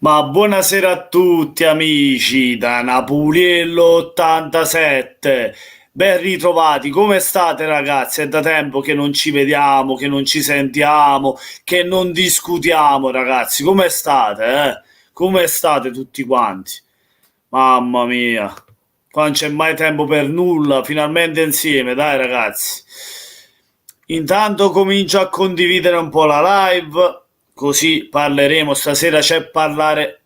Ma buonasera a tutti amici da Napuliello 87. Ben ritrovati, come state ragazzi? È da tempo che non ci vediamo, che non ci sentiamo, che non discutiamo ragazzi. Come state, eh? Come state tutti quanti? Mamma mia, qua non c'è mai tempo per nulla, finalmente insieme, dai ragazzi. Intanto comincio a condividere un po' la live, così parleremo. Stasera c'è parlare,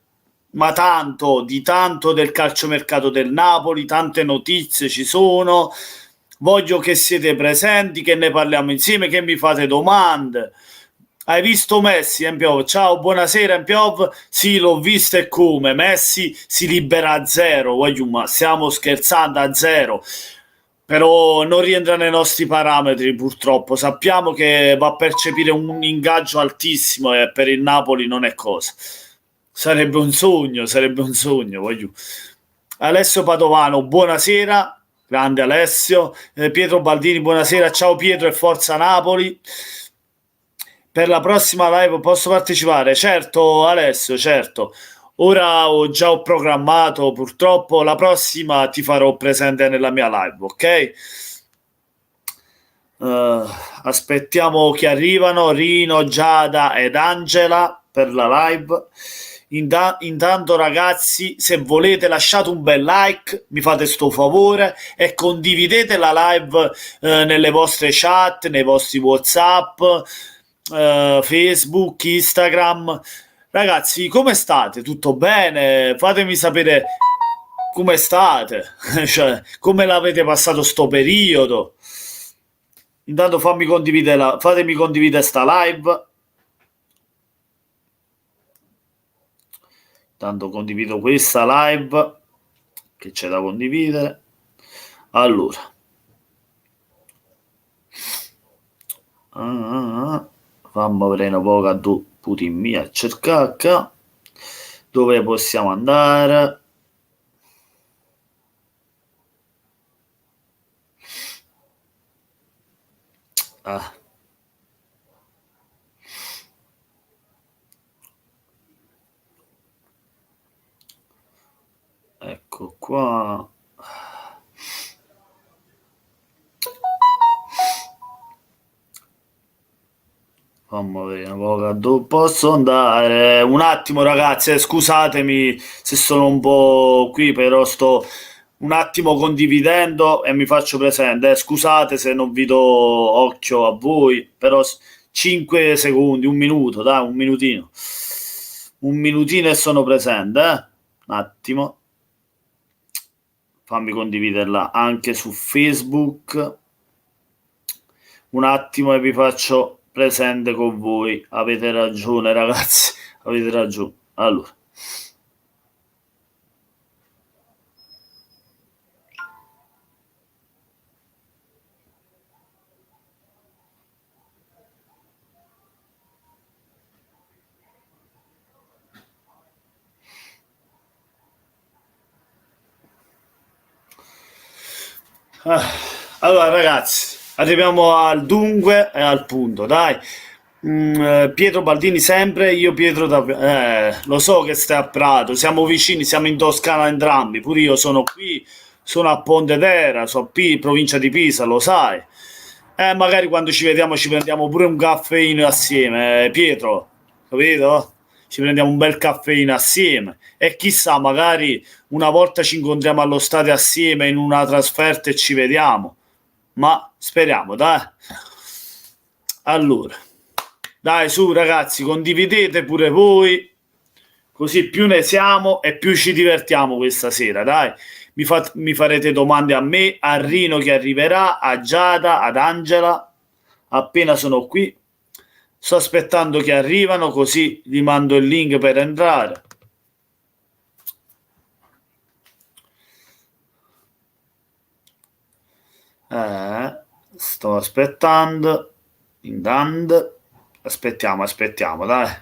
ma tanto del calciomercato del Napoli, tante notizie ci sono. Voglio che siete presenti, che ne parliamo insieme, che mi fate domande. Hai visto Messi, Empiov? Ciao, buonasera Empiov. Sì, l'ho visto e come. Messi si libera a zero. Voglio, ma stiamo scherzando a zero. Però non rientra nei nostri parametri, purtroppo. Sappiamo che va a percepire un ingaggio altissimo e per il Napoli non è cosa. Sarebbe un sogno. Voglio. Alessio Padovano, buonasera. Grande Alessio. Pietro Baldini, buonasera. Ciao Pietro e forza Napoli. Per la prossima live posso partecipare? Certo, Alessio, certo. Ora ho programmato, purtroppo la prossima ti farò presente nella mia live, ok? Eh, Aspettiamo che arrivano Rino, Giada ed Angela per la live. Intanto ragazzi, se volete lasciate un bel like, mi fate sto favore e condividete la live nelle vostre chat, nei vostri WhatsApp, Facebook, Instagram. Ragazzi, come state? Tutto bene? Fatemi sapere come state, cioè, come l'avete passato sto periodo. Intanto fatemi condividere sta live. Intanto condivido questa live che c'è da condividere. Allora, fammi vedere un po' che tu Putin mia a cercare dove possiamo andare. Ah. Ecco qua. Fammi vedere un po' dove posso andare. Un attimo, ragazzi, scusatemi se sono un po' qui, però sto un attimo condividendo e mi faccio presente. Scusate se non vi do occhio a voi, però 5 secondi, un minuto, dai, un minutino. Un minutino e sono presente, eh? Un attimo. Fammi condividerla anche su Facebook. Un attimo e vi faccio presente con voi. Avete ragione, ragazzi. Avete ragione. Allora. Allora, ragazzi, arriviamo al dunque e al punto, dai. Pietro Baldini sempre, io Pietro da... lo so che stai a Prato, siamo vicini, siamo in Toscana entrambi, pure io sono qui, sono a Pontedera, so provincia di Pisa, lo sai. Magari quando ci vediamo ci prendiamo pure un caffeino assieme, Pietro, capito? Ci prendiamo un bel caffeino assieme e chissà, magari una volta ci incontriamo allo stadio assieme in una trasferta e ci vediamo. Ma speriamo, dai. Allora, dai, su ragazzi, condividete pure voi, così più ne siamo e più ci divertiamo questa sera, dai. Mi farete domande a me, a Rino che arriverà, a Giada, ad Angela, appena sono qui. Sto aspettando che arrivano, così gli mando il link per entrare. Sto aspettando. Intanto aspettiamo, dai.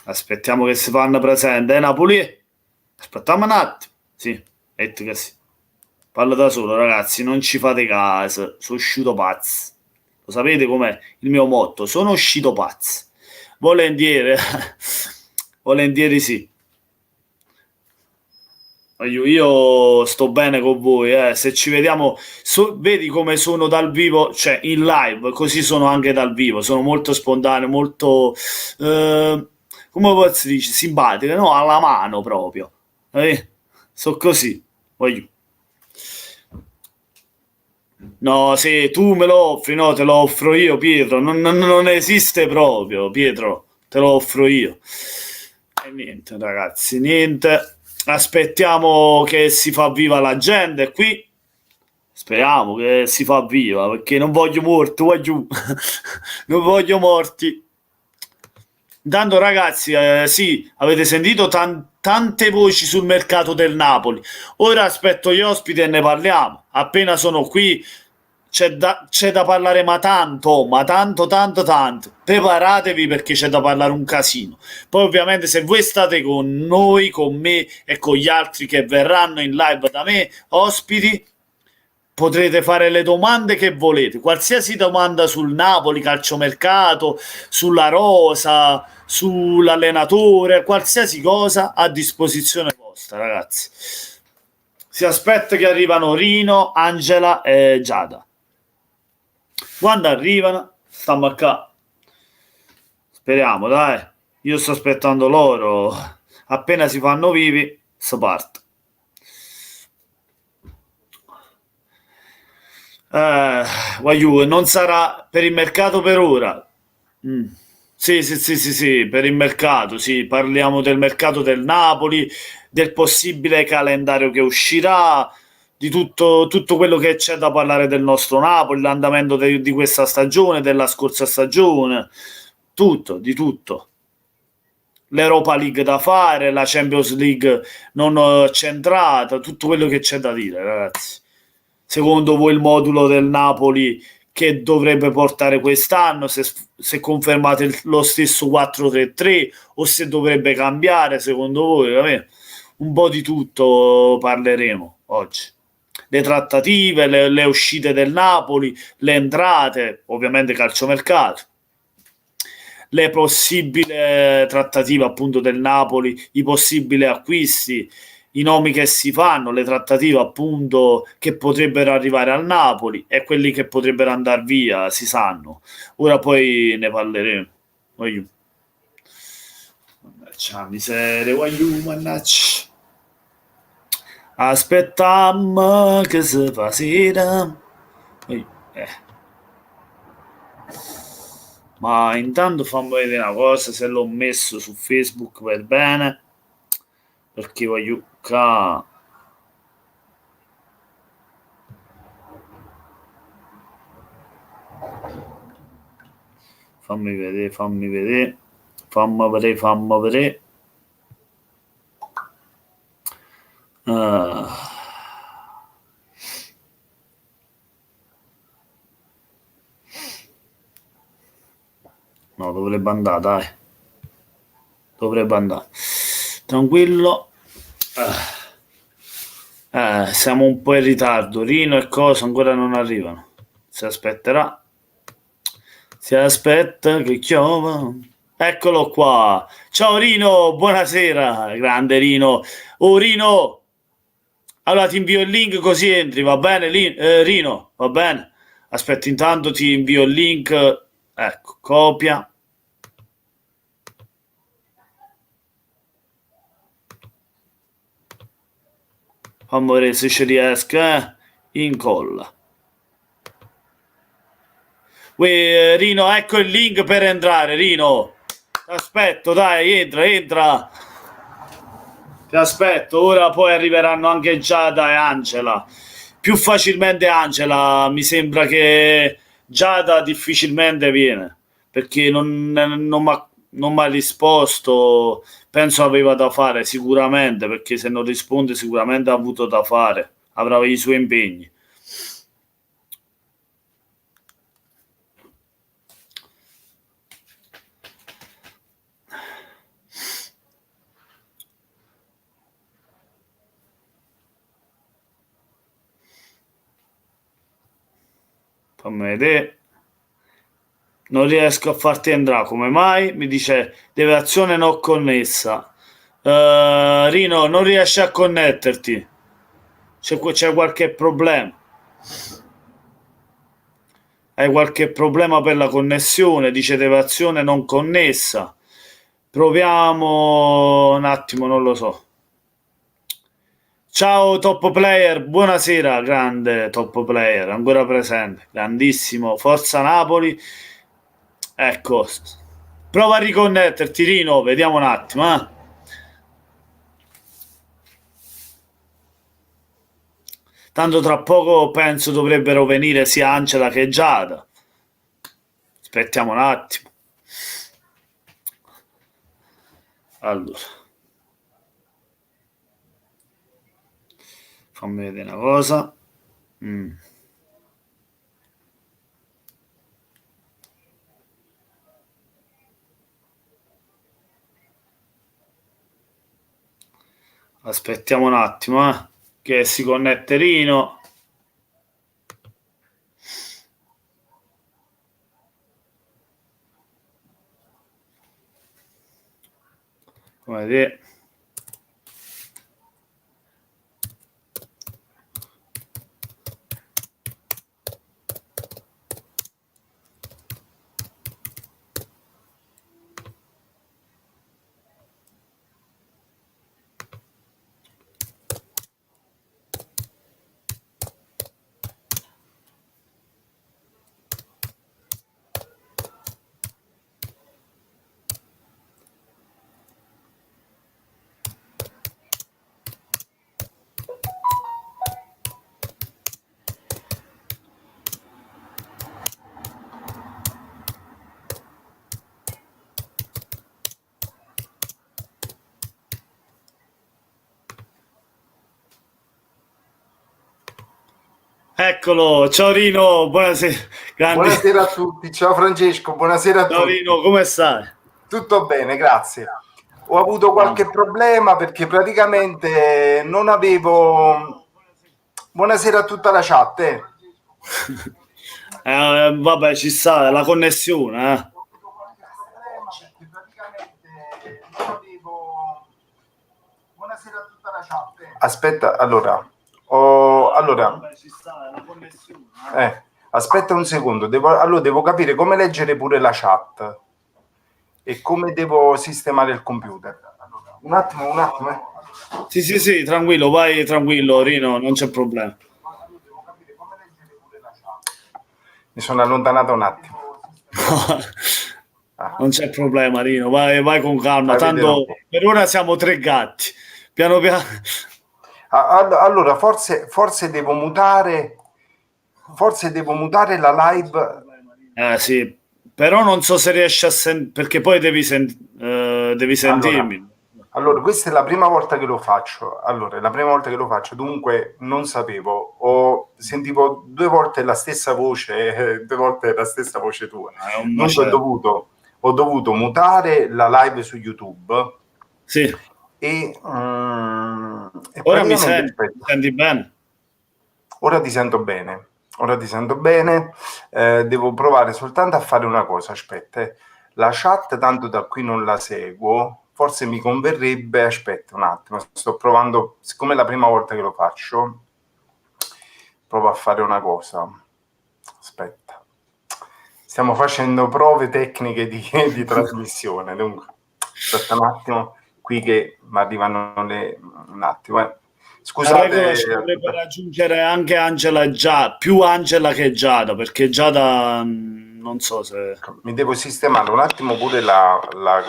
Aspettiamo che si fanno presente, Napoli? Aspettiamo un attimo. Sì, detto che sì. Parlo da solo, ragazzi, non ci fate caso. Sono uscito pazzo. Lo sapete com'è il mio motto? Sono uscito pazzo. Volentieri. Volentieri sì. Io sto bene con voi, se ci vediamo, vedi come sono dal vivo, cioè in live, così sono anche dal vivo, sono molto spontaneo, molto, come posso dire, simpatico, no? Alla mano proprio, so così, voglio. No, se tu me lo offri, no, te lo offro io, Pietro. Non esiste proprio, Pietro, te lo offro io. E niente, ragazzi, niente. Aspettiamo che si fa viva la gente qui. Speriamo che si fa viva, perché non voglio morti, voglio... non voglio morti. Intanto ragazzi, sì, avete sentito tante voci sul mercato del Napoli. Ora aspetto gli ospiti e ne parliamo. Appena sono qui c'è da parlare, ma tanto, tanto, tanto. Preparatevi perché c'è da parlare un casino. Poi ovviamente se voi state con noi, con me e con gli altri che verranno in live da me, ospiti, potrete fare le domande che volete, qualsiasi domanda sul Napoli, calciomercato, sulla rosa, sull'allenatore, qualsiasi cosa a disposizione vostra, ragazzi. Si aspetta che arrivano Rino, Angela e Giada. Quando arrivano, stiamo a qua. Speriamo, dai. Io sto aspettando loro. Appena si fanno vivi, si parte. Guaiù, non sarà per il mercato per ora. Mm. Sì, sì, sì, sì, sì, per il mercato, sì, parliamo del mercato del Napoli, del possibile calendario che uscirà, di tutto quello che c'è da parlare del nostro Napoli, l'andamento di questa stagione, della scorsa stagione, tutto, di tutto. L'Europa League da fare, la Champions League non centrata, tutto quello che c'è da dire, ragazzi. Secondo voi il modulo del Napoli che dovrebbe portare quest'anno, se confermate lo stesso 4-3-3 o se dovrebbe cambiare, secondo voi? Vabbè, un po' di tutto parleremo oggi. Le trattative, le uscite del Napoli, le entrate, ovviamente calciomercato, le possibili trattative appunto del Napoli, i possibili acquisti, i nomi che si fanno, le trattative appunto che potrebbero arrivare al Napoli e quelli che potrebbero andare via, si sanno. Ora poi ne parleremo. Voglio. Mannaggia, miseria, voglio, mannaggia. Aspettammo che si fa sera. Eh. Ma intanto fammi vedere una cosa, se l'ho messo su Facebook per bene, perché voglio... fammi vedere, fammi vedere. Ah, no, dovrebbe andare, dai. Dovrebbe andare. Tranquillo. Siamo un po' in ritardo. Rino e cosa ancora non arrivano. Si aspetterà. Si aspetta che chiova. Eccolo qua. Ciao Rino, buonasera. Grande Rino. Oh Rino, allora ti invio il link così entri, va bene Rino? Va bene? Aspetta, intanto ti invio il link. Ecco, copia. Fammi vedere se ci riesco, incolla. Uè, Rino, ecco il link per entrare, Rino. Ti aspetto, dai, entra, entra. Ti aspetto, ora poi arriveranno anche Giada e Angela. Più facilmente Angela, mi sembra che Giada difficilmente viene, perché non mi ha risposto, penso aveva da fare sicuramente, perché se non risponde sicuramente ha avuto da fare, avrà i suoi impegni. Fammi vedere. Non riesco a farti entrare, come mai? Mi dice deviazione non connessa. Rino, non riesci a connetterti. C'è qualche problema? Hai qualche problema per la connessione? Dice deviazione non connessa. Proviamo un attimo, non lo so. Ciao top player, buonasera, grande top player, ancora presente, grandissimo, forza Napoli. Ecco, prova a riconnetterti, Rino, vediamo un attimo, eh. Tanto tra poco penso dovrebbero venire sia Angela che Giada. Aspettiamo un attimo. Allora, fammi vedere una cosa. Aspettiamo un attimo, che si connette Rino. Come vedete. Eccolo, ciao Rino, buonasera, grandi. Buonasera a tutti, ciao Francesco, buonasera a Ciao tutti. Rino, come stai? Tutto bene, grazie. Ho avuto Ah. qualche problema perché praticamente non avevo... Buonasera a tutta la chat. Vabbè, ci sta la connessione, eh. Ho avuto qualche problema perché praticamente non avevo... Buonasera a tutta la chat. Aspetta, allora, Vabbè, ci sta la connessione. aspetta un secondo, devo capire come leggere pure la chat e come devo sistemare il computer. Un attimo. Sì, tranquillo, vai tranquillo, Rino, non c'è problema. Mi sono allontanato un attimo. Non c'è problema, Rino, vai con calma. Fai vedere un Tanto po'. per ora siamo tre gatti. Piano piano. Allora, forse devo mutare la live. Sì, però non so se riesci a sentire, perché poi devi Allora, sentirmi. questa è la prima volta che lo faccio. Allora, è la prima volta che lo faccio, dunque non sapevo. Sentivo due volte la stessa voce, due volte la stessa voce tua. È un Dunque macello. ho dovuto mutare la live su YouTube Sì, e ora mi praticamente, senti? Mi aspetta, senti bene? ora ti sento bene. Ora ti sento bene. Devo provare soltanto a fare una cosa. Aspetta, la chat tanto da qui non la seguo. Forse mi converrebbe. Aspetta un attimo, sto provando. Siccome è la prima volta che lo faccio, provo a fare una cosa. Aspetta, stiamo facendo prove tecniche di trasmissione. Dunque, aspetta un attimo, qui che mi arrivano un attimo. La regola Scusate. ci dovrebbe raggiungere anche Angela più Angela che Giada, perché Giada non so se... Mi devo sistemare un attimo pure la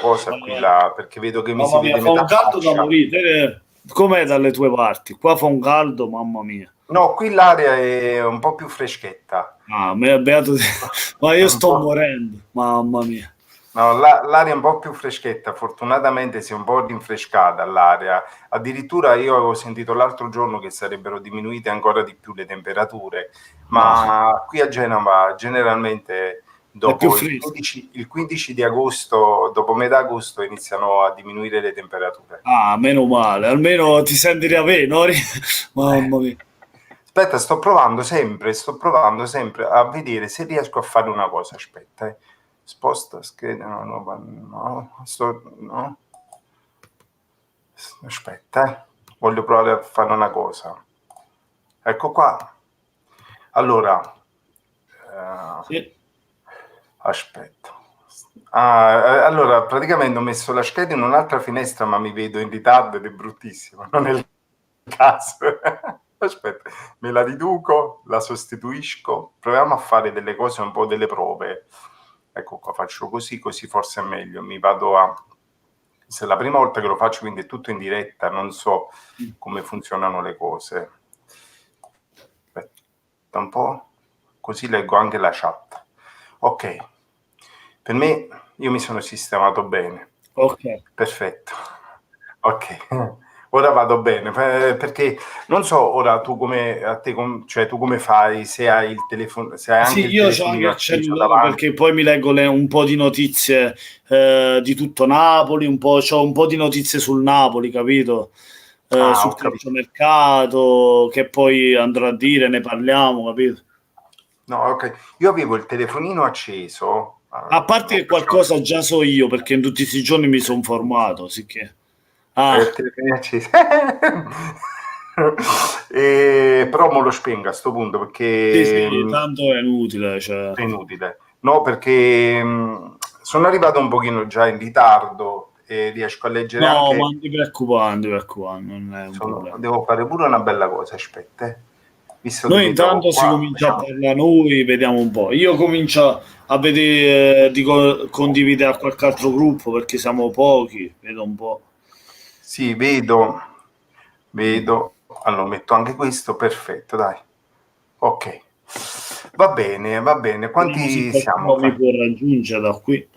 cosa qui, perché vedo che mi si Mamma mia, vede fa un metà caldo da faccia. morire. Com'è dalle tue parti? Qua fa un caldo, mamma mia. No, qui l'aria è un po' più freschetta. Ah, beato te. Ma È io un sto po'... morendo, mamma mia. No, l'aria è un po' più freschetta, fortunatamente si è un po' rinfrescata l'aria. Addirittura io avevo sentito l'altro giorno che sarebbero diminuite ancora di più le temperature, Ah, ma qui a Genova generalmente è più dopo fresco. il 15 di agosto, dopo metà agosto, iniziano a diminuire le temperature. Ah, meno male, almeno ti senti riavere, no? Mamma mia. Aspetta, sto provando sempre a vedere se riesco a fare una cosa. Aspetta. sposta scheda, no, aspetta, voglio provare a fare una cosa. Ecco qua. Allora, Sì. aspetta. Allora, praticamente ho messo la scheda in un'altra finestra, ma mi vedo in ritardo ed è bruttissimo, non è il caso. Aspetta, me la riduco, la sostituisco, proviamo a fare delle cose, un po' delle prove. Ecco qua, faccio così, così forse è meglio. Mi vado a... Se è la prima volta che lo faccio, quindi è tutto in diretta, non so come funzionano le cose. Aspetta un po', così leggo anche la chat. Ok, per me io mi sono sistemato bene. Ok. Perfetto. Ok, ora vado bene, perché non so ora tu come, cioè tu come fai, se hai il telefono, se hai anche Sì, il io ho anche telefonino il acceso cellulare davanti. perché poi mi leggo un po' di notizie di tutto Napoli, c'ho un po' di notizie sul Napoli, capito? Ah, Sul ho capito. calciomercato, che poi andrò a dire, ne parliamo, capito? No, ok. Io avevo il telefonino acceso. A parte Mo che facciamo- qualcosa già so io, perché in tutti questi giorni mi sono formato, sicché. il Ah, telefonino acceso. Però mo lo spengo a sto punto sì, perché sì, tanto è inutile, cioè. è inutile. No, perché sono arrivato un pochino già in ritardo e riesco a leggere No, ma anche. non ti preoccupare, non ti preoccupare, non è un problema. Devo fare pure una bella cosa, aspetta. Visto che Noi mi trovo intanto si qua, comincia a facciamo. parlare noi, vediamo un po'. Io comincio a vedere di condividere a qualche altro gruppo perché siamo pochi, vedo un po'. Sì, vedo, Mm. vedo. Allora, metto anche questo, perfetto, dai. Ok. Va bene, va bene. Vediamo se Quanti siamo? qualcuno mi può raggiungere da qui.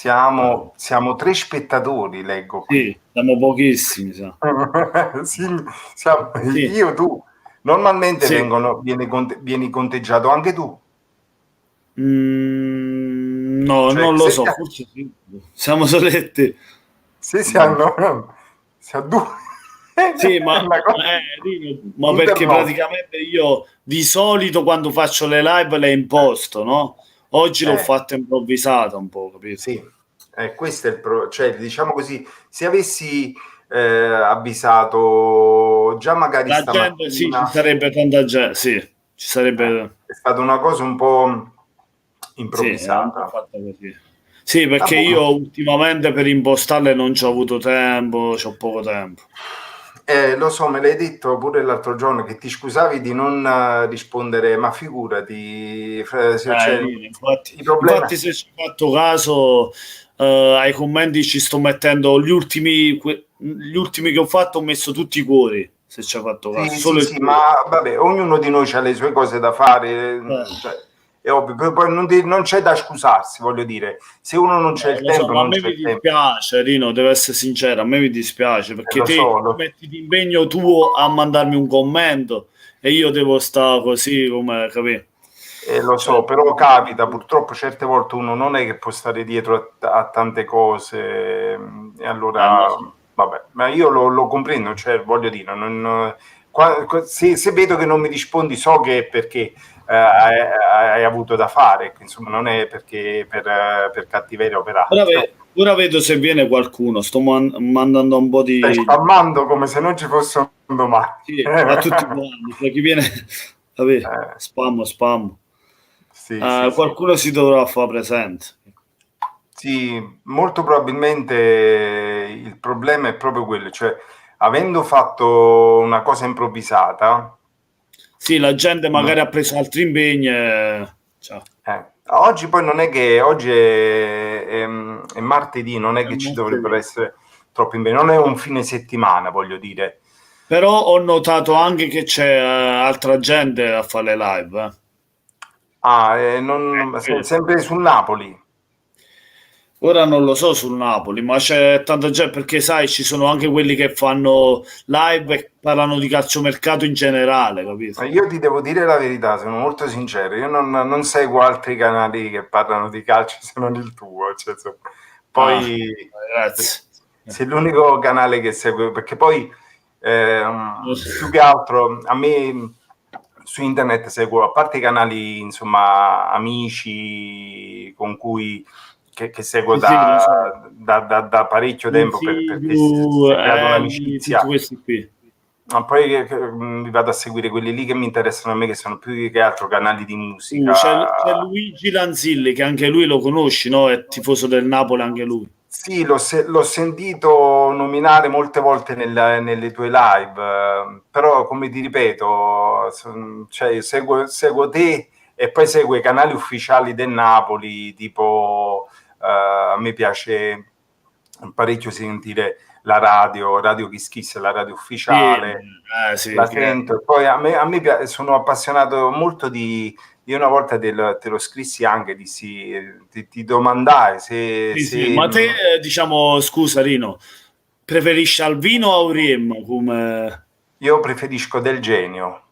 Ah, Siamo tre spettatori, leggo qui. sì, siamo pochissimi, sa. Sì, Sì, io, tu. Normalmente sì. vieni conteggiato anche tu. No, Cioè, non lo so, forse sì. Siamo soletti. se Mm. siamo, si ha due. Sì, È una cosa Rino, ma perché interno. praticamente io di solito quando faccio le live le imposto, no? Oggi l'ho Eh, fatta improvvisata un po', capito? sì, questo è cioè, diciamo così, se avessi avvisato già magari La gente, sì, ci stamattina, sarebbe tanta gente, sì, ci sarebbe, è stata una cosa un po' sì, è un po' improvvisata. fatta così. Sì, Ah, perché buono. io ultimamente per impostarle non ci ho avuto tempo, c'ho poco tempo. Lo so, me l'hai detto pure l'altro giorno che ti scusavi di non rispondere, ma figurati, cioè, Rino, infatti, i problemi. infatti se ci hai fatto caso, ai commenti ci sto mettendo gli ultimi che ho fatto, ho messo tutti i cuori, se ci hai fatto caso, Sì, sì, solo il sì, tuo. ma vabbè, ognuno di noi ha le sue cose da fare, cioè, è ovvio, poi non c'è da scusarsi, voglio dire, se uno non c'è No, il lo so, tempo, ma a non me c'è mi il tempo. dispiace, Rino, devo essere sincero, a me mi dispiace perché Lo so, te metti l'impegno tuo a mandarmi un commento e io devo stare così come, capì? lo Cioè, so, però capita, purtroppo certe volte uno non è che può stare dietro a tante cose, e lo allora, so. vabbè, ma io lo comprendo, cioè, voglio dire, se vedo che non mi rispondi so che è perché hai avuto da fare, insomma, non è perché per cattiveria o per altro. Ora vedo se viene qualcuno, sto mandando un po' Stai di... spammando come se non ci fosse un domani. Sì, a tutti quanti, cioè chi viene... Vabbè, Eh, spam, spam. sì, sì, sì. Qualcuno si dovrà fare presente. Sì, molto probabilmente il problema è proprio quello, cioè avendo fatto una cosa improvvisata, Sì, la gente no- magari ha preso altri impegni. Cioè, oggi poi non è che oggi è martedì, non è è che ci molto dovrebbero lì. essere troppi impegni, non è un fine settimana, voglio dire. Però ho notato anche che c'è altra gente a fare le live. Questo. Sempre sul Napoli. Ora non lo so sul Napoli, ma c'è tanta gente perché sai, ci sono anche quelli che fanno live e parlano di calciomercato in generale, capito? Io ti devo dire la verità, sono molto sincero, io non seguo altri canali che parlano di calcio se non il tuo, cioè, insomma. Ah, Poi grazie. sei l'unico canale che segue, perché poi più che altro a me su internet seguo, a parte i canali, insomma, amici con cui che seguo Sì, sì, lo so. da parecchio tempo perché Consiglio, si è creata tutti un'amicizia. questi qui. Ma poi mi vado a seguire quelli lì che mi interessano a me, che sono più che altro canali di musica. C'è Luigi Lanzilli, che anche lui lo conosci, no? È tifoso del Napoli anche lui. Sì, l'ho sentito nominare molte volte nelle tue live, però come ti ripeto, cioè, seguo te e poi seguo i canali ufficiali del Napoli, tipo a me piace parecchio sentire la Radio Kiss Kiss, la radio Sì, ufficiale, sì, la sento. E poi sono appassionato molto di... Io una volta te lo scrissi anche, ti domandai sì, sì. Ma te, diciamo, scusa Rino, preferisci Alvino o Auriem come... io preferisco Del Genio.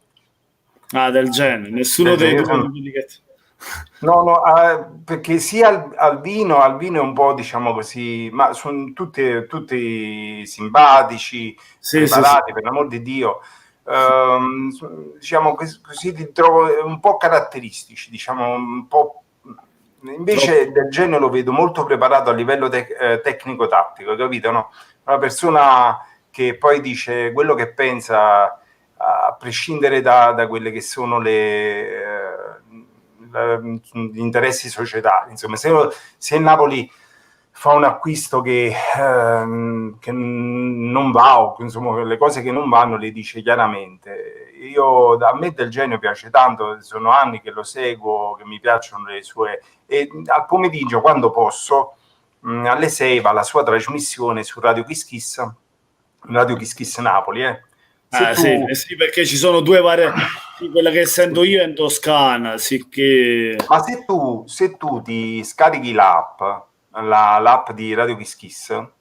Ah, del genere, nessuno Del dei Genio due di quelli che... no, no, perché sia Albino è un po', diciamo così, ma sono tutti simpatici, Sì, sì, sì. preparati, per l'amor di Dio. Diciamo così li trovo un po' caratteristici, diciamo un po'. Invece Troppo. Del Genio lo vedo molto preparato a livello tecnico-tattico, capito? No? Una persona che poi dice quello che pensa a prescindere da quelle che sono gli interessi societari. Insomma, se il Napoli fa un acquisto che non va, o insomma le cose che non vanno le dice chiaramente. A me Del Genio piace tanto, sono anni che lo seguo, che mi piacciono le sue... E al pomeriggio, quando posso, alle 6 va la sua trasmissione su Radio Kiss Kiss Napoli. Se Sì, tu, sì, perché ci sono due varie... Sì, quella che sento io è in Toscana, sì che... ma se tu ti scarichi l'app di La Radio Kiss posso Kiss Napoli,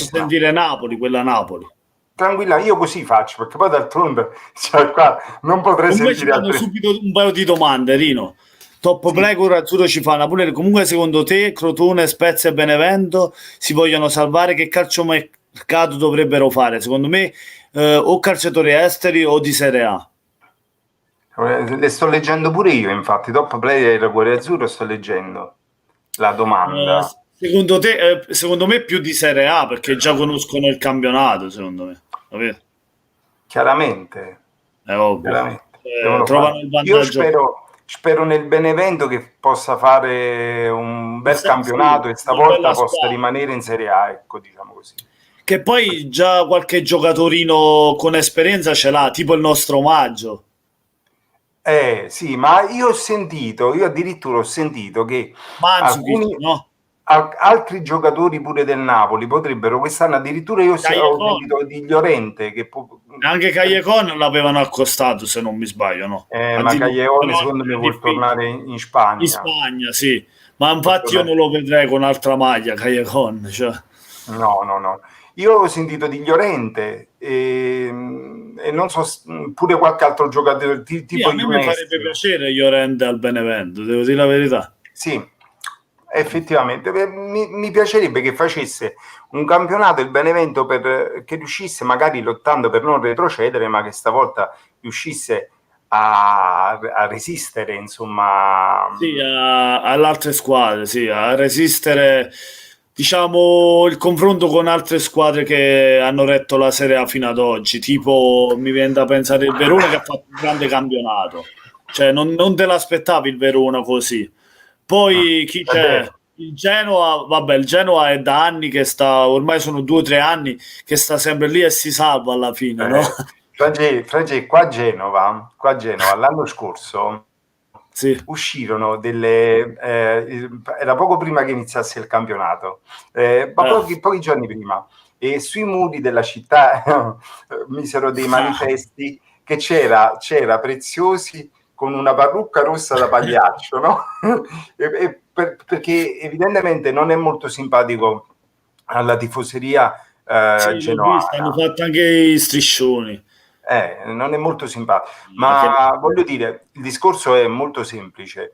sentire Napoli, quella Napoli. tranquilla, io così faccio, perché poi d'altronde, cioè, qua non potrei Comunque ci sentire fanno altri... subito un paio di domande, Rino. Top Sì, Play con Azzurro ci fanno pure. Comunque, secondo te, Crotone, Spezia e Benevento si vogliono salvare? Che calciomercato dovrebbero fare? Secondo me, o calciatori esteri o di Serie A. le sto leggendo pure io, infatti, dopo Play del Cuore Azzurro sto leggendo la domanda. Secondo me più di Serie A perché già conoscono il campionato, secondo me. Capito? Chiaramente, È ovvio. chiaramente, devono Trovano fare. il Io vantaggio. spero nel Benevento che possa fare un bel Sì, campionato e una stavolta bella possa squadra. rimanere in Serie A, ecco, diciamo così. Che poi già qualche giocatorino con esperienza ce l'ha, tipo il nostro Maggio. Sì, ma io addirittura ho sentito che Mandzukic, alcuni no? altri giocatori pure del Napoli potrebbero quest'anno, addirittura ho Callecjon. sentito di Llorente che Anche Callecjon l'avevano accostato, se non mi sbaglio, no? ma Addirittura, Cagliari però secondo me è vuol difficile. tornare in In Spagna. Spagna, sì. Ma Vuol infatti io tornare- non lo vedrei con altra maglia, Callecjon. Cioè. No, no, no. Io ho sentito di Llorente e non so, pure qualche altro giocatore Sì, tipo a me mi Iunesti. farebbe piacere Llorente al Benevento, devo dire la verità. Sì, effettivamente. Mi piacerebbe che facesse un campionato il Benevento che riuscisse, magari lottando per non retrocedere, ma che stavolta riuscisse a resistere, insomma. Sì, alle altre squadre, sì, a resistere, diciamo, il confronto con altre squadre che hanno retto la Serie A fino ad oggi, tipo mi viene da pensare il Verona che ha fatto un grande campionato, cioè non te l'aspettavi il Verona così. Poi chi È c'è? vero. Il Genoa, vabbè, il Genoa è da anni che sta, ormai sono 2 o 3 anni che sta sempre lì e si salva alla fine, no? Qua a Genova l'anno scorso Sì, uscirono era poco prima che iniziasse il campionato, ma eh. pochi giorni prima, e sui muri della città misero dei manifesti che c'era Preziosi con una parrucca rossa da pagliaccio, no? Perché evidentemente non è molto simpatico alla tifoseria Sì, l'ho visto, hanno genuana. fatto anche i striscioni. Non è molto simpatico, Che... ma voglio dire, il discorso è molto semplice.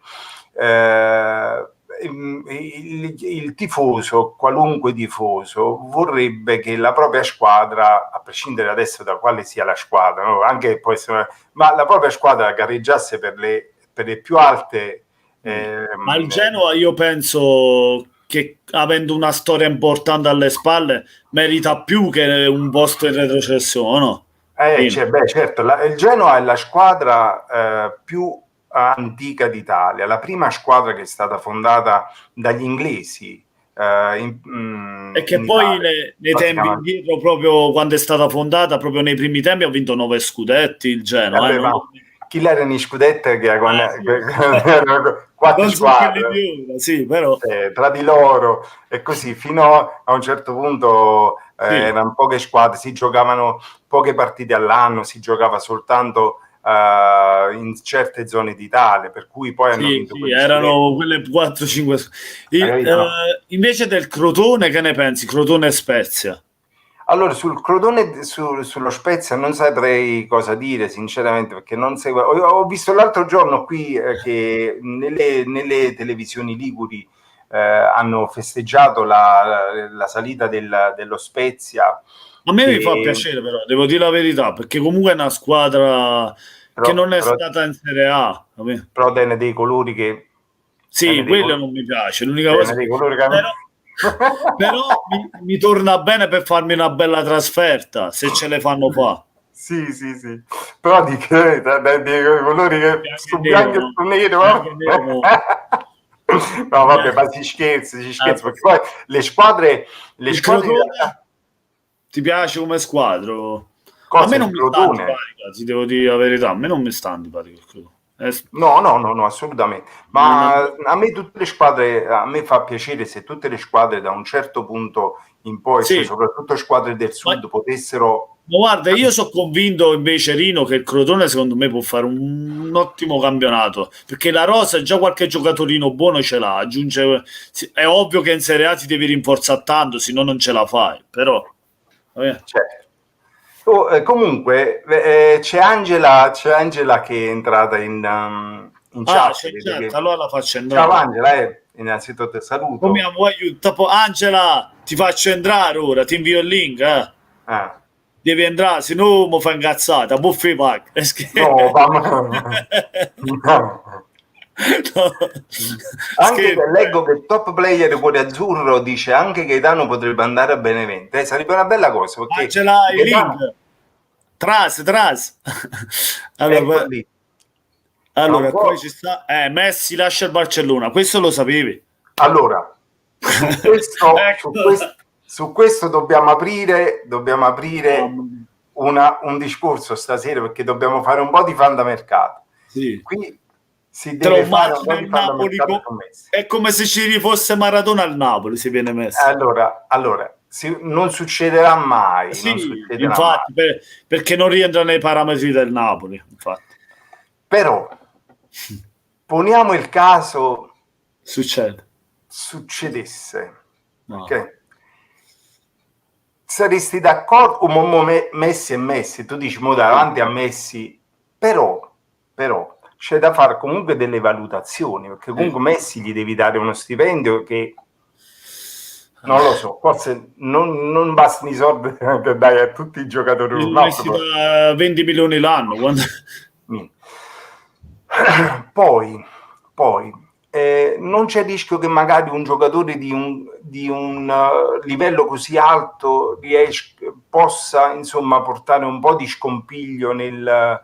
il tifoso, qualunque tifoso, vorrebbe che la propria squadra, a prescindere adesso da quale sia la squadra, no? Anche può essere, ma la propria squadra gareggiasse per le più alte. Ma il Genoa, io penso che avendo una storia importante alle spalle, merita più che un posto in retrocessione, no? Sì. Certo, il Genoa è la squadra più antica d'Italia, la prima squadra che è stata fondata dagli inglesi E che in poi Italia. nei tempi indietro, proprio quando è stata fondata, proprio nei primi tempi, ha vinto 9 scudetti il Genoa. Ma chi l'erano in scudetto che Sì. quattro Non so quelli squadre di ora, sì, però tra di loro e così fino a un certo punto sì. erano poche squadre, si giocavano poche partite all'anno, si giocava soltanto in certe zone d'Italia, per cui poi hanno Sì, vinto sì, quegli erano scudetti. quelle 4-5. No? Invece del Crotone, che ne pensi? Crotone e Spezia. Allora, sul Crotone, sullo Spezia non saprei cosa dire, sinceramente, perché non seguo. Ho visto l'altro giorno qui che nelle televisioni liguri hanno festeggiato la salita dello Spezia, A me mi fa che piacere, però, devo dire la verità, perché comunque è una squadra che non è però stata in Serie A. Capì? però tiene dei colori che Sì, quello non mi piace. L'unica tiene cosa dei colori che però, però mi torna bene per farmi una bella trasferta, se ce le fanno fa. sì, sì, sì, però di che dei colori che Bianco e su nero, bianco e no? su nero, Bianco e nero, mo. no, vabbè, Bia- ma si scherza, perché poi le Il squadre in Crotone realtà, ti piace come squadro? A me cosa, il non mi sta Crotone? antipatica, ti devo dire la verità, a me non mi sta antipatico il Crotone. No, no, no, no, assolutamente. Non- Ma a me tutte le squadre, a me fa piacere se tutte le squadre da un certo punto in poi, cioè Sì, soprattutto squadre del ma, sud, potessero. ma guarda, io sono convinto invece, Rino, che il Crotone secondo me può fare un ottimo campionato, perché la rosa già qualche giocatorino buono ce l'ha, aggiunge, è ovvio che in Serie A ti devi rinforzare tanto, se no non ce la fai, però. Certo. Comunque c'è Angela che è entrata in Ah, chat. c'è Vedo certo, che. allora la faccio Ciao entrare. Angela, innanzitutto ti Come saluto. aiuto? Angela, ti faccio entrare ora, ti invio il link, eh. Ah, Devi entrare, se no mi fa incazzata, buffi pack. no, no. No. Anche Scherzo. che leggo che il top player cuore azzurro dice anche che Gaetano potrebbe andare a Benevento. Sarebbe una bella cosa perché Angela, il link. Gaetano, Tras. ecco Allora, lì, non allora, può. poi ci sta. Messi lascia il Barcellona, questo lo sapevi? Allora, Ecco. su questo dobbiamo aprire Mamma mia. un discorso stasera perché dobbiamo fare un po' di fantamercato. Sì. Qui si Te lo deve fare un immagini po' al di Napoli? fantamercato con Messi. È come se ci fosse Maradona al Napoli, se viene messo. Allora non succederà mai, non Sì, succederà mai. infatti, perché non rientra nei parametri del Napoli, infatti. Però poniamo il caso Succede. succedesse, No. ok? Saresti d'accordo? Messi e Messi, tu dici mo davanti a Messi, però c'è da fare comunque delle valutazioni, perché Sì. comunque Messi gli devi dare uno stipendio che non lo so, forse non bastano i soldi che dai a tutti i giocatori, Il no, Messi da 20 milioni l'anno. Mm. Poi, non c'è il rischio che magari un giocatore di un livello così alto possa insomma portare un po' di scompiglio nello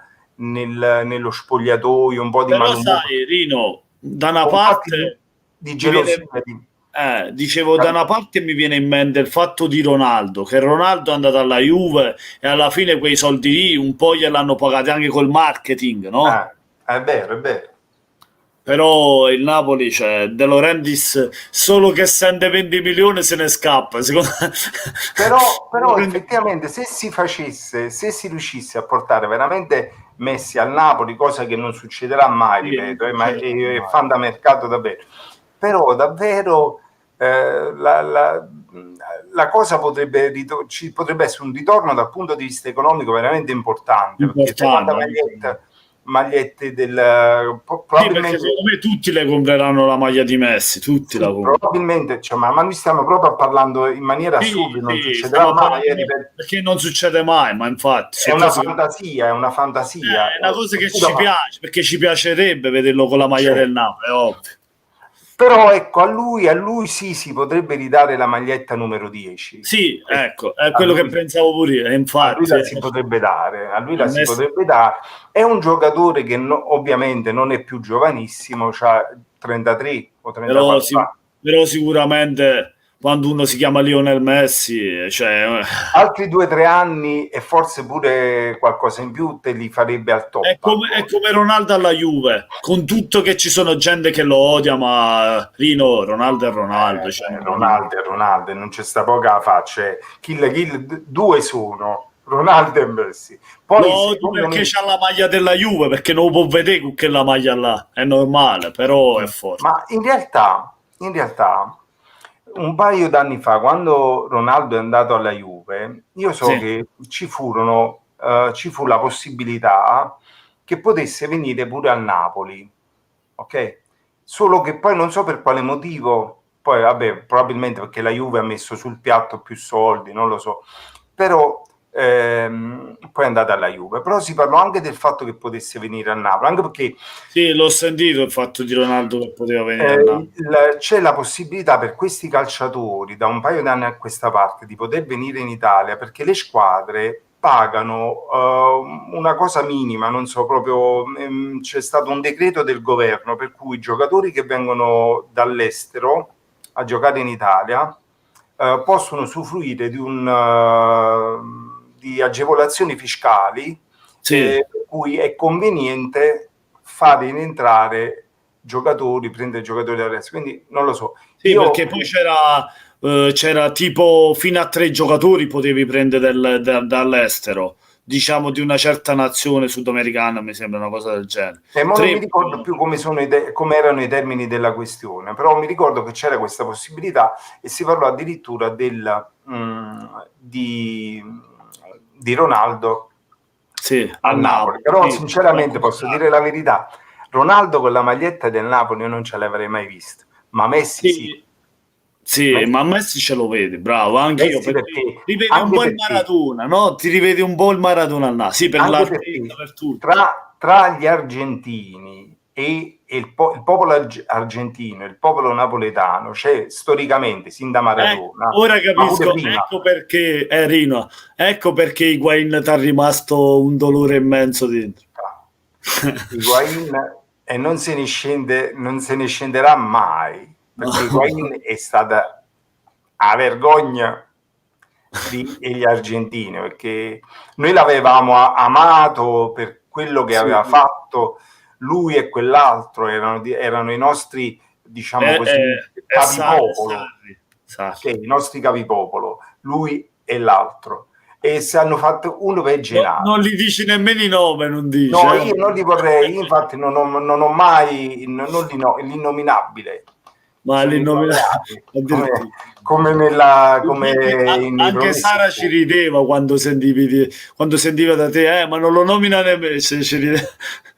spogliatoio, un po' di Però malumore, sai, Rino, da una un po' di, parte di mi gelosia. viene, dicevo, da una parte mi viene in mente il fatto di Ronaldo, che Ronaldo è andato alla Juve e alla fine quei soldi lì un po' gliel'hanno pagati anche col marketing, no? È vero, è vero. Però il Napoli, cioè, De Laurentiis, solo che sente 20 milioni se ne scappa. Secondo me. Però effettivamente se si riuscisse a portare veramente Messi al Napoli, cosa che non succederà mai, Sì, non ripeto, ma succederà è mai. fantamercato davvero. Però davvero la cosa potrebbe essere un ritorno dal punto di vista economico veramente importante, perché sai quanta Importante, anche. maglietta, magliette Sì, perché probabilmente. secondo me tutti le compreranno la maglia di Messi, tutti la Sì, comprano. probabilmente, cioè, ma noi stiamo proprio parlando in maniera Sì, assurda, non sì, succederà stiamo mai, parlando ripeto. perché non succede mai, ma infatti È sono una cose che fantasia, è una fantasia. è una cosa che Scusa, ci piace, perché ci piacerebbe vederlo con la maglia cioè, del Napoli, è ovvio. però ecco, a lui sì, si potrebbe ridare la maglietta numero 10. Sì, Questo. ecco, è A quello che lui, pensavo pure io, e a lui infatti la si potrebbe dare, a lui a la si me potrebbe dare. È un giocatore che ovviamente non è più giovanissimo, ha 33 o però, 34 anni. però sicuramente quando uno si chiama Lionel Messi, cioè, Altri 2 o 3 anni e forse pure qualcosa in più te li farebbe al è top come, è ancora. come Ronaldo alla Juve, con tutto che ci sono gente che lo odia, ma Rino, Ronaldo è Ronaldo, cioè non va di nuovo. Ronaldo e Ronaldo, non c'è sta poca faccia. Due sono Ronaldo e Messi. Lo Poi odi secondo perché me, c'ha la maglia della Juve, perché non lo può vedere con quella maglia là, è normale, però è forte. ma in realtà, un paio d'anni fa, quando Ronaldo è andato alla Juve, io so Sì, che ci fu la possibilità che potesse venire pure al Napoli, ok? Solo che poi non so per quale motivo, poi vabbè, probabilmente perché la Juve ha messo sul piatto più soldi, non lo so, però poi è andata alla Juve. Però si parlò anche del fatto che potesse venire a Napoli, anche perché sì, l'ho sentito il fatto di Ronaldo che poteva venire a Napoli. c'è la possibilità per questi calciatori da un paio di anni a questa parte di poter venire in Italia perché le squadre pagano una cosa minima, non so proprio, c'è stato un decreto del governo per cui i giocatori che vengono dall'estero a giocare in Italia possono usufruire di agevolazioni fiscali Sì, per cui è conveniente fare in entrare giocatori, prendere giocatori dall'estero. Quindi non lo so. sì, Io perché poi c'era tipo fino a 3 giocatori potevi prendere dall'estero, diciamo di una certa nazione sudamericana, mi sembra una cosa del genere. ma non mi Tre ricordo più come erano i termini della questione, però mi ricordo che c'era questa possibilità e si parlò addirittura di Ronaldo sì, a al Napoli. Napoli, Però sì, per sinceramente posso acquistarlo. dire la verità, Ronaldo con la maglietta del Napoli io non ce l'avrei mai visto, ma Messi sì. Sì, sì, Messi, ma Messi ce lo vede, bravo, anch'io, Messi perché perché, rivedi un anche po' il perché Maradona, no? Ti rivedi un po' il Maradona al naso, sì, per anche l'artista, perché per tutto. tra gli argentini e il popolo argentino e il popolo napoletano c'è storicamente, sin da Maradona, Ora ma pure capisco, prima, ecco perché, Rino, ecco perché Higuain ti è rimasto un dolore immenso dentro. Higuain e non se ne scenderà mai, perché No. Higuain è stata a vergogna degli argentini, perché noi l'avevamo amato per quello che Sì, aveva fatto, lui e quell'altro erano i nostri, diciamo così, è capipopolo, Sarri, Sarri. okay? I nostri capipopolo, lui e l'altro, e se hanno fatto uno peggio in Non altro. gli dici nemmeno i nome, non dice, No, eh? io non li vorrei, io infatti non ho mai l'innominabile, Ma sono l'innominato innominati, addirittura. come Infatti, nei anche promessi Sara ci sposi. rideva quando sentiva da te, ma non lo nomina nemmeno. Ci rideva.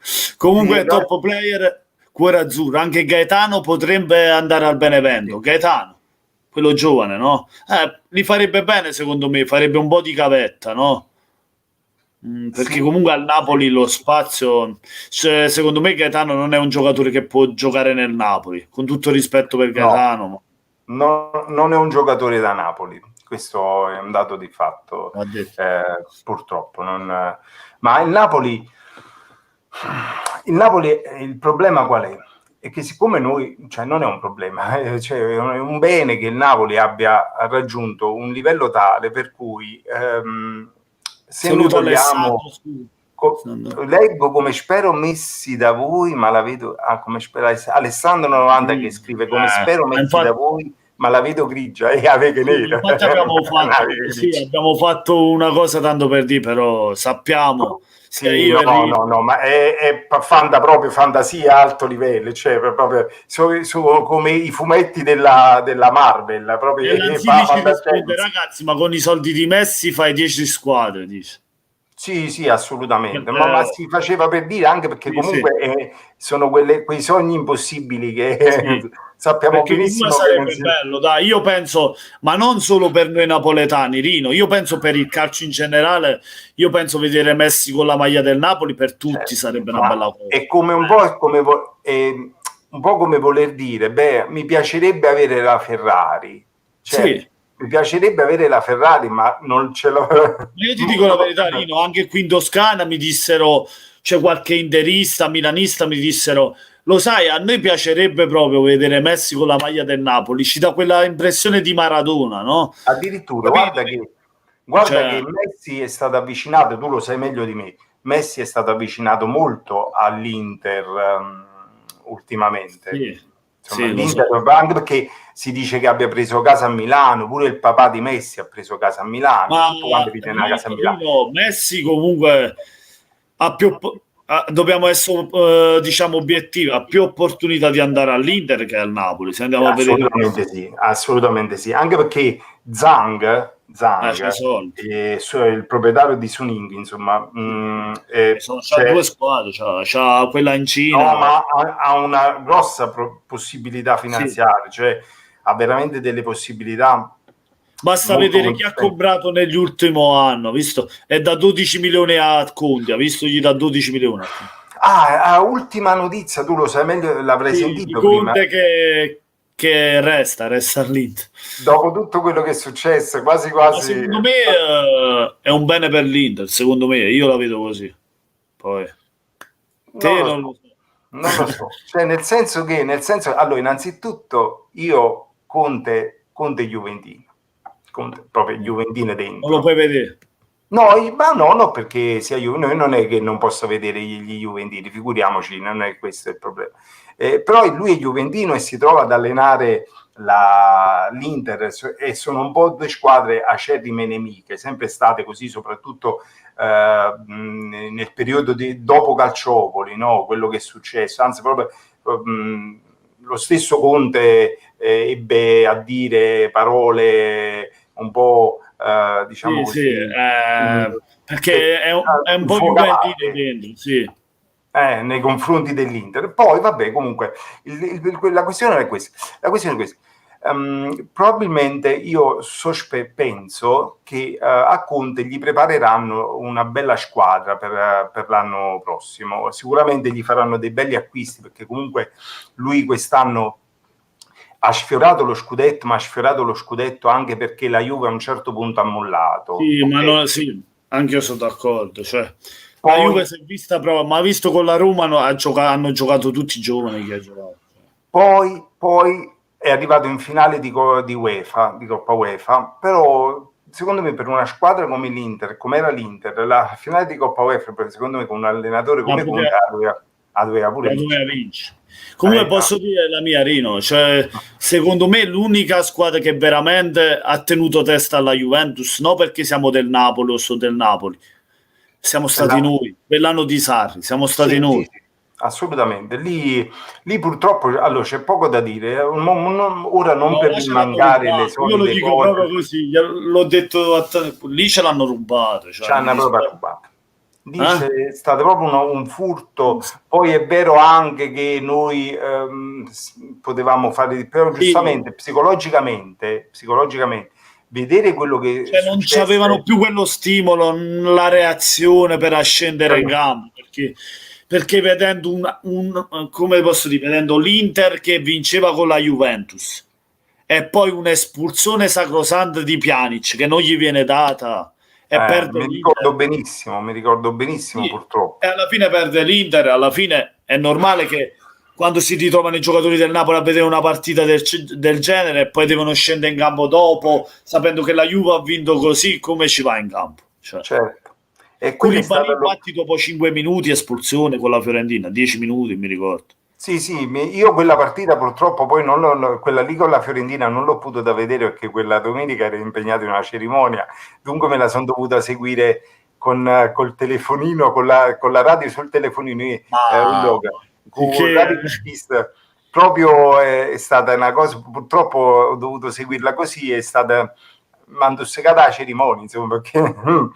Sì, Comunque, no, top player, cuore azzurro. Anche Gaetano potrebbe andare al Benevento. sì, Gaetano, quello giovane, no? Gli farebbe bene, secondo me, farebbe un po' di cavetta, no? sì, Perché comunque al sì. Napoli lo spazio, cioè, secondo me Gaetano non è un giocatore che può giocare nel Napoli, con tutto rispetto per No, Gaetano, non è un giocatore da Napoli, questo è un dato di fatto, ma ha detto. purtroppo. Ma il problema qual è? È che siccome noi, cioè non è un problema, cioè è un bene che il Napoli abbia raggiunto un livello tale per cui se noi Saluto vogliamo, Alessandro, scusa. leggo come spero messi da voi, ma la vedo, come spero, Alessandro 90 che scrive come spero Ma messi da infatti, voi, ma la vedo grigia e avete sì, nera. infatti sì, abbiamo fatto una cosa tanto per dire, però sappiamo, sia Sì, io no, e no, Rino, no, ma è proprio fantasia a alto livello, cioè proprio come i fumetti della Marvel, proprio e Lanzini ci risponde, fantascienza. ragazzi, ma con i soldi di Messi fai 10 squadre, dice. Sì, sì, assolutamente, ma Eh, si faceva per dire, anche perché sì, sì, comunque sono quei sogni impossibili che sì. sappiamo Perché comunque benissimo che non sarebbe si... bello, dai, io penso, ma non solo per noi napoletani, Rino, io penso per il calcio in generale, io penso vedere Messi con la maglia del Napoli per tutti Certo, sarebbe una ma bella cosa. è come un po', un po' come voler dire, beh, mi piacerebbe avere la Ferrari, cioè, Sì, mi piacerebbe avere la Ferrari, ma non ce l'ho. ma io ti dico la verità, Rino, anche qui in Toscana mi dissero, c'è qualche interista, milanista, mi dissero, lo sai, a noi piacerebbe proprio vedere Messi con la maglia del Napoli, ci dà quella impressione di Maradona, no? Addirittura, Capito? guarda Cioè, che Messi è stato avvicinato, tu lo sai meglio di me, Messi è stato avvicinato molto all'Inter ultimamente. sì, Insomma, sì, lo so. l'Inter, anche perché si dice che abbia preso casa a Milano, pure il papà di Messi ha preso casa a Milano, Ma tutto quanto vive nella casa a Milano. Rino, Messi comunque ha dobbiamo essere diciamo obiettivi, ha più opportunità di andare all'Inter che al Napoli, se andiamo a vedere. Assolutamente sì, assolutamente sì. Anche perché C'è Zhang soldi. il proprietario di Suning, insomma, C'ha due squadre, c'ha quella in no, Cina. ma ha una grossa possibilità Sì. finanziaria, cioè ha veramente delle possibilità Basta molto vedere chi ha consistenti. comprato negli ultimi anni, visto? È da 12 milioni a Conti, ha visto gli da 12 milioni. Ultima notizia, tu lo sai meglio, l'avrai Sì, di sentito prima. Conte che resta all'Inter. Dopo tutto quello che è successo, quasi Ma quasi... secondo me è un bene per l'Inter, secondo me, io la vedo così. Poi Non te lo non lo so, so. non lo so. Cioè, allora, innanzitutto io Conte Juventino, Conte, proprio Juventino Non lo dentro. puoi vedere. No, ma no, no, perché sia noi non è che non posso vedere gli Juventini, figuriamoci, non è questo il problema. Però lui è Juventino e si trova ad allenare l'Inter e sono un po' due squadre acerrime nemiche, sempre state così, soprattutto nel periodo dopo Calciopoli, no? Quello che è successo, anzi proprio lo stesso Conte ebbe a dire parole un po' diciamo Sì, sì, così, perché è un po' Juventino infuocate dentro, sì. nei confronti dell'Inter. Poi, vabbè, comunque, la questione è questa. La questione è questa. Probabilmente io penso che a Conte gli prepareranno una bella squadra per l'anno prossimo. Sicuramente gli faranno dei belli acquisti perché comunque lui quest'anno ha sfiorato lo scudetto, ma ha sfiorato lo scudetto anche perché la Juve a un certo punto ha mollato. Sì, ma Okay? no, sì, anche io sono d'accordo. Cioè, la Juve Poi, si è vista però, ma visto con la Roma hanno giocato tutti i giovani che ha giocato. poi è arrivato in finale di UEFA, di Coppa UEFA, però secondo me per una squadra come l'Inter, come era l'Inter, la finale di Coppa UEFA, secondo me con un allenatore Ma come Conte poteva, la doveva pure la vincere. doveva vincere. Comunque posso dire la mia, Rino, cioè, secondo me l'unica squadra che veramente ha tenuto testa alla Juventus, no perché siamo del Napoli o sono del Napoli, siamo stati La- noi, per l'anno di Sarri, siamo stati Sì, sì, noi. sì, assolutamente. Lì purtroppo allora, c'è poco da dire. Ora non No, per là ce l'hanno rimangare le rubato, io lo solite dico proprio cose, così, l'ho detto lì ce l'hanno rubato, ci cioè, mi hanno proprio dispiace. rubato. Lì Eh? c'è stato proprio un furto. Poi è vero anche che noi potevamo fare di più, però Sì, giustamente, psicologicamente, vedere quello che è cioè non successo. c'avevano più quello stimolo, la reazione per ascendere in campo, perché vedendo come posso dire, vedendo l'Inter che vinceva con la Juventus e poi un'espulsione sacrosanta di Pjanic che non gli viene data e perde l'Inter. Mi ricordo benissimo Sì, purtroppo. e alla fine perde l'Inter, alla fine è normale che quando si ritrovano i giocatori del Napoli a vedere una partita del genere e poi devono scendere in campo dopo, sapendo che la Juve ha vinto così, come ci va in campo? Cioè, Certo. E quella è Koulibaly stata infatti dopo 5 minuti espulsione con la Fiorentina, 10 minuti mi ricordo. Sì, sì, io quella partita purtroppo poi quella lì con la Fiorentina non l'ho potuta vedere perché quella domenica ero impegnato in una cerimonia, dunque me la sono dovuta seguire col telefonino, con la radio sul telefonino, Mamma, con che Radio Pista. Proprio è stata una cosa, purtroppo ho dovuto seguirla così, è stata mando segata la cerimonia, insomma, perché ma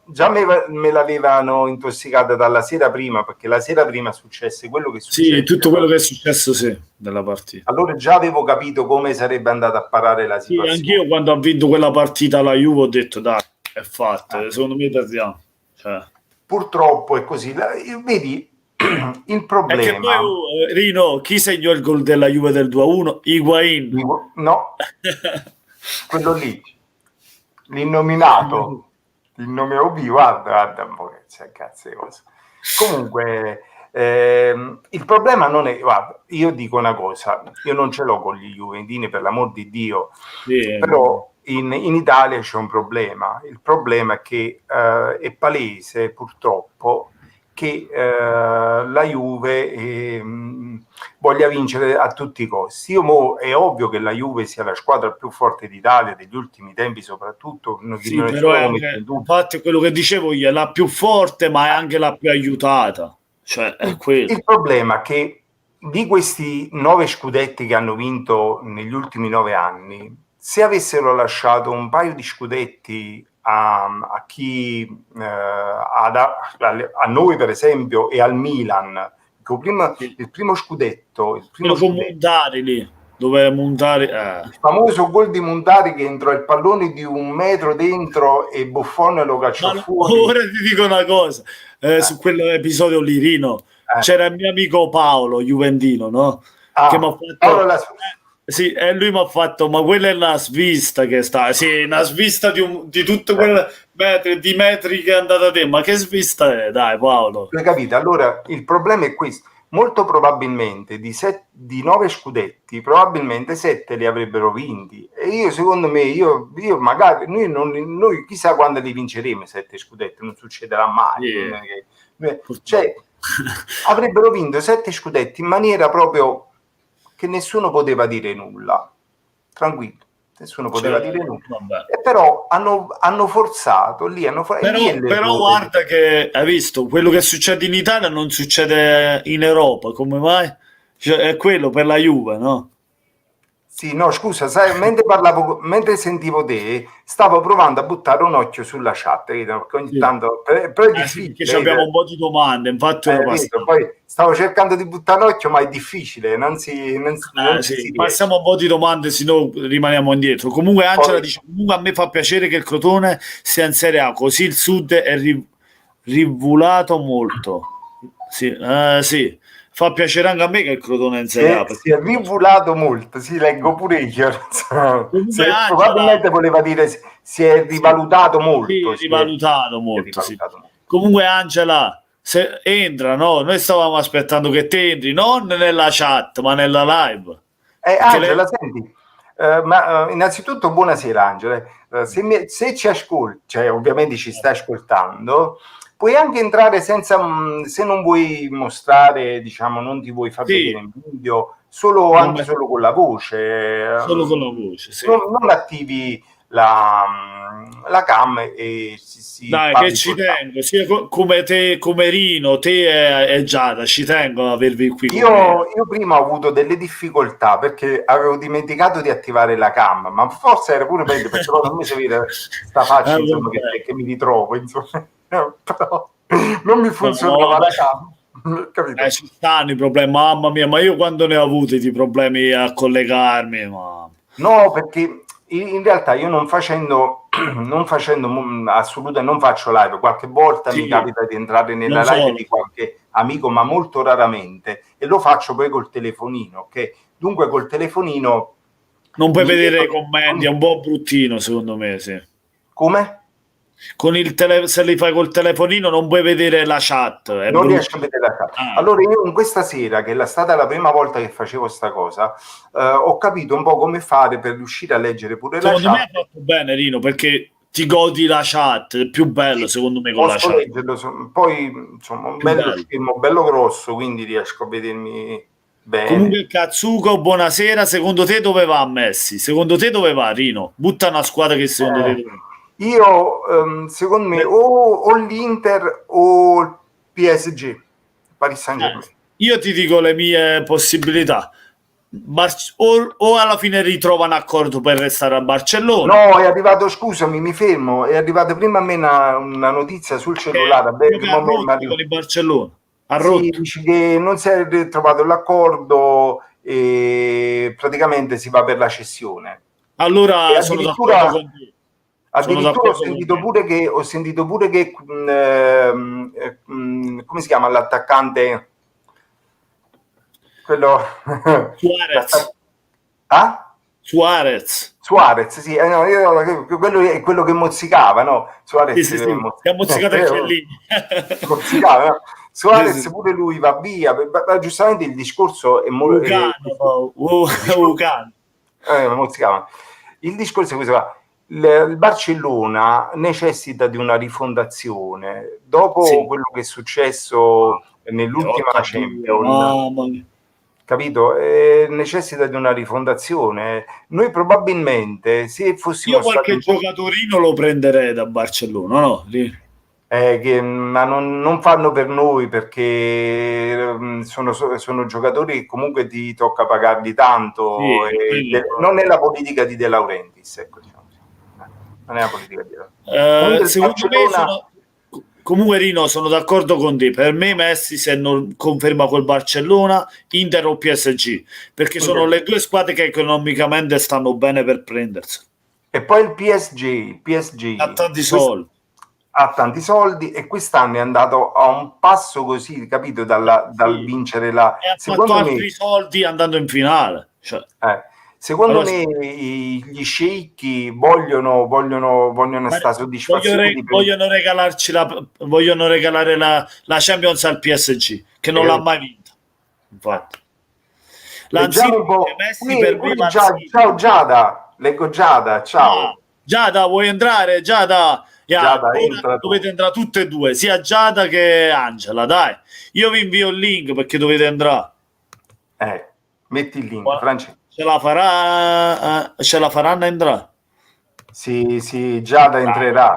già me l'avevano intossicata dalla sera prima, perché la sera prima successe quello che Sì, successe. tutto quello che è successo, sì, della partita. Allora già avevo capito come sarebbe andata a parare la Sì, situazione. anch'io quando ha vinto quella partita la Juve ho detto, dai, è fatta, secondo me perdiamo. Cioè. Purtroppo è così. Vedi, il È che poi, problema... Rino, chi segnò il gol della Juve del 2-1? Higuain. No, quello lì, l'innominato, guarda un po' che c'è cazzo di cosa. Comunque, il problema non è, guarda, io dico una cosa, io non ce l'ho con gli juventini, per l'amor di Dio, Sì. però in Italia c'è un problema. Il problema è che è palese, purtroppo, che la Juve voglia vincere a tutti i costi. È ovvio che la Juve sia la squadra più forte d'Italia degli ultimi tempi, soprattutto, Sì, però è anche, infatti quello che dicevo io, è la più forte, ma è anche la più aiutata. Cioè, è quello. Il problema è che di questi 9 scudetti che hanno vinto negli ultimi 9 anni, se avessero lasciato un paio di scudetti a chi a noi per esempio e al Milan, il primo scudetto, Quello con Montari lì, dove Montari... il famoso gol di Montari che entrò il pallone di 1 metro dentro e Buffon lo cacciò fuori. Ora ti dico una cosa, su quell'episodio lì, Rino, c'era il mio amico Paolo, Juventino, no? Che mi ha fatto... Sì, e lui mi ha fatto, ma quella è una svista che sta, sì, una svista di tutto quel di metri che è andata te, ma che svista è, dai Paolo. Hai capito? Allora, il problema è questo, molto probabilmente di 9 scudetti, probabilmente 7 li avrebbero vinti, e io secondo me, io magari, noi chissà quando li vinceremo 7 scudetti, non succederà mai, cioè, avrebbero vinto 7 scudetti in maniera proprio che nessuno poteva dire nulla, tranquillo, nessuno poteva dire nulla. E però hanno forzato lì, però guarda che hai visto quello che succede in Italia non succede in Europa, come mai? Cioè, è quello per la Juve, no? Sì, no, scusa, sai, mentre sentivo te, stavo provando a buttare un occhio sulla chat, perché ogni tanto però è difficile. Sì, abbiamo un po' di domande, infatti poi stavo cercando di buttare un occhio, ma è difficile, non si passiamo un po' di domande, se no rimaniamo indietro. Comunque Angela dice, comunque a me fa piacere che il Crotone sia in Serie A, così il Sud è rivulato molto. Sì, sì. Fa piacere anche a me che il Crotone è in Serie A. Si è rivulato molto, sì, leggo pure io. Probabilmente voleva dire si è rivalutato molto. Sì, rivalutato molto, sì. Comunque Angela, se entra, no? Noi stavamo aspettando che te entri, non nella chat, ma nella live. Angela, senti, innanzitutto buonasera Angela. Se ci ascolti, cioè ovviamente ci stai ascoltando, puoi anche entrare senza, se non vuoi mostrare, diciamo, non ti vuoi far vedere in video, anche solo con la voce. Solo con la voce, sì. Non attivi la cam e dai, che ci tengo, sia come te, come Rino, te e Giada, ci tengo ad avervi qui. Io prima ho avuto delle difficoltà perché avevo dimenticato di attivare la cam, ma forse era pure meglio perché non mi si vede sta faccia insomma, che mi ritrovo, insomma. Però non mi funzionava la cam. Capito? Ci stanno i problemi, mamma mia, ma io quando ne ho avuti di problemi a collegarmi, ma... No, perché in realtà io non facendo assolutamente, non faccio live, qualche volta mi capita di entrare nella live di qualche amico, ma molto raramente, e lo faccio poi col telefonino, ok? Dunque col telefonino non puoi vedere i commenti, è un po' bruttino secondo me, sì. Come? Se li fai col telefonino non puoi vedere la chat, non riesco a vedere la chat. Allora io in questa sera, che è stata la prima volta che facevo sta cosa, ho capito un po' come fare per riuscire a leggere pure la chat. Secondo me hai fatto bene Rino, perché ti godi la chat, è più bello secondo me con la chat. Leggerlo, poi insomma un bello schermo bello grosso, quindi riesco a vedermi bene. Comunque Katsuko, buonasera, secondo te dove va Messi? Secondo te dove va Rino? Butta una squadra che secondo te dove va? Io secondo me o l'Inter o il PSG, Paris Saint-Germain. Io ti dico le mie possibilità. o alla fine ritrova un accordo per restare a Barcellona. No, è arrivato, scusami, mi fermo, è arrivata prima a me una notizia sul cellulare. Che ha rotto con il Barcellona. Ha Sì, rotto. dici che non si è trovato l'accordo e praticamente si va per la cessione. E Allora sono d'accordo addirittura, con te. Sono addirittura d'accordo con te. ho sentito pure che come si chiama l'attaccante? Quello Suarez. ah? Suarez. Suarez, sì, no, quello è quello che mozzicava, no? Sì, Suarez sì, sì. Si è mozzicato anche lì. mozzicava, no? Sì, Suarez sì. pure lui va via, giustamente il discorso è Ucano, Ucano. mozzicava. Il discorso è questo qua. Il Barcellona necessita di una rifondazione. Dopo Sì. quello che è successo nell'ultima 8-2, Champions, mamma mia. capito? Necessita di una rifondazione. Noi probabilmente, se fossimo Io stati qualche un po'. giocatorino lo prenderei da Barcellona, no? Ma non fanno per noi perché sono giocatori che comunque ti tocca pagarli tanto Sì, quello non è la politica di De Laurentiis, ecco, diciamo. Non è la politica di De Laurentiis. Comunque il secondo me Barcellona. comunque Rino, sono d'accordo con te. Per me Messi se non conferma col Barcellona, Inter o PSG, perché sono le due squadre che economicamente stanno bene per prendersi. E poi il Ha PSG tanti soldi. ha tanti soldi e quest'anno è andato a un passo così, capito, dal Sì. vincere E ha fatto secondo me. altri soldi andando in finale. Cioè, Secondo allora, me gli sceicchi vogliono stare soddisfazioni vogliono regalare la Champions al PSG, che non l'ha mai vinta. Infatti. leggiamo Lanzini un dice po'. Messi per me Lanzini. Ciao Giada, leggo Giada, ciao. Giada, vuoi entrare? Giada, Giada, ora entra tu. dovete entrare tutte e due, sia Giada che Angela, dai. Io vi invio il link perché dovete entrare. Metti il link, Francesco. Ce la faranno entrare? Sì, Giada entrerà.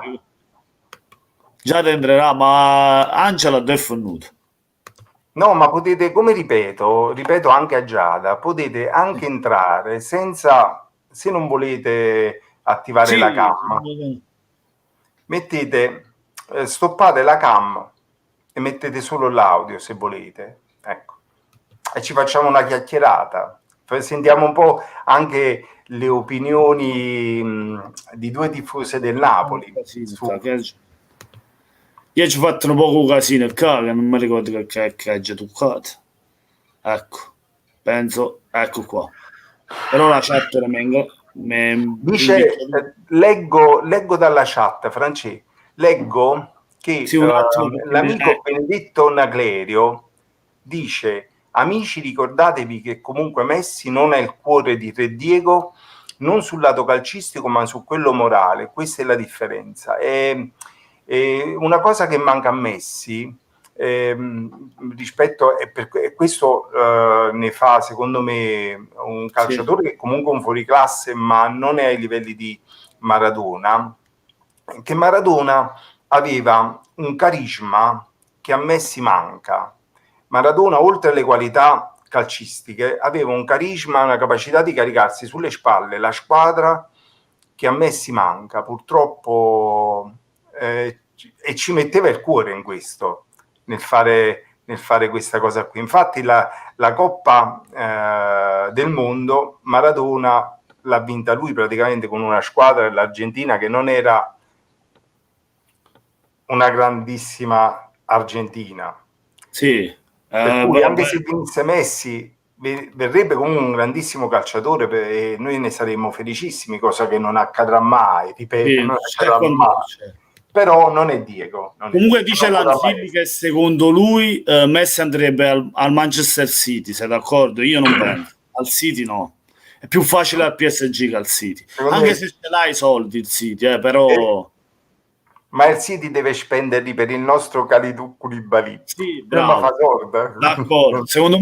Giada entrerà, ma Angela è venuto. No, ma potete, come ripeto anche a Giada, potete anche entrare senza, se non volete attivare la Sì, cam, stoppate la cam e mettete solo l'audio se volete, ecco, e ci facciamo una chiacchierata, sentiamo un po' anche le opinioni di due tifose del Napoli. Io ci ho fatto un po' casino che non mi ricordo che ha già toccato. Ecco, penso, ecco qua. Però la chat dice, leggo dalla chat, Francesco, leggo che sì, un attimo l'amico Benedetto Naglerio dice: amici, ricordatevi che comunque Messi non è il cuore di Re Diego, non sul lato calcistico ma su quello morale, questa è la differenza. E una cosa che manca a Messi rispetto e questo ne fa secondo me un calciatore che comunque è un fuoriclasse ma non è ai livelli di Maradona, che Maradona aveva un carisma che a Messi manca. Maradona, oltre alle qualità calcistiche, aveva un carisma, una capacità di caricarsi sulle spalle la squadra che a Messi manca, purtroppo, e ci metteva il cuore in questo, nel fare questa cosa qui. Infatti la Coppa del Mondo Maradona l'ha vinta lui praticamente con una squadra dell'Argentina che non era una grandissima Argentina. Sì. Per cui anche se vinse Messi verrebbe comunque un grandissimo calciatore e noi ne saremmo felicissimi, cosa che non accadrà mai, ripeto, non accadrà mai. Però non è Diego. Comunque dice Lanzini che secondo lui Messi andrebbe al Manchester City, sei d'accordo? Io non penso. Al City no. È più facile al PSG che al City. Anche se ce l'hai i soldi il City, però... Ma il City deve spenderli per il nostro Kalidou Koulibaly. Sì, bravo. D'accordo. Secondo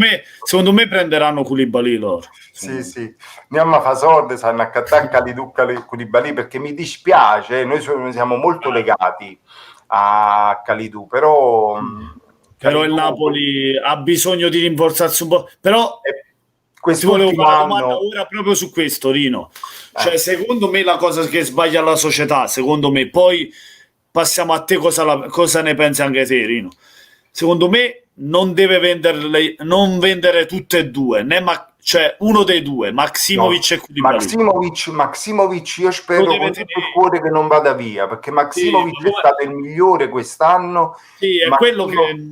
me prenderanno Koulibaly loro. Sì. Andiamo a fare soldi, sanno accattare Kalidou Koulibaly perché mi dispiace, noi siamo molto legati a Kalidou, però il Napoli ha bisogno di rinforzarsi un po', però Ti volevo quest'ultimo fare una domanda anno, ora proprio su questo, Rino. eh, Cioè, secondo me la cosa che sbaglia la società, secondo me, poi passiamo a te cosa ne pensi anche te, Rino. Secondo me non deve venderle, non vendere tutte e due, cioè uno dei due, no, Maximovic e Koulibaly. Maximovic, io Lo spero deve con tutto il tenere. cuore che non vada via, perché Sì, Maximovic è stato il migliore quest'anno. sì, è quello Maximo, che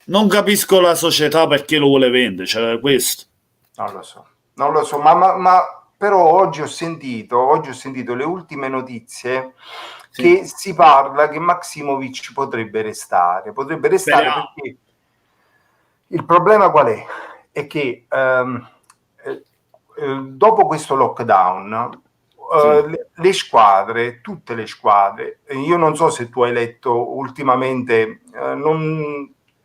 non capisco la società perché lo vuole vendere, cioè questo. non lo so, non lo so, però oggi ho sentito le ultime notizie Sì, che si parla che Maximovic potrebbe restare speriamo. perché il problema qual è? È che eh, dopo questo lockdown, Sì. le squadre, tutte le squadre, io non so se tu hai letto ultimamente,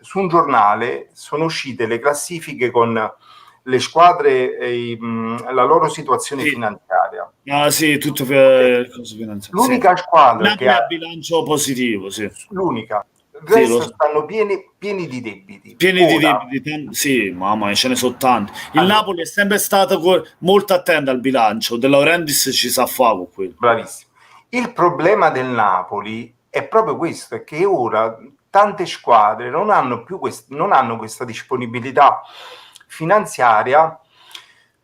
su un giornale sono uscite le classifiche con le squadre e la loro situazione Sì. finanziaria. Ah, sì, tutto Ok. cose finanziarie. Sì. L'unica Il squadra che Napoli ha, ha bilancio positivo, sì. l'unica, il Sì, lo resto so. stanno pieni di debiti. Pieni di Ora, debiti, sì, mamma mia, ce ne sono tanti. Il allora, Napoli è sempre stato molto attento al bilancio. De Laurentiis ci sa fare con quello. bravissimo. Il problema del Napoli è proprio questo, è che ora tante squadre non hanno questa disponibilità finanziaria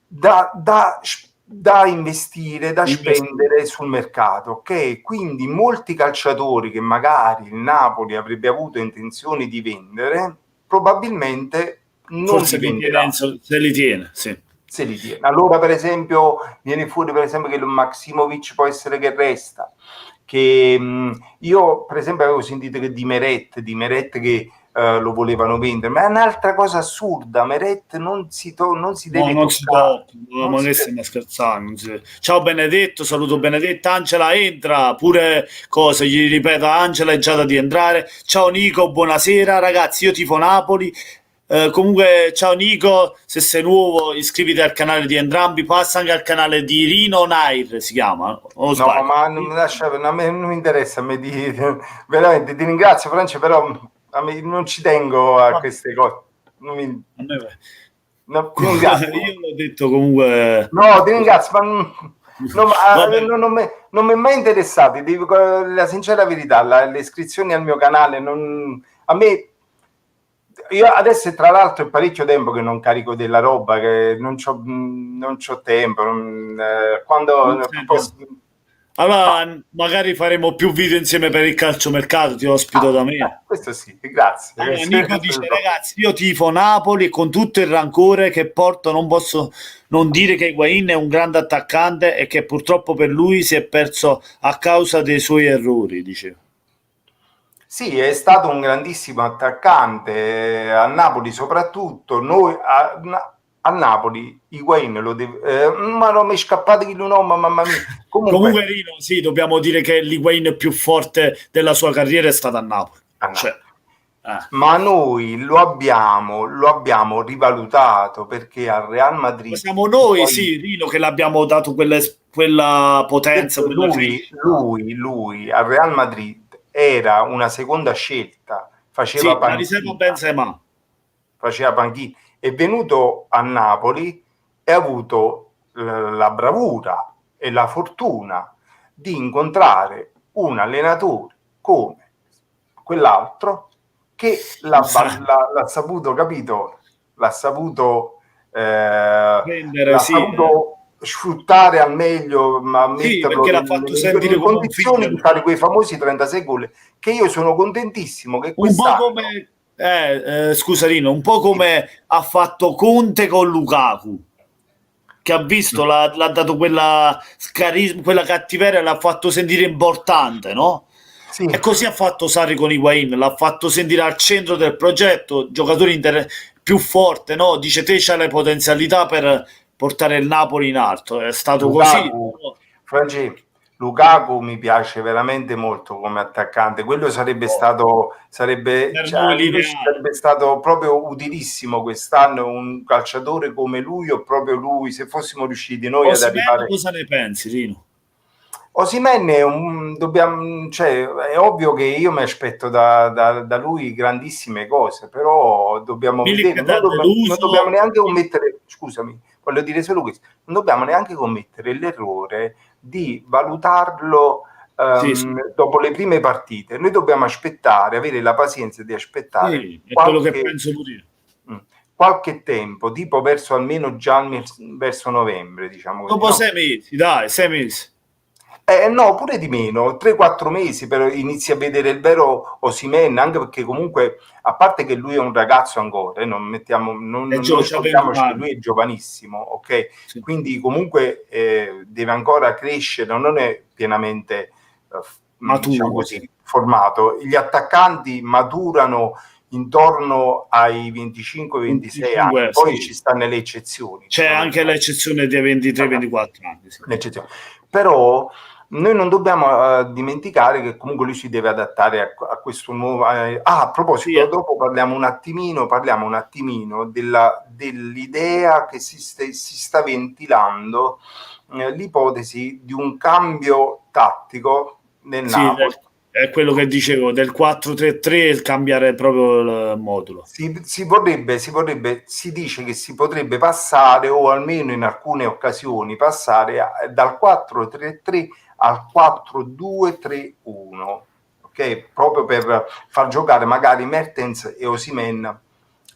da investire, da Investire. spendere sul mercato, ok? Quindi molti calciatori che magari il Napoli avrebbe avuto intenzione di vendere, probabilmente non Forse li li tiene, venderà, se li tiene, sì. se li tiene. Allora, per esempio, viene fuori per esempio che lo Maximovic può essere che resta, che io per esempio avevo sentito che di Meret che lo volevano vendere, ma è un'altra cosa assurda. Meret non si No, deve non si toccare, tocca, non ma si che deve. stiamo scherzando? Ciao Benedetto, saluto Benedetto, Angela entra, pure cosa, gli ripeto, Angela è già da di entrare. Ciao Nico, buonasera ragazzi, io tifo Napoli. Comunque, ciao Nico, se sei nuovo iscriviti al canale di entrambi, passa anche al canale di Rino Nair, si chiama, o No, sbaglio? ma non mi lascia, a me non mi interessa, veramente ti ringrazio Francia, però a me non ci tengo a Vabbè, queste cose. Non mi, a me va. no, ti ringrazio. Io l'ho detto comunque No, ti così. ringrazio, ma Vabbè, non mi è mai interessato, ti dico la sincera verità, le iscrizioni al mio canale, a me, io adesso tra l'altro è parecchio tempo che non carico della roba, che non c'ho tempo, non quando sei posso. tempo. Allora, magari faremo più video insieme per il calciomercato, ti ospito da me. Questo sì, grazie. Allora, Nico dice, ragazzi, io tifo Napoli e con tutto il rancore che porto non posso non dire che Higuain è un grande attaccante e che purtroppo per lui si è perso a causa dei suoi errori, dice. Sì, è stato un grandissimo attaccante, a Napoli soprattutto. A Napoli Higuain ma non mi è scappato chi non ho, mamma mia. Comunque, Comunque, Rino, sì, dobbiamo dire che l'Higuain più forte della sua carriera è stato a Napoli. a Cioè, Napoli. Ma noi lo abbiamo rivalutato perché al Real Madrid, siamo noi, sì, Rino, che l'abbiamo dato quella potenza, quella crescita. lui al Real Madrid era una seconda scelta, Sì, la riserva Benzema. faceva panchina, è venuto a Napoli e ha avuto la bravura e la fortuna di incontrare un allenatore come quell'altro che l'ha saputo, capito? L'ha saputo, Prendere, l'ha sì. saputo sfruttare al meglio, ma Sì, metterlo perché l'ha fatto sentire in come un condizioni figlio. di fare quei famosi 36 gol, che io sono contentissimo che Un po' quest'anno. come, scusa Rino, un po' come ha fatto Conte con Lukaku, che ha visto, l'ha dato quella cattiveria, l'ha fatto sentire importante, no? Sì, E così ha fatto Sarri con Higuain, l'ha fatto sentire al centro del progetto, giocatore più forte, no? Dice te c'hai le potenzialità per portare il Napoli in alto, è stato così. Lukaku, Franci, Lukaku mi piace veramente molto come attaccante. Quello sarebbe Oh, stato, per cioè, noi a noi l'ideale. sarebbe stato proprio utilissimo quest'anno un calciatore come lui o proprio lui, se fossimo riusciti noi ad Osimhen, arrivare. cosa ne pensi, Rino? Osimhen cioè, è ovvio che io mi aspetto da lui grandissime cose, però dobbiamo Milik vedere, ti ha non dobbiamo deluso? neanche omettere. scusami, voglio dire solo questo, non dobbiamo neanche commettere l'errore di valutarlo Sì, sì, dopo le prime partite. Noi dobbiamo aspettare, avere la pazienza di aspettare sì, è quello che qualche, penso pure io. mh, qualche tempo, tipo verso almeno già verso novembre, diciamo così, Dopo no? 6 mesi, dai, 6 mesi. No, pure di meno, 3-4 mesi per inizi a vedere il vero Osimhen, anche perché comunque, a parte che lui è un ragazzo ancora, non C'ha 21 scordiamoci che anni. lui è giovanissimo, ok? Sì. Quindi comunque deve ancora crescere, non è pienamente, diciamo Maturo, sì. così, formato. Gli attaccanti maturano intorno ai 25-26 anni, 25, poi sì. ci stanno le eccezioni, ci C'è sono anche l'eccezione dei 23-24 anni, sì. l'eccezione. Però noi non dobbiamo dimenticare che comunque lui si deve adattare a questo nuovo... a Sì, proposito, dopo parliamo un attimino dell'idea che si sta ventilando, l'ipotesi di un cambio tattico nel sì, Napoli. è quello che dicevo, del 4-3-3 cambiare proprio il modulo. Si dice che si potrebbe passare, o almeno in alcune occasioni passare dal 4-3-3 al 4-2-3-1, ok? Proprio per far giocare magari Mertens e Osimhen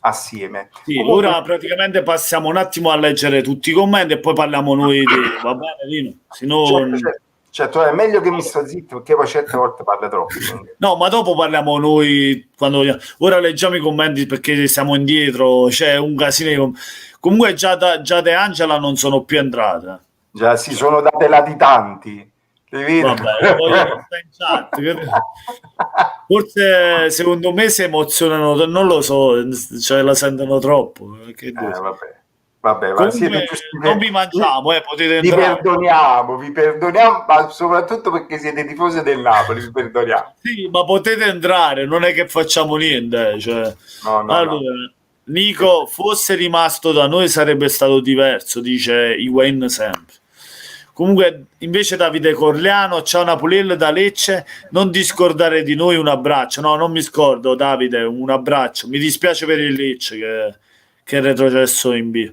assieme. Sì, Comunque, ora praticamente passiamo un attimo a leggere tutti i commenti e poi parliamo noi di... Va bene, Rino? Se no... certo, certo, certo, è meglio che mi sto zitto perché poi certe volte parla troppo. Quindi. No, ma dopo parliamo noi quando vogliamo. Ora leggiamo i commenti perché siamo indietro, c'è un casino comunque già De Angela non sono più entrate. Già si sono date latitanti, le vedo. Vabbè, lo vogliono stare in chat. Forse secondo me si emozionano, non lo so, cioè la sentono troppo. Che dire. Vabbè, vabbè, ma siete Comunque giusti. non vi mangiamo, potete Vi entrare. perdoniamo, vi perdoniamo, ma soprattutto perché siete tifosi del Napoli, vi perdoniamo. Sì, ma potete entrare, non è che facciamo niente. Cioè. No, no, no. Allora, Nico, fosse rimasto da noi sarebbe stato diverso, dice Iwain sempre. Comunque, invece Davide Corleano, ciao Napolel da Lecce, non ti scordare di noi, un abbraccio. No, non mi scordo, Davide, un abbraccio. Mi dispiace per il Lecce che è retrocesso in B.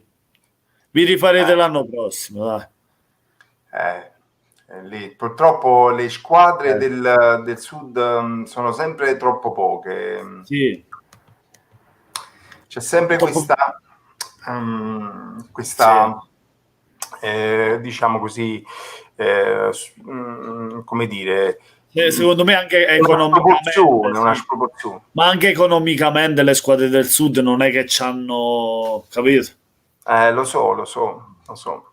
Vi rifarete l'anno prossimo, dai. Lì. Purtroppo le squadre Eh, del sud sono sempre troppo poche. sì, C'è sempre troppo... Sì. questa diciamo così, come dire, Secondo me anche una economicamente, sproporzione, una sì. sproporzione. Ma anche economicamente le squadre del sud non è che c'hanno, capito? Lo so, lo so, lo so.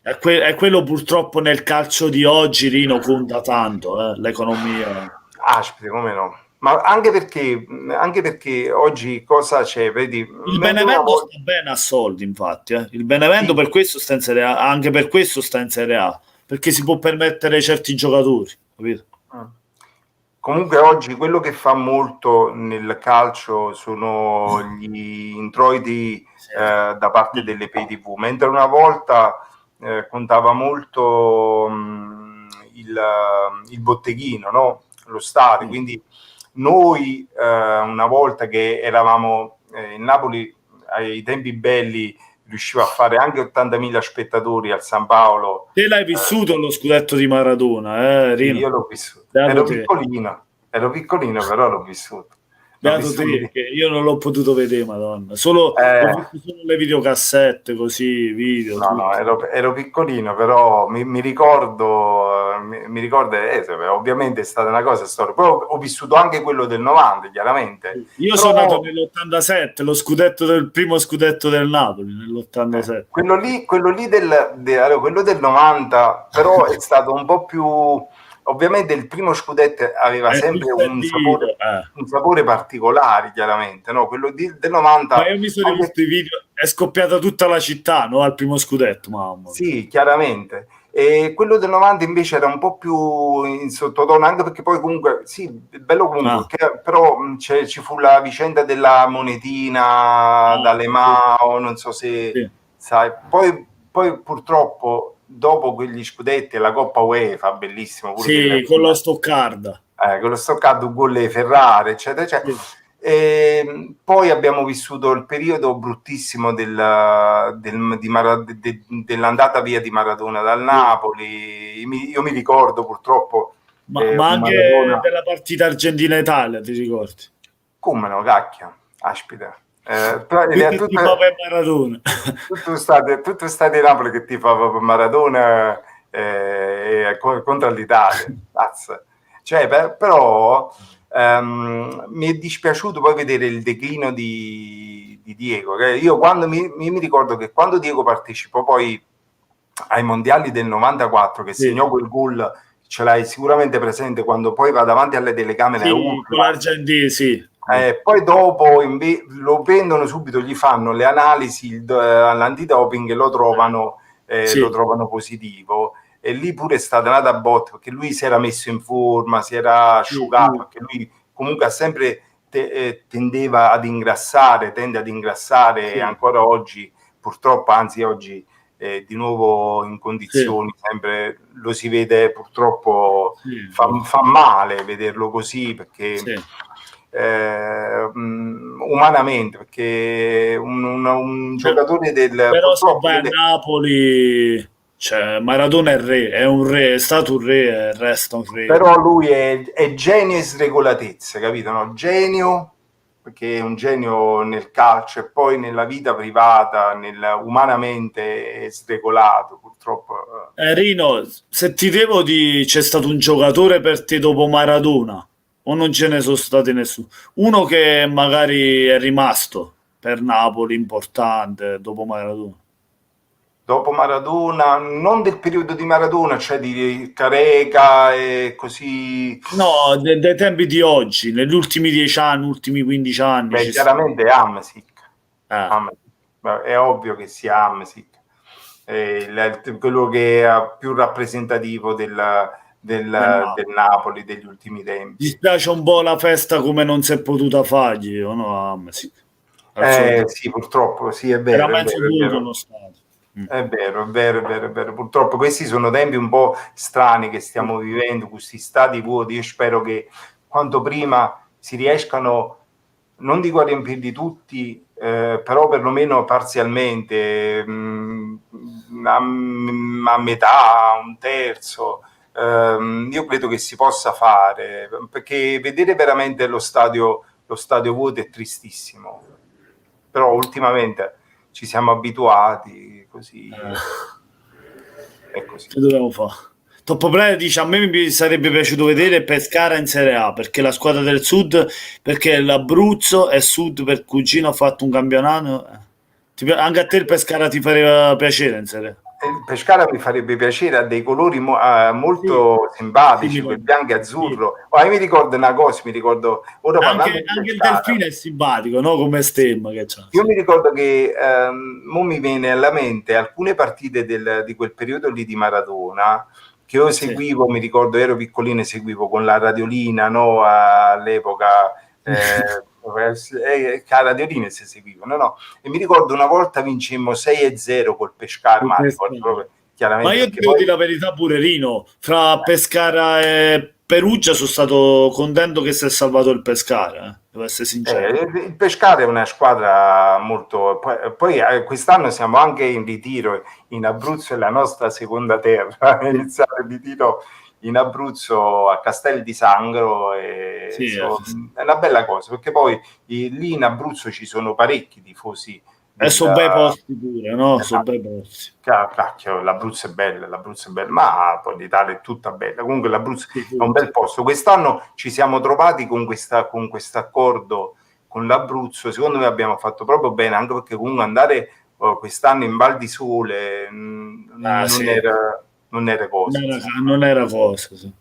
È quello purtroppo nel calcio di oggi, Rino, conta tanto, l'economia. Aspetta, come no? Ma anche perché oggi cosa c'è? Vedi, Il mentre una Benevento volta... sta bene a soldi, infatti. Il Benevento Sì, per questo sta in Serie A, anche per questo sta in Serie A, perché si può permettere certi giocatori, capito? mm. Comunque oggi quello che fa molto nel calcio sono gli introiti Sì. da parte delle pay TV, mentre una volta contava molto il botteghino, no? Lo stadio. Sì. Quindi noi una volta che eravamo in Napoli ai tempi belli riusciva a fare anche 80.000 spettatori al San Paolo. Te l'hai vissuto lo scudetto di Maradona, Sì, Rino? io l'ho vissuto. Beato te. Ero piccolino, però l'ho vissuto. L'ho Beato vissuto. te, che io non l'ho potuto vedere, Madonna. Ho Eh, visto solo le videocassette, così, video, no, no, tutto. ero piccolino, però mi ricordo, ovviamente è stata una cosa storica. Poi ho vissuto anche quello del 90, chiaramente. Io sono nato Però nell'87, il primo scudetto del Napoli, nell'87. quello lì allora, quello del 90, però è stato un po' più... Ovviamente il primo scudetto aveva È più sempre sentito, un sapore particolare, chiaramente, no? Quello del Ma 90, io mi sono anche, rivisto i video, è scoppiata tutta la città, no? Al primo scudetto, mamma mia. sì, chiaramente. E quello del 90 invece era un po' più in sottotono, anche perché poi comunque, sì, bello comunque, Ah, però ci fu la vicenda della monetina ah, dalle sì, Mao, non so se sì. sai. Poi purtroppo dopo quegli scudetti e la Coppa UEFA, bellissimo pure Sì, con lo Stoccarda. quello Stoccato, gol Ferrari, eccetera, eccetera. Sì. Poi abbiamo vissuto il periodo bruttissimo dell'andata via di Maradona dal Napoli. Io mi ricordo purtroppo Ma un anche Maradona. della partita Argentina-Italia, ti ricordi? Come no, cacchio, aspita. Però Che ti fa per Maradona. tutto stato di Napoli che tifava per Maradona contro l'Italia. Mazza. Cioè, però mi è dispiaciuto poi vedere il declino di Diego. Che io quando mi ricordo che quando Diego partecipò poi ai mondiali del 94, che Sì, segnò quel gol, ce l'hai sicuramente presente, quando poi va davanti alle telecamere e sì, con urla. l'Argentina, sì. Poi dopo lo prendono subito, gli fanno le analisi all'antidoping e lo Sì, trovano positivo. E lì pure è stata nata botta perché lui si era messo in forma, si era sì, asciugato, perché lui comunque ha sempre tende ad ingrassare e sì, ancora oggi, purtroppo, anzi oggi di nuovo in sì, condizioni, sempre lo si vede purtroppo, sì, fa male vederlo così perché sì. umanamente, perché un giocatore del Però se purtroppo vai a vede, Napoli, cioè, Maradona è re, è un re, è stato un re e resta un re. però lui è genio e sregolatezza, capito? No? Genio, perché è un genio nel calcio e poi nella vita privata, umanamente è sregolato, purtroppo. Rino, se ti devo dire, c'è stato un giocatore per te dopo Maradona o non ce ne sono stati nessuno? Uno che magari è rimasto per Napoli importante dopo Maradona. Dopo Maradona, non del periodo di Maradona, cioè di Careca e così. No, dei tempi di oggi, negli ultimi 10 anni, ultimi 15 anni Beh, ci sta. chiaramente è Hamsik. Eh, Hamsik. È ovvio che sia Hamsik. Quello che è più rappresentativo del Napoli. del Napoli degli ultimi tempi. Dispiace un po' la festa come non si è potuta fargli, o no? Sì. Al solito. Sì, purtroppo, sì, è Era vero, è mezzo vero, è voluto vero. uno stato. Mm. È vero, è vero, è vero, è vero. Purtroppo questi sono tempi un po' strani che Sì, stiamo vivendo, questi stati vuoti. Io spero che quanto prima si riescano, non dico a riempirli tutti, però perlomeno parzialmente, a metà, un terzo. Io credo che si possa fare, perché vedere veramente lo stadio vuoto è tristissimo. Però ultimamente ci siamo abituati, così è così. che dobbiamo fare? Toppo Player dice a me mi sarebbe piaciuto vedere Pescara in Serie A perché la squadra del sud, perché l'Abruzzo è sud per cugino ha fatto un campionato. Anche a te il Pescara ti faceva piacere in Serie A? Il Pescara mi farebbe piacere, ha dei colori Sì, molto sì, mi simpatici, quel ricordo. bianco e Sì. azzurro. Oh, io mi ricordo una cosa, mi ricordo, ora parlando di Anche il Pescara, delfino è simpatico, no? Come stemma che c'ha. io Sì. mi ricordo che mo mi viene alla mente alcune partite di quel periodo lì di Maradona che io Sì. seguivo, mi ricordo ero piccolino e seguivo con la radiolina, no, all'epoca che a radiolina si seguivano, no? E mi ricordo una volta vincemmo 6-0 col Pescara, Il ma ricordo Pescara. proprio Ma chiaramente io ti perché devo poi dire la verità pure, Rino, fra Pescara e Perugia sono stato contento che si è salvato il Pescara, devo essere sincero. il Pescara è una squadra molto. Poi quest'anno siamo anche in ritiro in Abruzzo, è la nostra seconda terra. È Sì, iniziato il ritiro in Abruzzo a Castel di Sangro sì, è una bella cosa perché poi lì in Abruzzo ci sono parecchi tifosi e del. sono bei posti pure, no? Sono Esatto. bei posti. Cacchio, l'Abruzzo è bella, ma poi l'Italia è tutta bella. Comunque l'Abruzzo Sì, è un tutto. bel posto. Quest'anno ci siamo trovati con questo accordo con l'Abruzzo. Secondo me abbiamo fatto proprio bene, anche perché comunque andare quest'anno in Val di Sole Ah, sì, non era cosa. Insomma. non era cosa. Sì.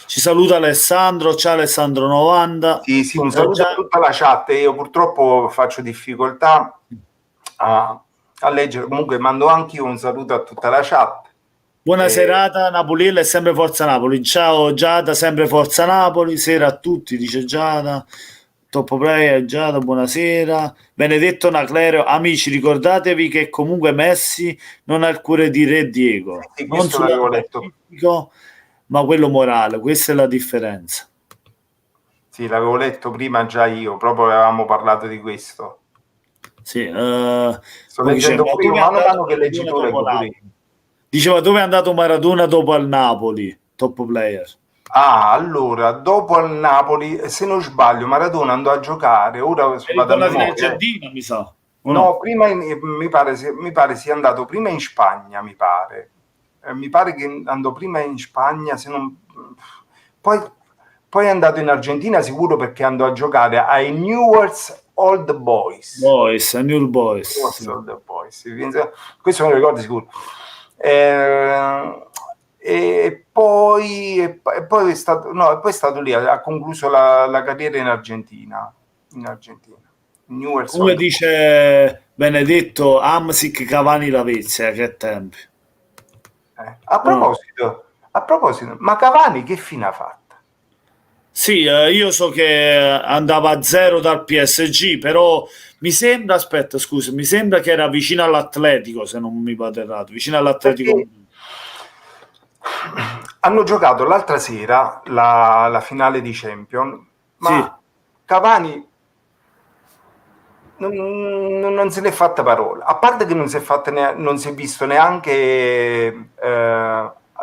Ci saluta Alessandro, ciao Alessandro 90. Sì, sì, un Ho saluto a già... tutta la chat. Io purtroppo faccio difficoltà a leggere, comunque mando anche io un saluto a tutta la chat. Buona E serata, Napolilla e sempre Forza Napoli. Ciao Giada, sempre Forza Napoli. Sera a tutti, dice Giada. Top player Giada, buonasera. Benedetto Naclerio, amici, ricordatevi che comunque Messi non ha il cuore di Re Diego, sì, non questo sul l'avevo lato letto. calcistico, ma quello morale. Questa è la differenza. Sì, l'avevo letto prima già io, proprio avevamo parlato di questo. Sì, Sto poi dice, leggendo ma pure io, dove è mano a andato mano che leggi Maradona tu, dopo leggo pure io. Napoli? Diceva dove è andato Maradona dopo al Napoli, top player. Ah, allora, dopo al Napoli, se non sbaglio, Maradona andò a giocare, ora È vado a ritornato in memoria. Argentina, mi sa, o No, no? prima mi pare sia andato prima in Spagna, mi pare. Mi pare che andò prima in Spagna, se non... poi, poi è andato in Argentina sicuro perché andò a giocare ai Newell's Old Boys. Boys, a New Boys, Newell's sì. Old Boys. Questo me lo ricordo sicuro. Eh, e poi è stato, no, e poi è stato lì, ha concluso la carriera in Argentina. In Argentina. Newell's Come Old Boys. dice Benedetto, Amsic Cavani Lavezzi, che tempi. A a proposito, ma Cavani che fine ha fatto? Sì, io so che andava a zero dal PSG, però mi sembra, aspetta, scusa, mi sembra che era vicino all'Atletico, se non mi vado errato, vicino all'Atletico. Perché hanno giocato l'altra sera la finale di Champions, Sì, ma Cavani non se n'è fatta parola. A parte che non si è, non si è visto neanche...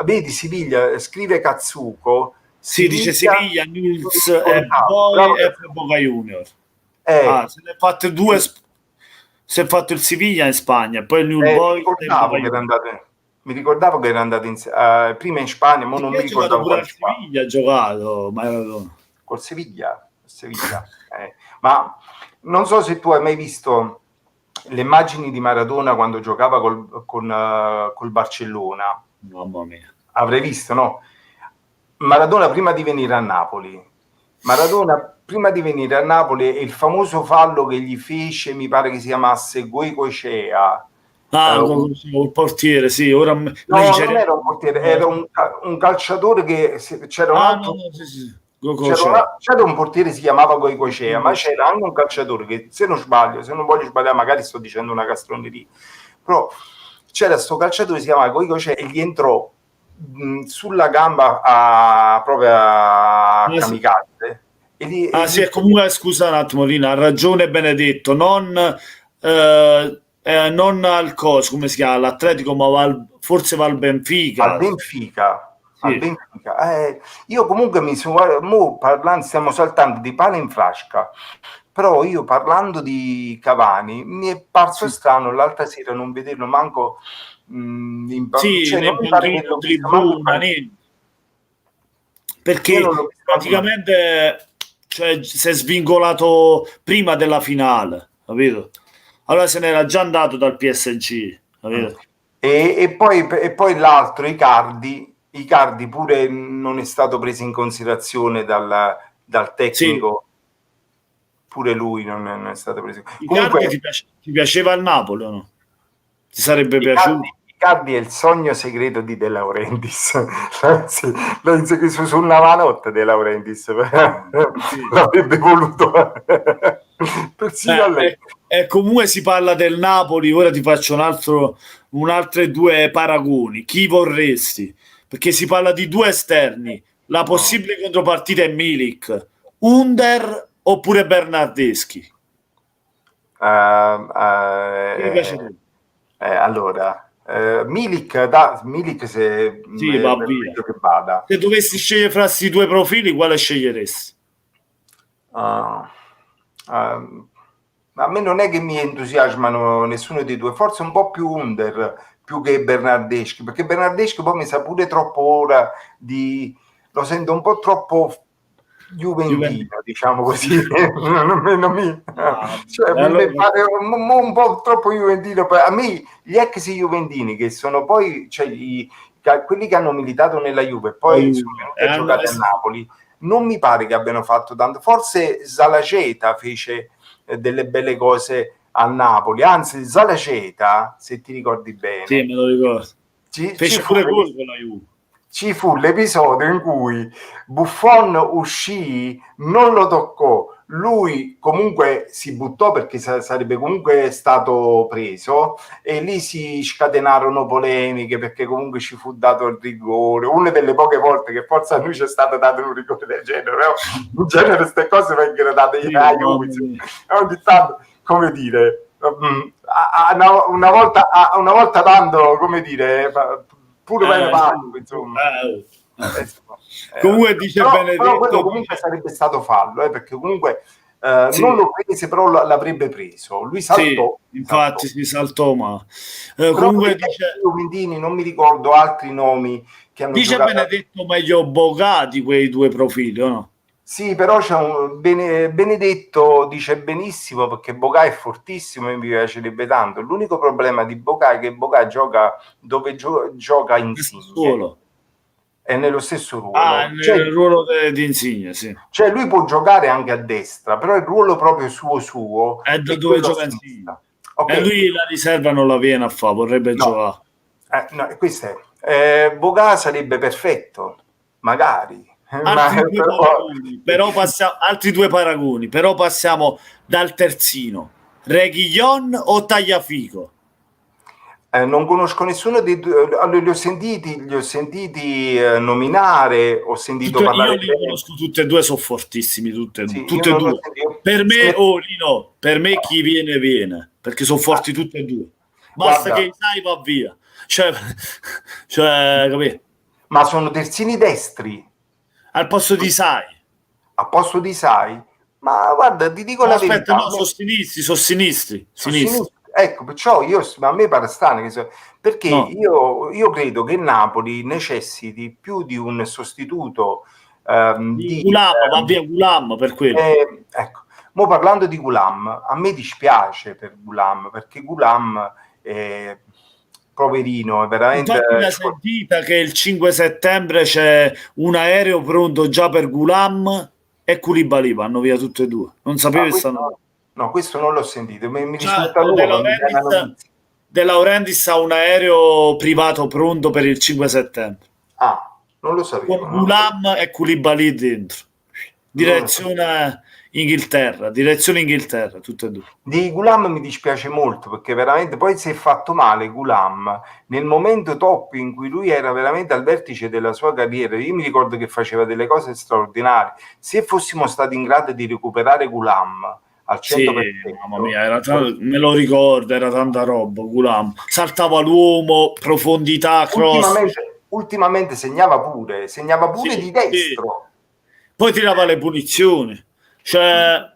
vedi, Siviglia, scrive Katsuko, sì, dice Siviglia Siviglia, non mi Newell's e ricordavo, poi bravo e poi Katsuko. Boca Junior. Ah, Eh, se ne è fatte due, si è fatto il Siviglia in Spagna, poi il Newell's Boys e il Boca Juniors. mi ricordavo che era andato prima in Spagna, ma non Perché mi ha giocato ricordavo pure quale al squadra. Siviglia, ha giocato Maradona. Col Seviglia, Seviglia. Ma non so se tu hai mai visto le immagini di Maradona quando giocava col Barcellona. Mamma mia. Avrei visto, no? Maradona prima di venire a Napoli. Maradona prima di venire a Napoli e il famoso fallo che gli fece, mi pare che si chiamasse Goicoechea. Ah, Un col portiere, sì, ora No, non era un portiere, era eh, un calciatore che c'era un ah, no, altro. no, sì, sì, Gogo c'è. C'era un portiere si chiamava Goicoechea, ma c'era anche un calciatore che, se non sbaglio, se non voglio sbagliare, magari sto dicendo una castroneria, però c'era questo calciatore che si chiamava Goicoechea e gli entrò sulla gamba proprio a Ah, sì, kamikaze e ah, sì, gli e comunque scusa un attimo, Lina, ha ragione Benedetto, non al COS, come si chiama, l'Atletico, ma forse va al al Benfica. Benfica. Al Sì, Benfica. Io comunque mo parlando, stiamo saltando di pane in frasca, però io parlando di Cavani mi è parso sì, strano l'altra sera non vederlo manco, sì, cioè non nel mi pare che banchino, l'ho visto manco in tribuna, panchina. Io perché non l'ho visto manco in panchina. praticamente cioè, si è svincolato prima della finale, capito? Allora se n'era già andato dal PSG, Mm. capito? E poi l'altro, Icardi pure non è stato preso in considerazione dal Sì, tecnico, pure lui non è stato preso. Icardi Comunque, ti piaceva il Napoli o no? Ti sarebbe Icardi, piaciuto? Icardi è il sogno segreto di De Laurentiis. Anzi, penso che su una manotta De Laurentiis Sì. l'avrebbe voluto persino a lei. E comunque si parla del Napoli, ora ti faccio un altro due paragoni. Chi vorresti? Perché si parla di due esterni. La Mm. possibile contropartita è Milik, Under oppure Bernardeschi. Eh, Chi ti piace tu? allora, Milik se, è Sì, va via. meglio che vada. Se dovessi scegliere fra questi due profili, quale sceglieresti? Ah, ah, a me non è che mi entusiasmano nessuno dei due, forse un po' più Under più che Bernardeschi, perché Bernardeschi poi mi sa pure troppo ora lo sento un po' troppo Juventus. juventino, diciamo così. Non mi- Ah, cioè, e mi allora, pare un po' troppo juventino. A me gli ex juventini che sono poi, cioè, quelli che hanno militato nella Juve e la poi sono Juve. venuti a giocare a Napoli, non mi pare che abbiano fatto tanto. Forse Zalaceta fece delle belle cose a Napoli, anzi Zalaceta, se ti ricordi Sì, bene, me lo ricordo. ci, ci Fece fu pure gol con la Juve. ci fu l'episodio in cui Buffon uscì, non lo toccò, lui comunque si buttò perché sarebbe comunque stato preso, e lì si scatenarono polemiche perché comunque ci fu dato il rigore, una delle poche volte che forse a lui c'è stato dato un rigore del genere, no? In genere queste cose vengono date Sì, ai mamma Juve, mia. ogni tanto, come dire, una volta tanto, come dire, pure per Vasco, Sì. insomma. Insomma, Comunque dice però quello Benedetto, comunque dice, sarebbe stato fallo, perché comunque non sì, lo prese, però l'avrebbe preso. Lui sì, saltò, infatti saltò. si saltò, ma Però per comunque i dice, Juventini non mi ricordo altri nomi che hanno dice giocato. Benedetto meglio Boga di quei due profili, o no? Sì, però c'è Benedetto dice benissimo perché Boga è fortissimo e mi piacerebbe tanto. L'unico problema di Boga è che Boga gioca dove gioca Nel Insigne, Sassuolo. è nello stesso Ah, ruolo. nel ruolo di Insigne, sì. Cioè lui può giocare anche a destra, però il ruolo proprio suo È da è dove quello a gioca Insigne. sinistra. E Ok? lui la riserva non la viene a fa, vorrebbe No, giocare. no, questo è. Boga sarebbe perfetto, magari, ma Altri due però, paragoni, però passiamo, altri due paragoni, però passiamo dal terzino. Reguilon o Tagliafico? non conosco nessuno dei due. Allora, li ho sentiti nominare, ho sentito Io parlare li bene. conosco tutte e due, sono fortissimi, Sì, io tutte e non ho due. sentito. Per Se me, ne- oh Lino, per me chi viene viene, perché sono ah, forti tutte e due. Basta che guarda, sai va via. Cioè, cioè, capì? ma sono terzini destri Al posto di Sai. a posto di Sai. Ma guarda, ti dico No, la aspetta, verità. no, sono sinistri, sono sinistri, Su sinistri. sinistra. Ecco, perciò a me pare strano perché No, io credo che Napoli necessiti più di un sostituto di Gulam, va via Gulam per quello. ecco, mo parlando di Gulam, a me dispiace per Gulam perché Gulam è poverino, è veramente Infatti la sentita che il 5 settembre c'è un aereo pronto già per Gulam e Koulibaly vanno via tutte e due. Non sapevi questo, stanno via. no, questo non l'ho sentito, mi Già risulta De nuova, mi dai una Laurentiis, notizia. De Laurentiis ha un aereo privato pronto per il 5 settembre Ah, non lo con sapevo, non lo sapevo. Gulam e Koulibaly dentro. Non lo sapevo. Direzione Inghilterra, tutte e due. Di Gulam mi dispiace molto perché veramente poi si è fatto male Gulam nel momento top in cui lui era veramente al vertice della sua carriera. Io mi ricordo che faceva delle cose straordinarie. Se fossimo stati in grado di recuperare Gulam al Sì, mamma 100%, mia, me lo ricordo, era tanta roba, Gulam. Saltava l'uomo, profondità, cross. ultimamente segnava pure Sì, di sì. destro. Poi tirava le punizioni. Cioè,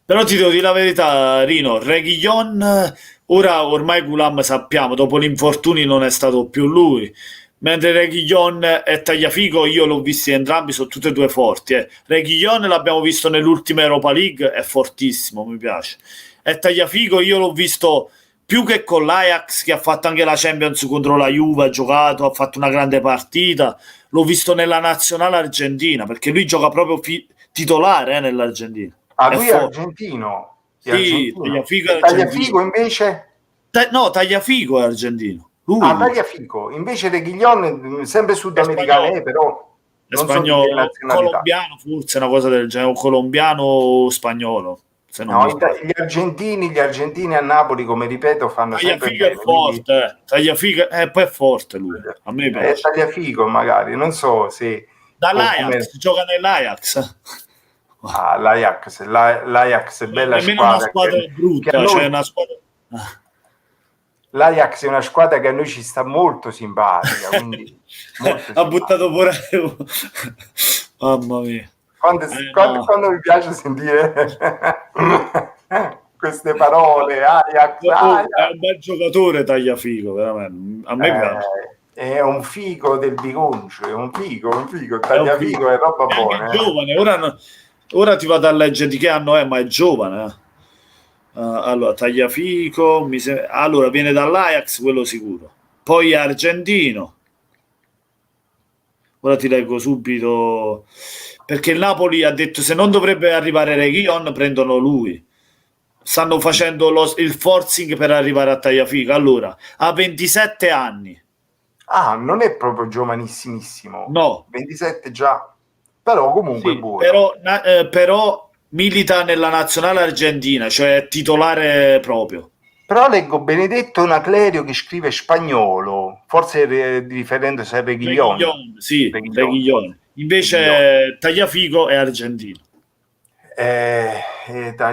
però ti devo dire la verità, Rino, Reguilon, ora ormai Gulam sappiamo, dopo l'infortunio non è stato più lui. Mentre Reguilon e Tagliafico io l'ho visti entrambi, sono tutti e due forti. Reguilon l'abbiamo visto nell'ultima Europa League, è fortissimo, mi piace. E Tagliafico io l'ho visto più che con l'Ajax, che ha fatto anche la Champions contro la Juve, ha giocato, ha fatto una grande partita. L'ho visto nella nazionale argentina, perché lui gioca proprio titolare nell'Argentina. Ah, È lui è forte. argentino. È Sì, argentino. Tagliafico è E argentino. Tagliafico invece? No, Tagliafico è argentino. Ah, Lui Tagliafico. Invece Reguilon, sempre è sudamericano, spagnolo. però È non so di che spagnolo, nazionalità. colombiano forse, una cosa del genere, o colombiano o spagnolo, se non No, mi sbaglio. gli argentini a Napoli, come ripeto, fanno sempre Tagliafico è bene. Quindi forte, Tagliafico, poi è forte lui. A me piace. Tagliafico magari, non so se come Dall'Ajax, gioca nell'Ajax. l'Ajax è bella Nemmeno una squadra squadra che a brutta, cioè noi. una squadra. L'Ajax è una squadra che a noi ci sta molto simpatica, quindi molto Ha buttato simpatica. pure. Mamma mia. No. Quando mi piace sentire queste parole, Ajax, Oh, è Ajax. un bel giocatore Tagliafico, veramente. A me piace. È un figo del bigoncio, è un figo, È un figo. Tagliafigo è roba È anche buona. giovane. Ora, ora ti vado a leggere di che anno è, ma è giovane. Allora, Tagliafico. Allora, viene dall'Ajax, quello sicuro. Poi è argentino. Ora ti leggo subito. Perché il Napoli ha detto se non dovrebbe arrivare Reguilon, prendono lui. Stanno facendo il forcing per arrivare a Tagliafico. Allora, ha 27 anni. Ah, non è proprio giovanissimissimo, No, 27 già, però comunque sì, buono. però milita nella nazionale argentina, cioè titolare proprio. Però leggo Benedetto Naclerio che scrive spagnolo, forse riferendosi a Reguilón. Reguilón, sì, Reguilón, forse. Reguilón. Reguilón. Invece Tagliafico è argentino.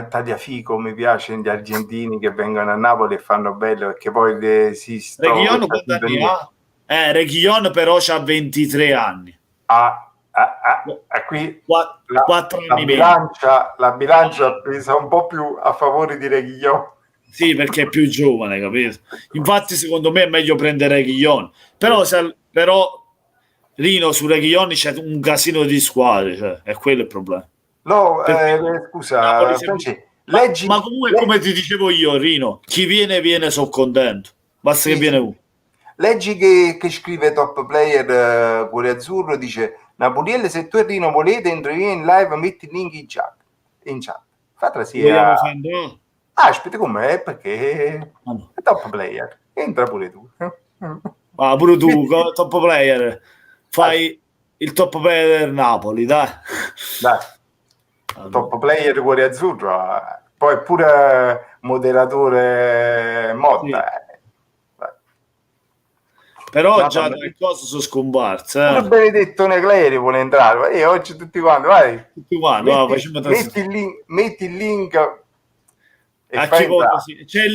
Tagliafico mi piace gli argentini che vengono a Napoli e fanno bello perché poi esistono Reguilón questa quanti anni sintonia. ha? Reguilón però ha 23 anni. Qui 4 anni meno. la bilancia pesa un po' più a favore di Reguilón. Sì, perché è più giovane, capito? Infatti, secondo me è meglio prendere Reguilón. Però Rino su Reguilón c'è un casino di squadre, cioè, è quello il problema. No, Perché Napoli scusa, sembra- Francesco, leggi, ma comunque, come ti dicevo io, Rino, chi viene, sono contento. Basta che sì, viene sì. uno. Leggi che scrive Top Player Cuore Azzurro, dice Napoliele, se tu e Rino volete entri in live, metti il link in chat. Fatela Vogliamo sia. fare no? Aspetta com'è perché Ah, no. è Top Player, entra pure tu. Ah, pure tu, top player, fai il top player del Napoli, dai. Dai, Allora. Top Player Cuore Azzurro, poi pure moderatore Sì. Motta. Dai. Però No, già no, tre cose sono scomparse. pure Benedetto Negleri vuole entrare, e oggi tutti quanti, vai, Tutti quanti, va, facciamo metti il link e a fai chi voto entrare. sì. C'è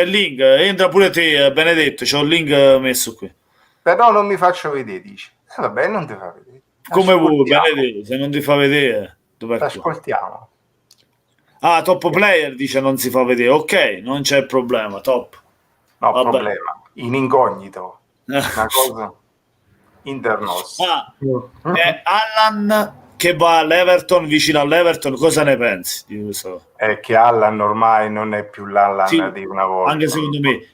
il link, entra pure te, Benedetto, c'ho il link messo qui. Però non mi faccio vedere, dice. Vabbè, non ti fa vedere. Come vuoi, Ascoltiamo, Benedetto, se non ti fa vedere, dov'è qua? ascoltiamo. Ah, top player dice non si fa vedere, ok, non c'è problema, top. No Vabbè. problema, in incognito, una cosa internos. Ah, è Allan che va all'Everton, vicino all'Everton, cosa ne pensi di questo? È che Allan ormai non è più l'Allan Sì, di una volta. anche secondo me.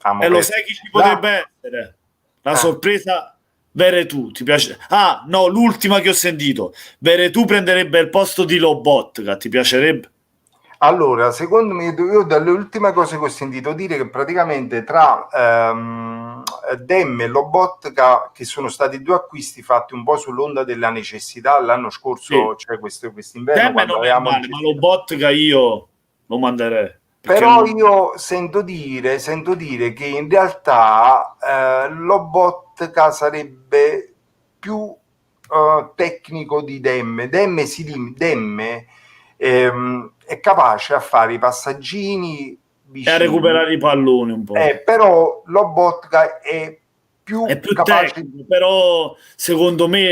Amo E lo perso. sai chi ci potrebbe essere? La sorpresa Veretù, ti piace? Ah, no, l'ultima che ho sentito. Veretù prenderebbe il posto di Lobotka, ti piacerebbe? Allora, secondo me, io dalle ultime cose che ho sentito dire che praticamente tra Demme e Lobotka, che sono stati due acquisti fatti un po' sull'onda della necessità, l'anno scorso, Sì. cioè quest'inverno, Demme quando non è avevamo male, ma necessità. Lobotka io lo manderei. Perché Però io sento dire che in realtà Lobotka sarebbe più tecnico di Demme. Demme è capace a fare i passaggini e a vicini, recuperare i palloni un po'. però Lobotka è più È più capace. tecnico, però secondo me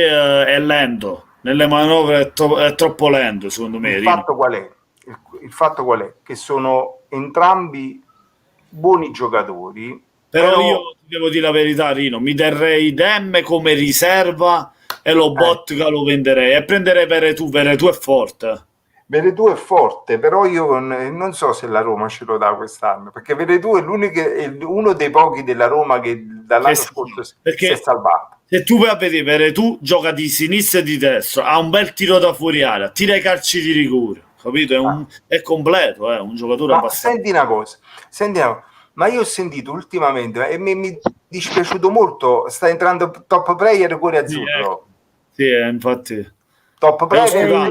è lento. Nelle manovre è troppo lento, secondo me, Il Rino. fatto qual è? Il fatto qual è? Che sono entrambi buoni giocatori, Però io ti devo dire la verità, Rino, mi terrei Demme come riserva e Lobotka lo venderei e prenderei Veretù. Veretù è forte. Veretù è forte, però io non so se la Roma ce lo dà quest'anno, perché Veretù è uno dei pochi della Roma che dall'anno scorso si è Perché salvato. se tu vai a vedere, Veretù gioca di sinistra e di destra, ha un bel tiro da fuori area, tira i calci di rigore, capito? È completo, è un giocatore Ma abbastanza... senti una cosa, ma io ho sentito ultimamente e mi è dispiaciuto molto, sta entrando Top Player Cuore Azzurro. Sì, infatti. Top Player,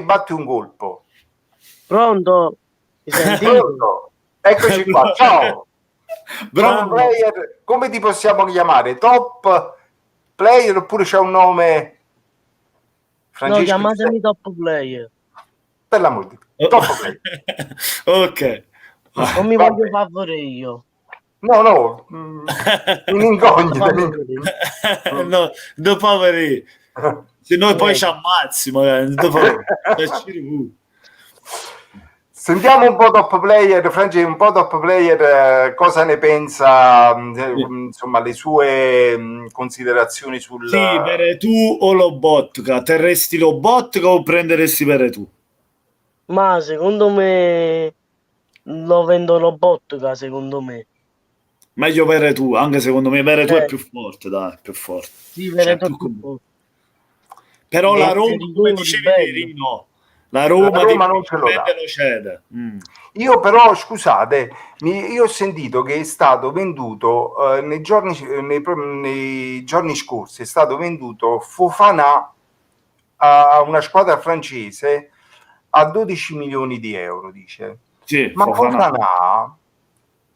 batti un colpo. Pronto? Mi sentite? Pronto? Eccoci qua, ciao. Bravo. Top Player, come ti possiamo chiamare? Top Player oppure c'è un nome? No, chiamatemi Top Player. Per l'amor di Dio. Top Player. Ok. Non mi voglio favore io. No, in incognito. No, dopo poveri. Se noi poi ci ammazzi, magari. Sentiamo un po' Top Player, Franci, un po' Top Player, cosa ne pensa, insomma, le sue considerazioni sul... Sì, Veretù o Lobotka? Terresti Lobotka o prenderesti Veretù? Ma secondo me lo vendo Lobotka, secondo me. Meglio Veretù, anche secondo me Veretù è più forte, dai, più forte. Sì, Veretù è più forte. Però la Roma, come dicevi Rino, la Roma non ce lo dà. Lo cede. Io però, scusate, io ho sentito che è stato venduto nei giorni scorsi, è stato venduto Fofana a una squadra francese a 12 milioni di euro, dice. Sì, Ma Fofana. Fofana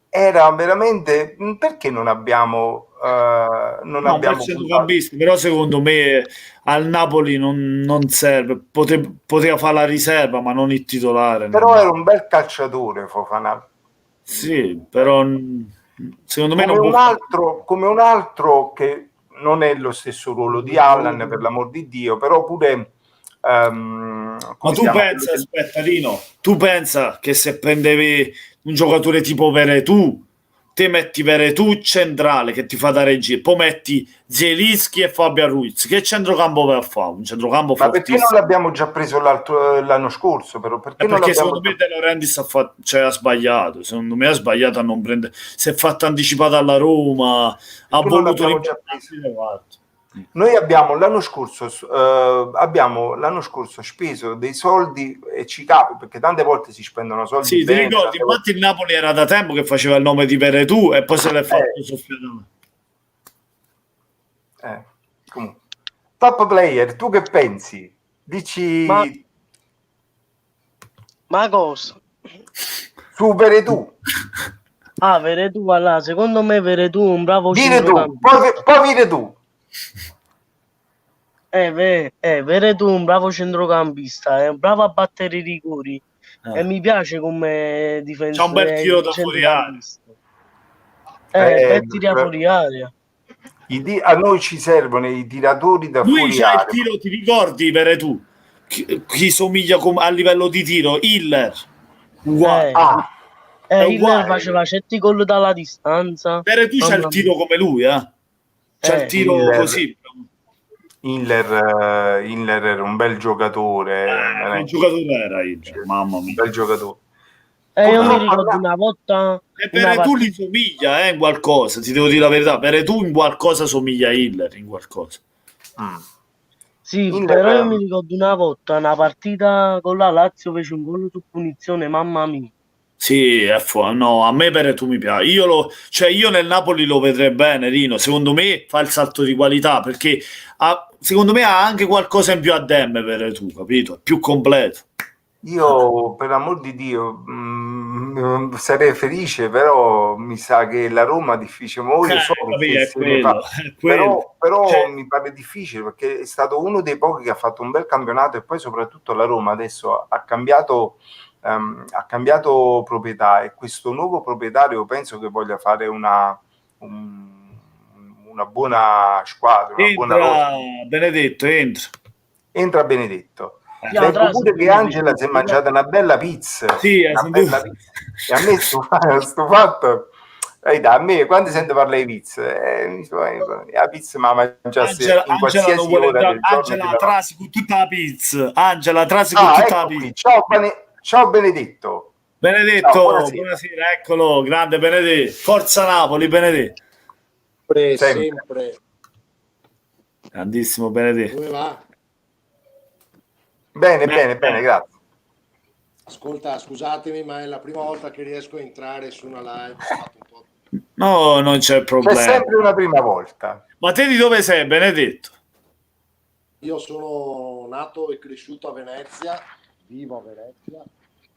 era veramente... Perché non abbiamo... non No, un bel abbiamo puntato? centrocampista, però secondo me al Napoli non serve. Poteva fare la riserva, ma non il titolare nel Però era Napoli. un bel calciatore, Fofana. Sì, però secondo me non può Come un altro che non è lo stesso ruolo di Allan, per l'amor di Dio, però pure... Ma come si tu chiama? pensa, aspetta Rino, tu pensa che se prendevi un giocatore tipo Veretù, te metti Veretù centrale che ti fa da regia, poi metti Zielinski e Fabian Ruiz, che centrocampo vai a fare? Un centrocampo Ma perché non fortissimo. l'abbiamo già preso l'anno scorso? Però? È Perché non perché l'abbiamo secondo me già... De Laurentiis ha sbagliato, secondo me ha sbagliato a non prendere, si è fatto anticipato alla Roma, ha Perché non voluto l'abbiamo già preso? ribattersi. Noi abbiamo l'anno scorso speso dei soldi e ci capi, perché tante volte si spendono soldi Sì, ti bene, ricordi, tante volte... infatti il Napoli era da tempo che faceva il nome di Veretù e poi se l'è fatto soffiare. Comunque. Top player, tu che pensi? Dici Ma cosa? su Veretù. Ah, Veretù, allora, secondo me Veretù è un bravo Dire tu, centrocampista. poi dire tu. Veretù è un bravo centrocampista, è bravo a battere i rigori e mi piace come C'ha un bel tiro da fuori area. centrocampista. Per tirare fuori area. A noi ci servono i tiratori da Lui fuori c'ha il area. tiro, ti ricordi Veretù? Chi somiglia a livello di tiro? Hiller. Uguale. È Hiller uguale. faceva certi gol dalla distanza. Veretù c'ha il tiro come lui, C'ha il tiro così. Hiller era un bel giocatore. Che giocatore era Hiller? Mamma mia. Un bel giocatore. Io mi ricordo una volta... E Veretù gli somiglia in qualcosa, ti devo dire la verità. Veretù in qualcosa somiglia a Hiller, in qualcosa. Sì, però io mi ricordo una volta una partita con la Lazio fece un gol su punizione, mamma mia. Sì, no, a me Veretù mi piace. Io nel Napoli lo vedrei bene, Rino. Secondo me fa il salto di qualità perché secondo me ha anche qualcosa in più a Demme Veretù, capito? È più completo. Io, per amor di Dio, sarei felice, però mi sa che la Roma è difficile. Ma io so che se ne fa. Però cioè, mi pare difficile perché è stato uno dei pochi che ha fatto un bel campionato e poi soprattutto la Roma adesso ha cambiato proprietà e questo nuovo proprietario penso che voglia fare una buona squadra, una buona cosa. Benedetto, entra Benedetto. Leggo pure che Angela si è mangiata una bella pizza. Sì, una bella pizza. E a me sto fatto a me quando sento parlare di pizza la pizza ma mangiasse in qualsiasi ora del giorno. Angela trasi con tutta la pizza. Angela trasi con tutta la pizza. Ciao Benedetto. Benedetto, ciao, buonasera, eccolo, grande Benedetto. Forza Napoli, Benedetto. Sempre. Grandissimo Benedetto. Come va? Bene, grazie. Ascolta, scusatemi, ma è la prima volta che riesco a entrare su una live. No, non c'è problema. C'è sempre una prima volta. Ma te di dove sei, Benedetto? Io sono nato e cresciuto a Venezia, vivo a Venezia,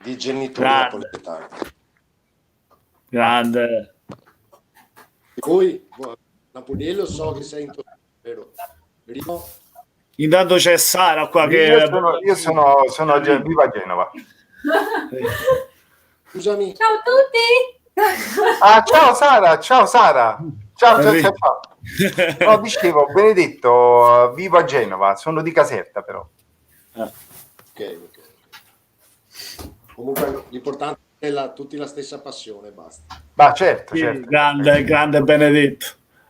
di genitori napoletani. Grande. E poi, Napoliello, so che sei in vero? Intanto c'è Sara qua che... Io sono vivo a Genova. Scusami. Ciao a tutti! Ciao Sara. Ciao. No, dicevo, Benedetto, vivo a Genova, sono di Caserta però. Ok. Comunque l'importante è tutti la stessa passione, basta. Ma certo. Grande Benedetto.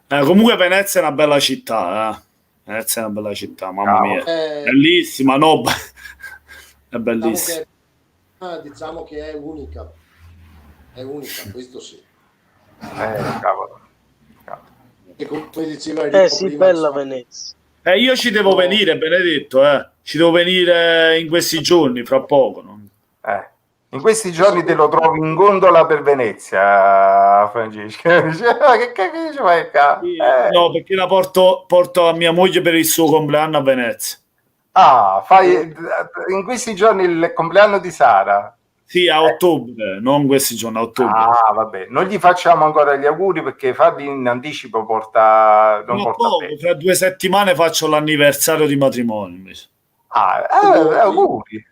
Comunque Venezia è una bella città, Venezia è una bella città, mamma mia. Bellissima, no? È bellissima. Diciamo che è unica. È unica, questo sì. Cavolo. E come diceva sì, prima, bella Venezia. Io ci devo venire, Benedetto, Ci devo venire in questi giorni, fra poco, no? In questi giorni te lo trovi in gondola per Venezia, Francesco. Che cacchio ci fai qua? No, perché la porto a mia moglie per il suo compleanno a Venezia. Ah, in questi giorni il compleanno di Sara. Sì, a ottobre, non questi giorni, a ottobre. Ah, vabbè, non gli facciamo ancora gli auguri perché farli in anticipo non porta Poco, bene. fra 2 settimane faccio l'anniversario di matrimonio invece. Auguri.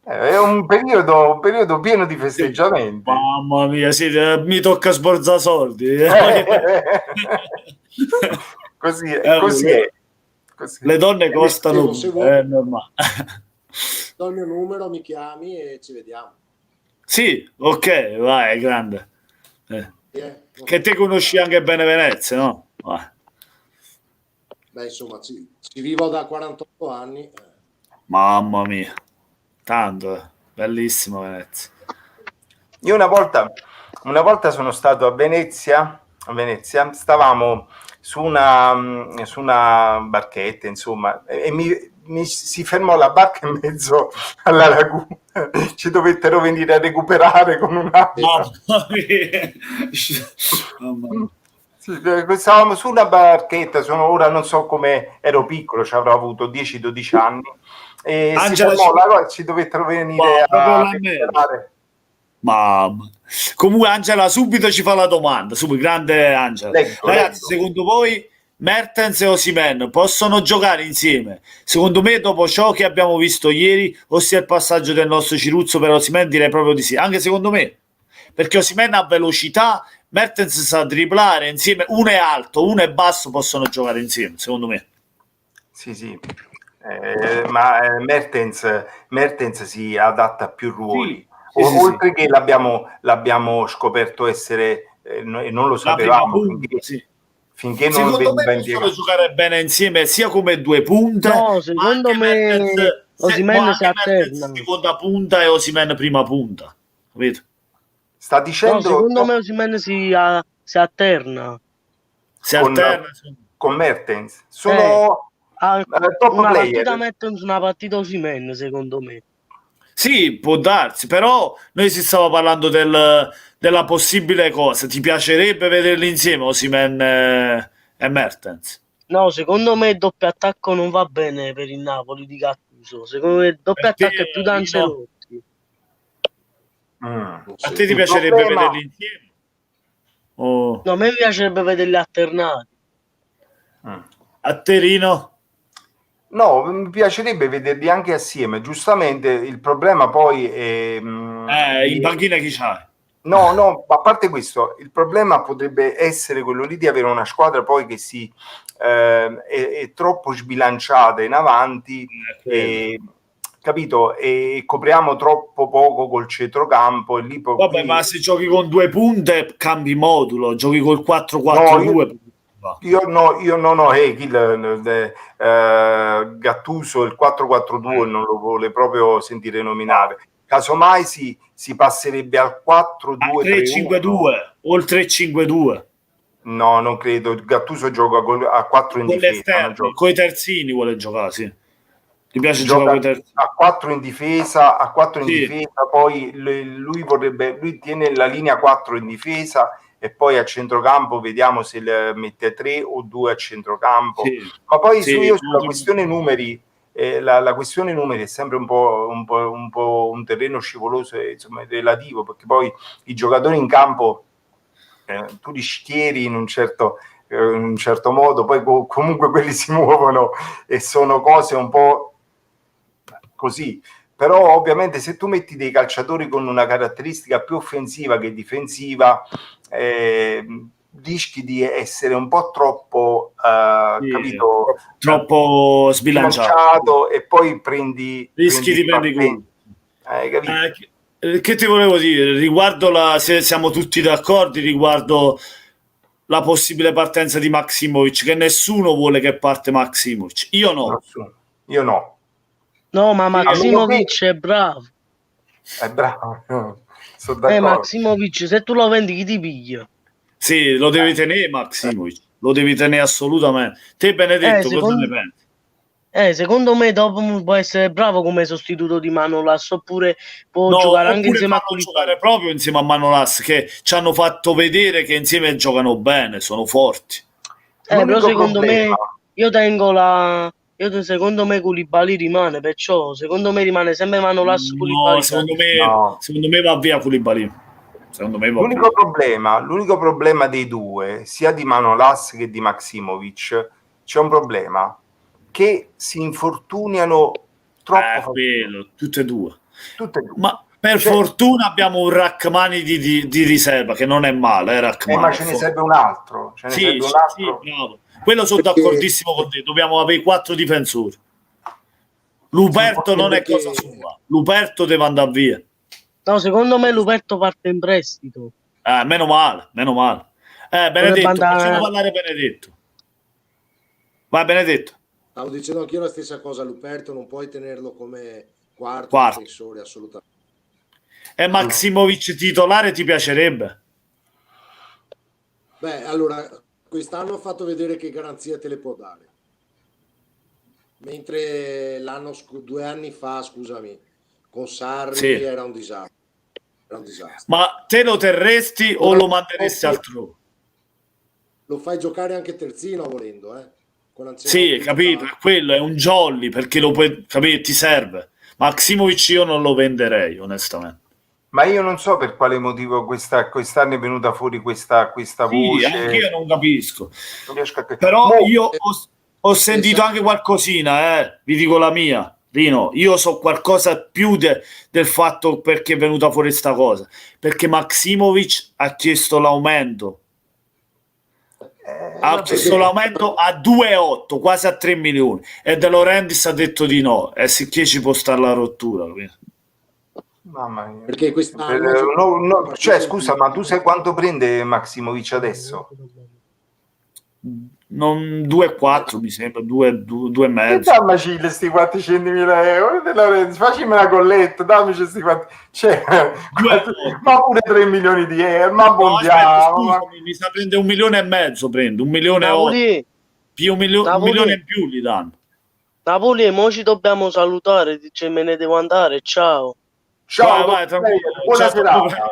È un periodo pieno di festeggiamenti. Mamma mia, sì, mi tocca sborzare soldi. Così è. Così. Le donne costano, Se vuoi, è normale. do il mio numero, mi chiami e ci vediamo. Sì, ok, vai, grande. Che te conosci anche bene Venezia, no? Vai. Beh, insomma, ci vivo da 48 anni. Mamma mia, tanto, bellissima Venezia. Io una volta sono stato a Venezia, stavamo su una barchetta, insomma, e si fermò la barca in mezzo alla laguna, ci dovettero venire a recuperare con una... Mamma mia. Mamma mia. Stavamo su una barchetta, ora non so come, ero piccolo, ci avrò avuto 10-12 anni, e Angela, ci dovettero venire a recuperare. Mamma. Comunque Angela subito ci fa la domanda, subito, grande Angela. Ragazzi, secondo voi Mertens e Osimhen possono giocare insieme? Secondo me dopo ciò che abbiamo visto ieri, ossia il passaggio del nostro Ciruzzo per Osimhen, direi proprio di sì, anche secondo me, perché Osimhen ha velocità, Mertens sa dribblare, insieme uno è alto, uno è basso, possono giocare insieme, secondo me. Sì. Ma Mertens si adatta a più ruoli. Oltre che l'abbiamo scoperto essere, e non lo sapevamo finché non secondo me veniva possono giocare bene insieme sia come due punte. No, secondo me Osimhen si alterna. Seconda punta e Osimhen prima punta, capito? Sta dicendo, no, secondo me Osimhen si alterna. Si alterna con Mertens. Sono top una player. partita Mertens, una partita Osimhen, secondo me. Sì, può darsi, però noi si stava parlando della possibile cosa. Ti piacerebbe vederli insieme Osimhen e Mertens? No, secondo me il doppio attacco non va bene per il Napoli di Gattuso. Secondo me il doppio attacco è più da Ancelotti. A te ti piacerebbe vederli insieme? No, a me piacerebbe vederli alternati. A te, Rino? No, mi piacerebbe vederli anche assieme. Giustamente il problema poi è... in panchina chi c'hai? No, a parte questo, il problema potrebbe essere quello lì di avere una squadra poi che è troppo sbilanciata in avanti, capito? E copriamo troppo poco col centrocampo. E lì vabbè, ma se giochi con due punte cambi modulo, giochi col 4-4-2. Io no, Gattuso il 4-4-2 non lo vuole proprio sentire nominare. Casomai si passerebbe al 4-2-3-1 o il 3-5-2. No, non credo. Gattuso gioca a 4 in difesa. Con i terzini vuole giocare, sì. Ti piace giocare con i terzini? A 4 in difesa, poi lui tiene la linea 4 in difesa e poi a centrocampo vediamo se mette 3 o 2 a centrocampo. Ma poi io sulla questione numeri, la questione numeri è sempre un po' un terreno scivoloso, insomma, relativo, perché poi i giocatori in campo tu li schieri in un certo modo, poi comunque quelli si muovono e sono cose un po' così. Però ovviamente se tu metti dei calciatori con una caratteristica più offensiva che difensiva, rischi di essere un po' troppo capito, troppo sbilanciato e poi rischi di prendere che ti volevo dire riguardo se siamo tutti d'accordo riguardo la possibile partenza di Maksimovic, che nessuno vuole che parte Maksimovic. Io no. No, ma Maksimovic è bravo. È bravo. Sono d'accordo. Maksimovic, se tu lo vendi, chi ti piglia? Sì, lo devi tenere Maksimovic. Lo devi tenere assolutamente. Te, Benedetto, cosa ne pensi? Secondo me dopo può essere bravo come sostituto di Manolas, oppure può giocare anche insieme a giocare proprio insieme a Manolas, che ci hanno fatto vedere che insieme giocano bene, sono forti. Però secondo me io tengo la Secondo me Koulibaly rimane, perciò secondo me rimane sempre Manolas No, Koulibaly. secondo me va via Koulibaly. Secondo me va L'unico via. problema dei due, sia di Manolas che di Maksimovic, c'è un problema, che si infortuniano troppo Quello, tutte e due. tutte e due. Ma per fortuna abbiamo un Rachmani di riserva, che non è male, Rachmani. Ma ce ne serve un altro. Sì, bravo. Quello sono d'accordissimo con te, dobbiamo avere 4 difensori. Luperto non è cosa sua, Luperto deve andare via. No, secondo me Luperto parte in prestito. Meno male. Benedetto, facciamo parlare Benedetto. Vai Benedetto. Stavo dicendo anch'io la stessa cosa, Luperto non puoi tenerlo come quarto difensore, assolutamente. E Maksimovic titolare ti piacerebbe? Beh, allora, quest'anno ha fatto vedere che garanzia te le può dare. Mentre 2 anni fa, scusami, con Sarri era un disastro. Ma te lo terresti o lo manderesti altrove? Lo fai giocare anche terzino volendo, Sì, capito, quello è un jolly perché lo puoi capire, ti serve. Maksimovic io non lo venderei, onestamente. Ma io non so per quale motivo quest'anno è venuta fuori questa voce. Anche io non capisco. Però io ho sentito anche qualcosina, vi dico la mia. Rino, io so qualcosa più del fatto perché è venuta fuori sta cosa, perché Maksimovic ha chiesto l'aumento a 2,8, quasi a 3 milioni, e De Laurentiis ha detto di no, e sicché ci può stare la rottura, capito? Mamma mia. Perché quest'anno cioè scusa, ma tu sai quanto prende Maksimovic adesso? Non 2,4 mi sembra, 2,5. Dammici questi 400.000 euro De Laurentiis, facciamo una colletta, dammici questi 4, ma pure 3 milioni di euro, ma abbondiamo. Mi sa prende 1,5 milioni, prende 1 milione e più un milione in più gli danno. Napoli, mo ci dobbiamo salutare, dice me ne devo andare, ciao. Ciao, vai, tranquillo. Buona serata.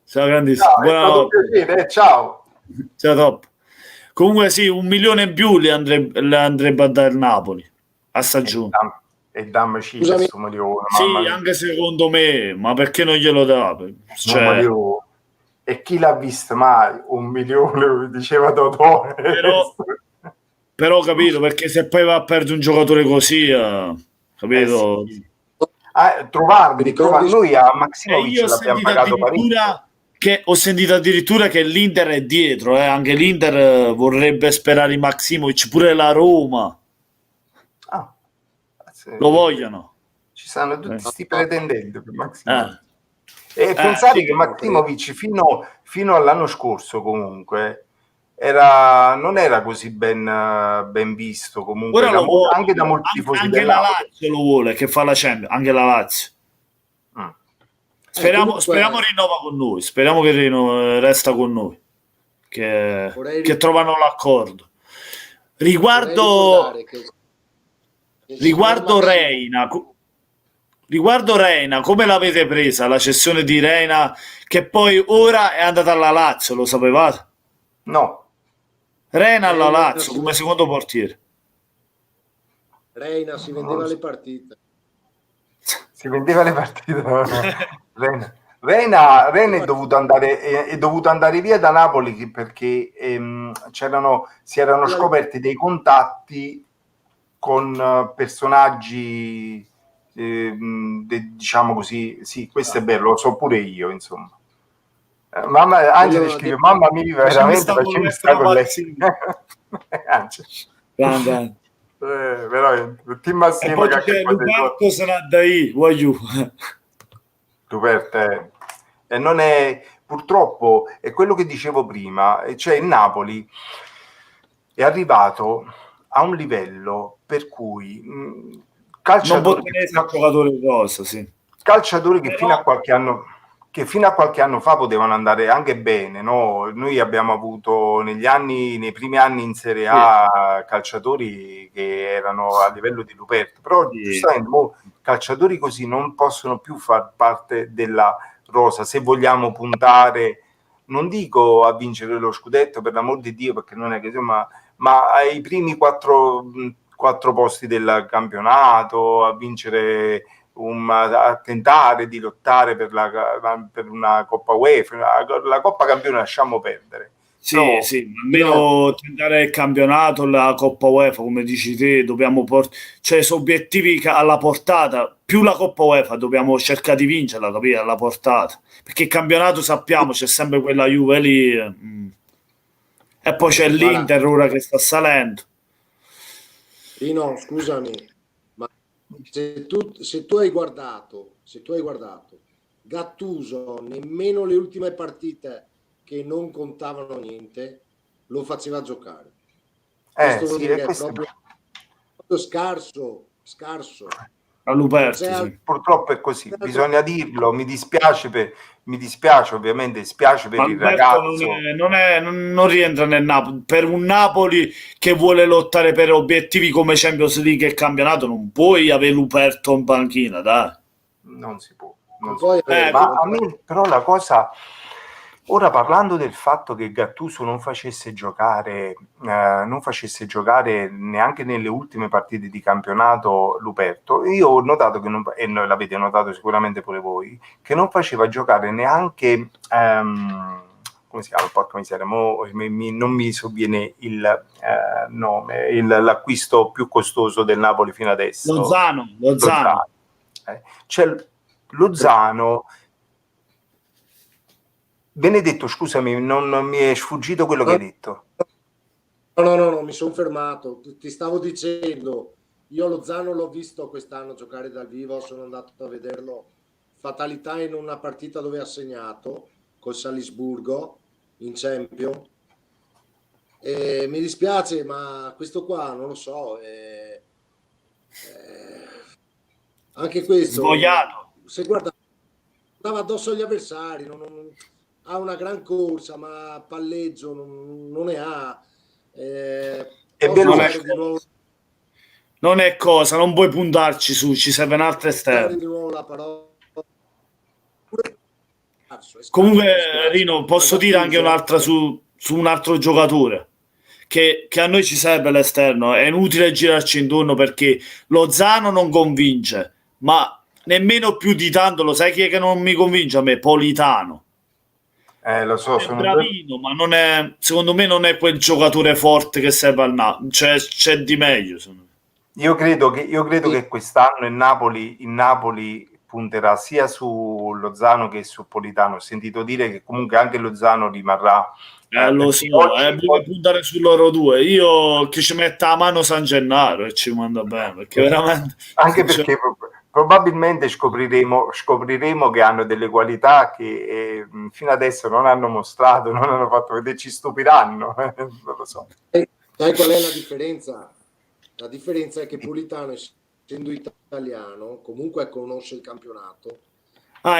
Ciao grandissimo. Buonanotte. Ciao. Ciao top. Comunque sì, 1 milione in più le andrebbe a dare il Napoli a stagione. E dammici questo milione. Sì, anche secondo me, ma perché non glielo dà? Cioè, e chi l'ha visto mai 1 milione, diceva Totò. Però capito, perché se poi va a perdere un giocatore così, capito? Trovarmi, noi a Maksimovic l'abbiamo pagato parecchio. Ho sentito addirittura che l'Inter è dietro, anche l'Inter vorrebbe sperare in Maksimovic, pure la Roma lo vogliono. Ci stanno tutti sti pretendenti per Maksimovic. E pensate che Maksimovic fino all'anno scorso comunque non era così ben visto comunque anche da molti tifosi. Anche la Lazio lo vuole, che fa la Champions, anche la Lazio. Speriamo rinnova con noi, speriamo che resta con noi, che trovano l'accordo. Riguardo Reina, come l'avete presa la cessione di Reina, che poi ora è andata alla Lazio, lo sapevate? No. Reina alla Lazio come secondo portiere. Reina si vendeva le partite. Reina è dovuto andare via da Napoli perché si erano scoperti dei contatti con personaggi, diciamo così. Sì, questo è bello, lo so pure io, insomma. Angeli scrive: mamma mia, veramente facciamo sta con lei. Veramente team assieme che Luperto sarà da voglio. Luperto e non è, purtroppo è quello che dicevo prima, cioè il Napoli è arrivato a un livello per cui calciatori che fino a qualche anno fa potevano andare anche bene, no? Noi abbiamo avuto nei primi anni in Serie A calciatori che erano a livello di Luperto, però giustamente calciatori così non possono più far parte della rosa se vogliamo puntare, non dico a vincere lo scudetto, per l'amor di Dio, perché non è che ma ai primi 4 4 posti del campionato, a vincere, a tentare di lottare per una Coppa UEFA. La Coppa Campione lasciamo perdere. Sì, Però, sì, almeno tentare il campionato, la Coppa UEFA, come dici te, dobbiamo cioè sono obiettivi alla portata, più la Coppa UEFA dobbiamo cercare di vincerla, capire, alla portata, perché il campionato sappiamo, c'è sempre quella Juve lì, e poi c'è l'Inter ora che sta salendo. Rino, scusami, ma se tu hai guardato Gattuso, nemmeno le ultime partite che non contavano niente, lo faceva giocare. Questo vuol dire che è proprio scarso. A Luperto, sì. Purtroppo è così, bisogna dirlo, mi dispiace ovviamente, spiace per Ma il Luperto ragazzo. non rientra nel Napoli. Per un Napoli che vuole lottare per obiettivi come Champions League e campionato, non puoi avere Luperto in panchina, dai. Non si può. Ma a me però la cosa, ora parlando del fatto che Gattuso non facesse giocare neanche nelle ultime partite di campionato Luperto, io ho notato che e noi l'avete notato sicuramente pure voi, che non faceva giocare neanche come si chiama, porca miseria, non mi sovviene il nome, l'acquisto più costoso del Napoli fino adesso. Lozano. C'è Lozano. Benedetto, scusami, non mi è sfuggito quello che hai detto. No, mi sono fermato. Ti stavo dicendo, io Lozano l'ho visto quest'anno giocare dal vivo, sono andato a vederlo, fatalità in una partita dove ha segnato col Salisburgo in Champions. Mi dispiace, ma questo qua non lo so. Anche questo svogliato. Se guardava addosso agli avversari, ha una gran corsa, ma palleggio non ne ha. Non è cosa, non puoi puntarci su, ci serve un'altra esterna. Di nuovo la parola. Comunque, Rino, posso dire anche un'altra su un altro giocatore che a noi ci serve l'esterno. È inutile girarci intorno perché Lozano non convince, ma nemmeno più di tanto. Lo sai chi è che non mi convince a me? Politano. Lo so, è bravino, ma non è, secondo me non è quel giocatore forte che serve al Napoli. C'è di meglio. Io credo che quest'anno il Napoli punterà sia su Lozano che su Politano. Ho sentito dire che comunque anche Lozano rimarrà. Lo so, bisogna puntare su loro due. Io che ci metta a mano San Gennaro e ci manda bene, perché veramente... Anche perché probabilmente scopriremo che hanno delle qualità che fino adesso non hanno mostrato, non hanno fatto vedere, ci stupiranno. Non lo so. Sai qual è la differenza? La differenza è che Politano, essendo italiano, comunque conosce il campionato,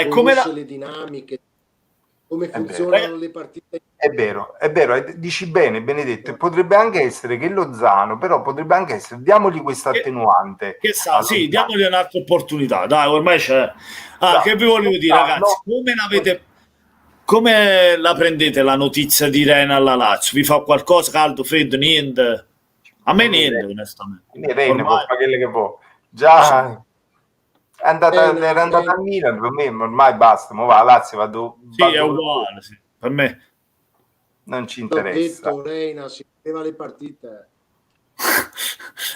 conosce le dinamiche, come funzionano le partite. È vero, dici bene, Benedetto, e potrebbe anche essere che Lozano, però potrebbe anche essere, diamogli questa attenuante. Che sa, sì, diamogli un'altra opportunità, dai, ormai c'è. Che vi volevo dire, ragazzi, come la prendete la notizia di Reina alla Lazio? Vi fa qualcosa, caldo, freddo, niente? A me niente, onestamente. Reina può fare quello che può. Già era andata a Milan, per me ormai basta, ma va, Lazio vado. Sì, è uguale, sì. Per me non ci interessa. Detto, Reina si vedeva le partite.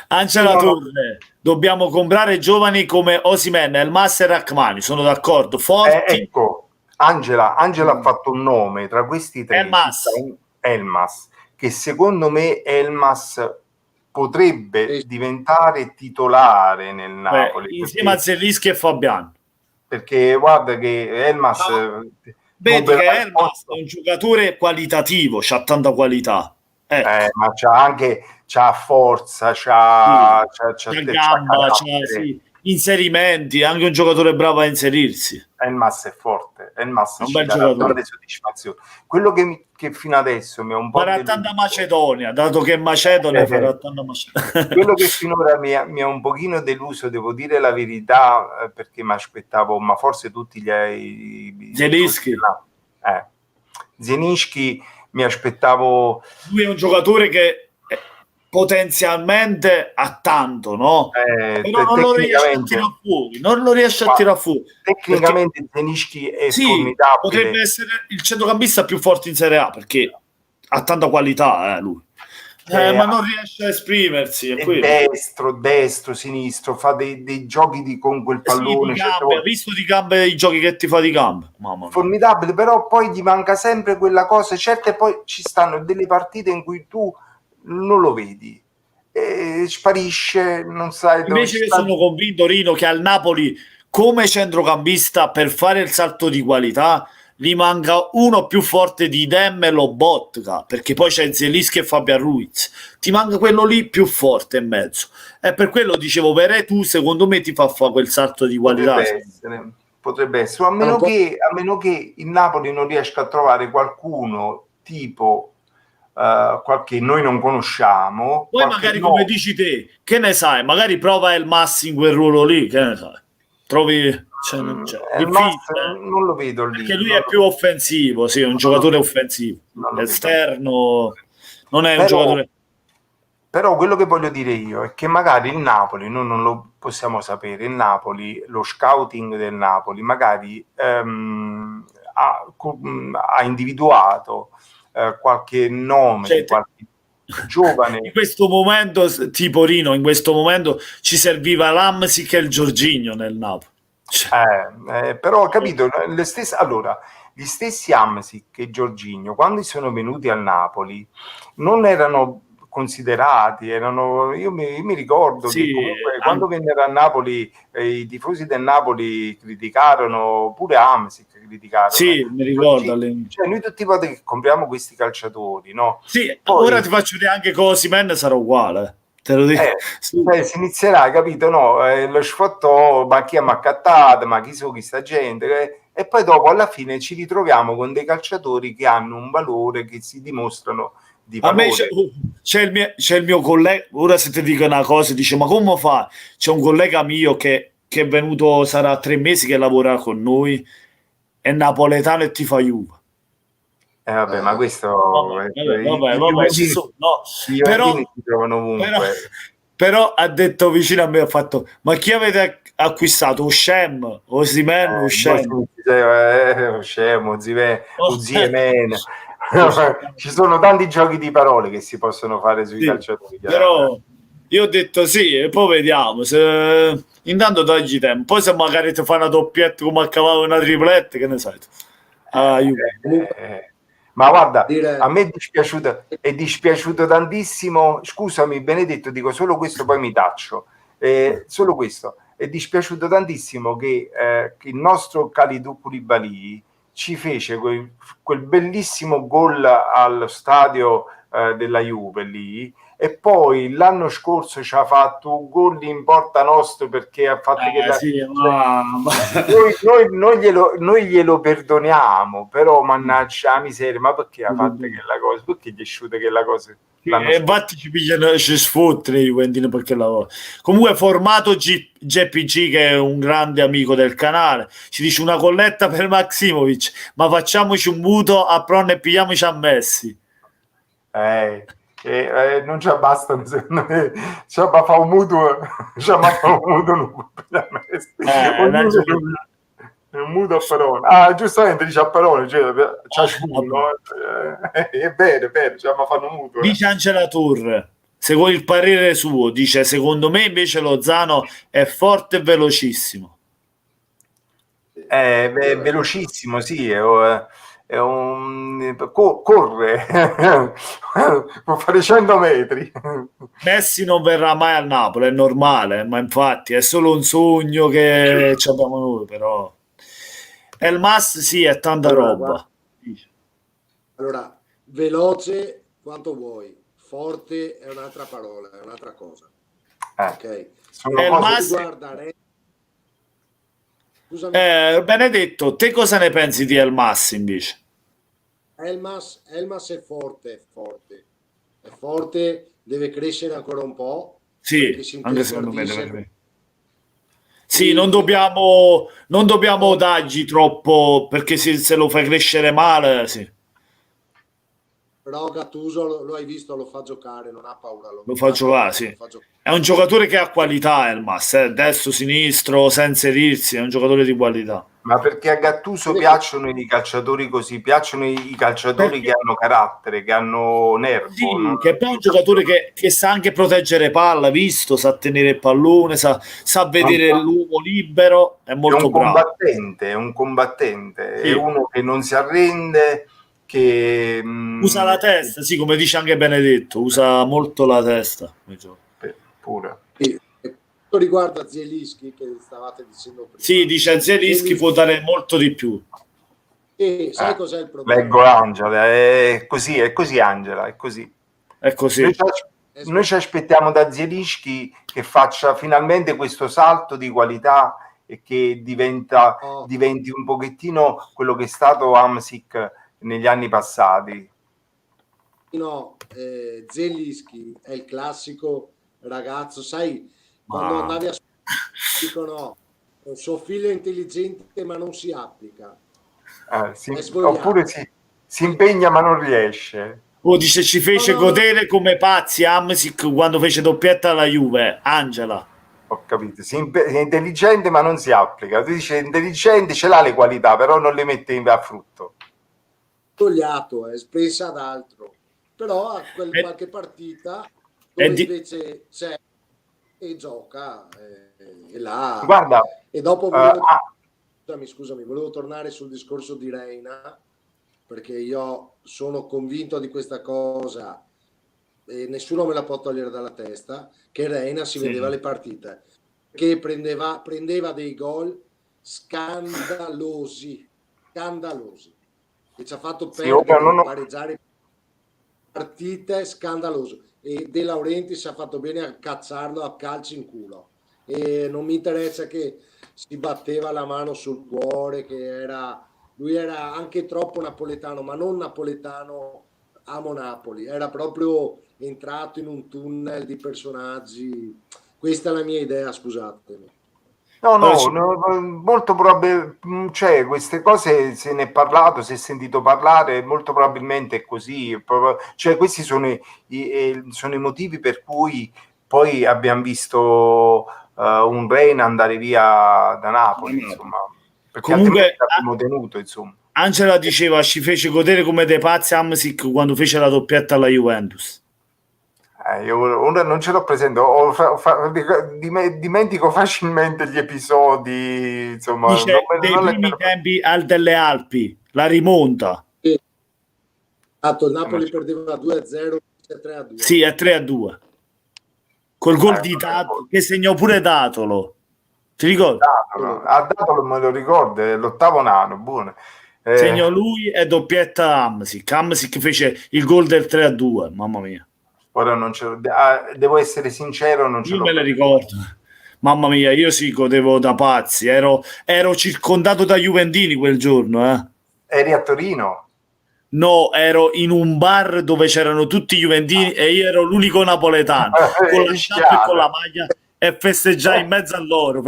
Angela Torre, dobbiamo comprare giovani come Osimhen, Elmas e Rachmani, sono d'accordo, forti. Ecco, Angela ha fatto un nome tra questi tre, Elmas, che secondo me Elmas potrebbe diventare titolare nel Napoli insieme a Zelinski e Fabiano, perché guarda che Elmas vedi che Elmas è un giocatore qualitativo, c'ha tanta qualità, ma c'ha forza, c'ha gamba, sì, inserimenti, anche un giocatore bravo a inserirsi. Elmas è forte, Elmas ci dà grande soddisfazione. Quello che fino adesso mi ha un po' farà tanta Macedonia, dato che Macedonia farà tanta Macedonia. Quello che finora mi ha un pochino deluso, devo dire la verità, perché mi aspettavo, ma forse tutti Zielinski mi aspettavo. Lui è un giocatore che potenzialmente ha tanto, no? Però non lo riesce a tecnicamente, tirare fuori, non lo riesce a ma tirare fuori. Perché tecnicamente Zelinski è sì, potrebbe formidabile, essere il centrocampista più forte in Serie A perché ha tanta qualità, lui. è, Ma non riesce a esprimersi, è è quello. destro, sinistro, fa dei giochi con quel Sì, di pallone, certe gambe, ha volte visto di gambe i giochi che ti fa di gambe? Mamma mia. formidabile, però poi gli manca sempre quella cosa, certe poi ci stanno delle partite in cui tu non lo vedi, e sparisce, non sai dove Invece io sta. sono convinto, Rino, che al Napoli, come centrocampista, per fare il salto di qualità, gli manca uno più forte di Demmel o Botka, perché poi c'è Zelinski e Fabian Ruiz. Ti manca quello lì più forte in mezzo. E per quello dicevo, tu secondo me ti fa fare quel salto di qualità. Potrebbe essere, a meno che il Napoli non riesca a trovare qualcuno tipo qualche noi non conosciamo, Poi qualche magari come dici te, che ne sai, magari prova il Massi in quel ruolo lì, che ne sai. Trovi, cioè, il difficile, non lo vedo lì, perché lui è più offensivo, sì, è un giocatore offensivo, non lo vedo. esterno, non è un giocatore. Però quello che voglio dire io è che magari il Napoli, noi non lo possiamo sapere, il Napoli, lo scouting del Napoli magari ha individuato qualche nome di qualche giovane. In questo momento, tipo Rino, in questo momento ci serviva l'Amsic e il Jorginho nel Napoli. Però ho capito, allora, gli stessi Amsic e Jorginho, quando sono venuti al Napoli, non erano considerati, io mi ricordo che comunque quando vennero a Napoli i tifosi del Napoli criticarono pure Amsic, sì, mi ricordo. Cioè, noi tutti che compriamo questi calciatori, no? Sì, poi, ora ti faccio vedere anche con Osimhen sarà uguale. Te lo dico. Si inizierà, capito? No? Lo sfottò, ma chi ha maccattato, ma chi sono questa gente? E poi dopo alla fine ci ritroviamo con dei calciatori che hanno un valore, che si dimostrano di valore. A me c'è il mio collega, ora se ti dico una cosa, dice ma come fa? C'è un collega mio che è venuto, sarà 3 mesi che lavora con noi, è napoletano e ti fa Juve. Vabbè, ma questo vabbè, si trovano ovunque. Però ha detto vicino a me, ha fatto ma chi avete acquistato? Oshem, Osimhen, Oshem, Osimhen. Ci sono tanti giochi di parole che si possono fare sui calciatori, però io ho detto sì e poi vediamo se intanto togli tempo, poi se magari ti fa una doppietta come a cavallo una tripletta, che ne sai tu? Ma guarda, a me è dispiaciuto tantissimo, scusami Benedetto, dico solo questo poi mi taccio, solo questo, è dispiaciuto tantissimo che il nostro Kalidou Koulibaly ci fece quel bellissimo gol allo stadio della Juve lì, e poi l'anno scorso ci ha fatto un gol in porta nostro perché ha fatto noi glielo perdoniamo, però mannaggia la miseria, ma perché ha fatto quella cosa? Perché gli è asciutta quella cosa? E infatti ci pigliano, ci sfottono i Juventini perché lavora. Comunque formato JPG, che è un grande amico del canale, ci dice una colletta per Maximovic, ma facciamoci un mutuo a Pron e pigliamoci a Messi. Non ci bastano, secondo me. Ci fa un mutuo, un mutuo a Perone. Giustamente dice a Perone, cioè, è bene, ma fanno un mutuo. Dice Angela Tour, secondo il parere suo, dice secondo me invece Lozano è forte e velocissimo. È velocissimo, sì, corre, può fare 100 metri. Messi non verrà mai al Napoli, è normale, ma infatti è solo un sogno che abbiamo noi, però Elmas sì, è tanta roba. Allora, veloce quanto vuoi, forte è un'altra parola, è un'altra cosa. Ok. Elmas, Benedetto, te cosa ne pensi di Elmas invece? Elmas è forte, deve crescere ancora un po'. Sì, anche secondo me. Sì, non dobbiamo dargli troppo, perché se lo fai crescere male, sì. però Gattuso lo hai visto, lo fa giocare, non ha paura. Lo fa giocare, sì. È un giocatore che ha qualità, Elmas, destro, sinistro, senza erirsi, è un giocatore di qualità. Ma perché a Gattuso piacciono i calciatori così, piacciono i calciatori che hanno carattere, che hanno nervo. Sì, che poi è un giocatore che sa anche proteggere palla, visto, sa tenere il pallone, sa vedere l'uomo libero, è molto bravo. È un combattente, Sì. è uno che non si arrende, che usa la testa, sì, come dice anche Benedetto, usa molto la testa. Pure. Riguarda Zielinski che stavate dicendo prima. Sì, dice Zielinski può dare molto di più. E sai cos'è il problema? Leggo Angela, è così Angela, è così. È così. Noi ci aspettiamo da Zielinski che faccia finalmente questo salto di qualità e che diventi un pochettino quello che è stato Hamsik negli anni passati. No, Zielinski è il classico ragazzo, sai, quando andavi a dicono suo figlio è intelligente ma non si applica. Oppure si impegna ma non riesce. Dice ci fece godere come pazzi Hamsik quando fece doppietta alla Juve. Angela. Ho capito, è intelligente ma non si applica. Tu dici intelligente, ce l'ha le qualità, però non le mette a frutto. Togliato, pensa ad altro. Però a qualche partita dove invece c'è e gioca e là. Guarda, e dopo scusami, volevo tornare sul discorso di Reina, perché io sono convinto di questa cosa e nessuno me la può togliere dalla testa, che Reina si vedeva le partite, che prendeva dei gol scandalosi, che ci ha fatto perdere, pareggiare partite scandalose, e De Laurentiis ha fatto bene a cacciarlo a calci in culo, e non mi interessa che si batteva la mano sul cuore, che lui era anche troppo napoletano, ma non napoletano amo Napoli, era proprio entrato in un tunnel di personaggi. Questa è la mia idea, scusatemi. No, molto probabilmente, cioè, queste cose se ne è parlato, si è sentito parlare, molto probabilmente è così, cioè questi sono i motivi per cui poi abbiamo visto un Reina andare via da Napoli, insomma, perché comunque l'abbiamo tenuto, insomma. Angela diceva ci fece godere come dei pazzi Hamsik quando fece la doppietta alla Juventus. Io ora non ce l'ho presente, dimentico facilmente gli episodi, insomma. Dice dei primi tempi delle Alpi, la rimonta. Il Napoli perdeva 2-0, 3-2. Sì, è 3-2. Col gol di Datolo, che segnò pure Datolo. Ti ricordi? Datolo me lo ricordo, è l'ottavo nano, buono. Segnò lui e doppietta Hamsik. Hamsik fece il gol del 3-2, mamma mia. Ora non ce lo, devo essere sincero, non ce io l'ho. Me le ricordo, mamma mia, io sì, godevo da pazzi, ero circondato da juventini quel giorno. Eri a Torino? No, ero in un bar dove c'erano tutti i juventini e io ero l'unico napoletano con la sciarpa e con la maglia, e festeggiai in mezzo a loro,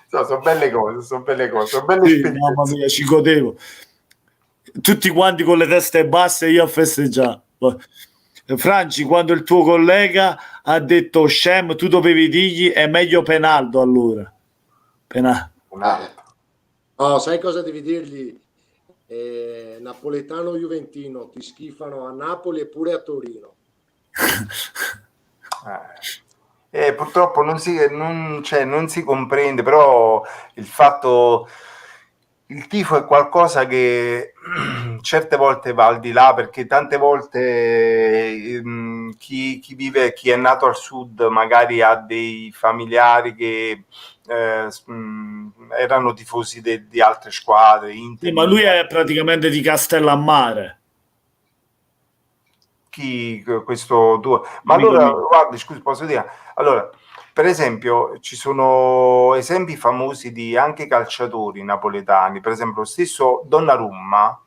sono belle cose, sono belle sì, mamma mia, ci godevo tutti quanti con le teste basse e io a festeggiare. Franci, quando il tuo collega ha detto Shem, tu dovevi dirgli è meglio Penaldo allora. No, sai cosa devi dirgli? Napoletano juventino, ti schifano a Napoli e pure a Torino. Purtroppo non si comprende, però il tifo è qualcosa che certe volte va al di là, perché tante volte chi è nato al sud magari ha dei familiari che erano tifosi di altre squadre. Sì, ma lui è praticamente di Castellammare. Questo tuo? Ma allora, guardi, scusi, posso dire? Allora, per esempio, ci sono esempi famosi di anche calciatori napoletani, per esempio lo stesso Donnarumma,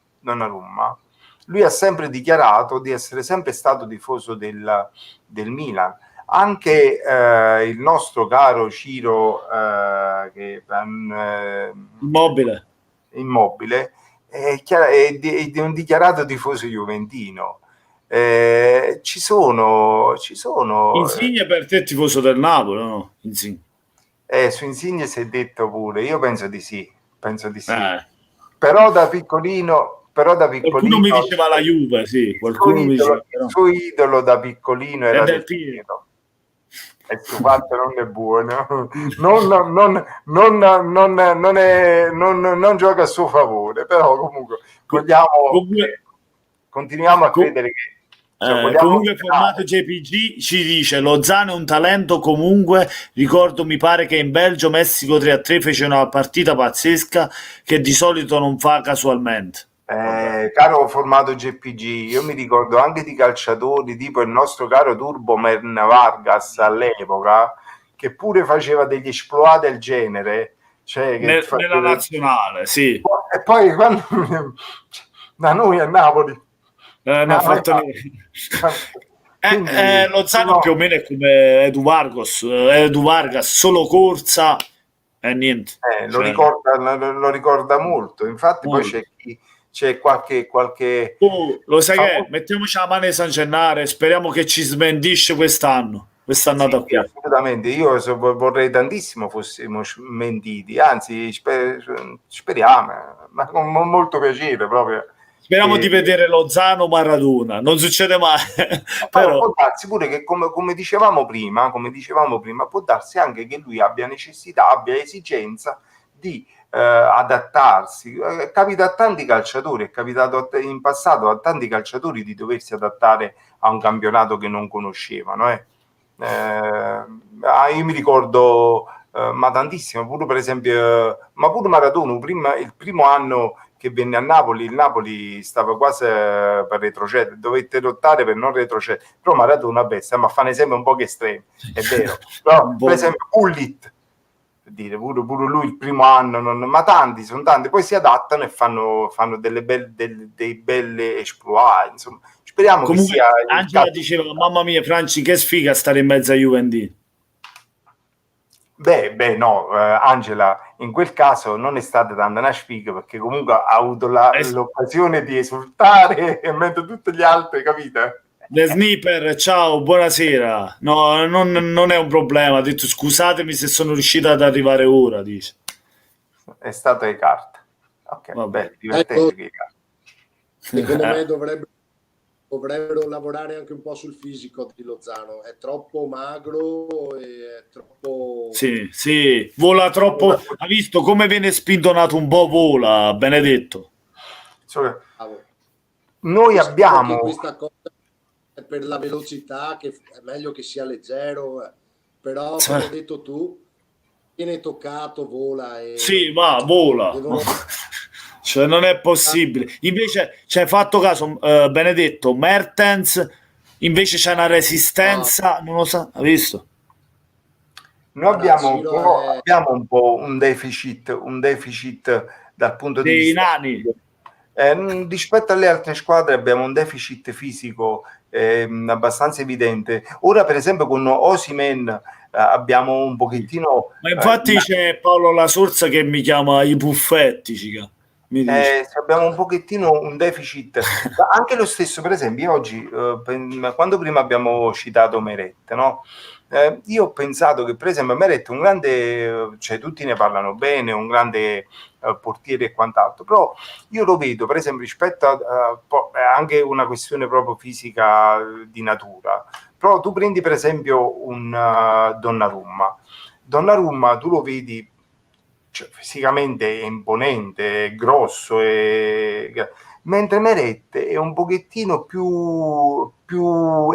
lui ha sempre dichiarato di essere sempre stato tifoso del Milan. Anche il nostro caro Ciro Immobile, è di un dichiarato tifoso juventino. Ci sono Insigne per te è tifoso del Napoli, no? Insigne. Su Insigne si è detto pure, io penso di sì. Però da piccolino qualcuno mi diceva la Juve, sì, qualcuno mi diceva, il suo idolo da piccolino era Del Piero. E il suo fatto non è buono, non gioca a suo favore, però comunque continuiamo a credere che comunque formato JPG ci dice Lozano è un talento. Comunque ricordo, mi pare che in Belgio Messico 3-3 fece una partita pazzesca che di solito non fa casualmente. Caro formato JPG, io mi ricordo anche di calciatori tipo il nostro caro Turboman Vargas all'epoca, che pure faceva degli exploit del genere, cioè nella nazionale, sì. E poi quando da noi a Napoli ne ha fatto Lozano più o meno è come Edu Vargas, solo corsa e niente. Lo ricorda molto, infatti molto. Poi c'è qualche lo sai che mettiamoci la mano ai San Gennaro, speriamo che ci smentisce quest'annata qui. Assolutamente, io vorrei tantissimo fossimo mentiti, anzi speriamo, ma con molto piacere proprio. Speriamo di vedere Lozano Maradona, non succede mai. Però può darsi pure che come dicevamo prima, può darsi anche che lui abbia necessità, abbia esigenza di adattarsi. Capita a tanti calciatori, è capitato in passato a tanti calciatori di doversi adattare a un campionato che non conoscevano. Io mi ricordo ma tantissimo, pure per esempio, ma pure Maradona, il primo anno che venne a Napoli, il Napoli stava quasi per retrocedere, dovette lottare per non retrocedere, però Maradona stiamo a fare un esempio un po' estremo, è vero, però per esempio Gullit, per dire, pure lui il primo anno, ma sono tanti, poi si adattano e fanno dei belle exploit, insomma, speriamo comunque, che sia... Angela diceva, mamma mia Franci, che sfiga stare in mezzo a Juventus. Beh, no, Angela, in quel caso non è stata tanta una sfiga perché comunque ha avuto l'occasione di esultare mentre tutti gli altri, capite? The Sniper, ciao, buonasera. No, non è un problema. Ha detto scusatemi se sono riuscito ad arrivare ora, dice. È stato le carte. Ok, vabbè, divertente che carte. Secondo me dovrebbero lavorare anche un po' sul fisico di Lozano, è troppo magro e è troppo... Sì, vola troppo. Ha visto come viene spintonato un po', vola, Benedetto. Noi abbiamo... Questa cosa è per la velocità, che è meglio che sia leggero, però come hai detto tu, viene toccato, vola. Sì, vola. Cioè non è possibile. Invece ci hai fatto caso, Benedetto, Mertens invece c'è una resistenza, non lo so, hai visto? Noi abbiamo un po' un deficit dal punto di vista nani. Rispetto alle altre squadre abbiamo un deficit fisico abbastanza evidente. Ora per esempio con Osimhen abbiamo un pochettino... Ma infatti c'è Paolo La Sorsa che mi chiama i buffetti, cica. Abbiamo un pochettino un deficit. Anche lo stesso, per esempio, oggi, quando prima abbiamo citato Meret, no? Io ho pensato che, per esempio, Meret è un grande, cioè tutti ne parlano bene, un grande portiere e quant'altro, però io lo vedo, per esempio, rispetto a anche una questione proprio fisica di natura. Però tu prendi, per esempio, un Donnarumma, tu lo vedi, cioè, fisicamente è imponente, è grosso, mentre Meret è un pochettino più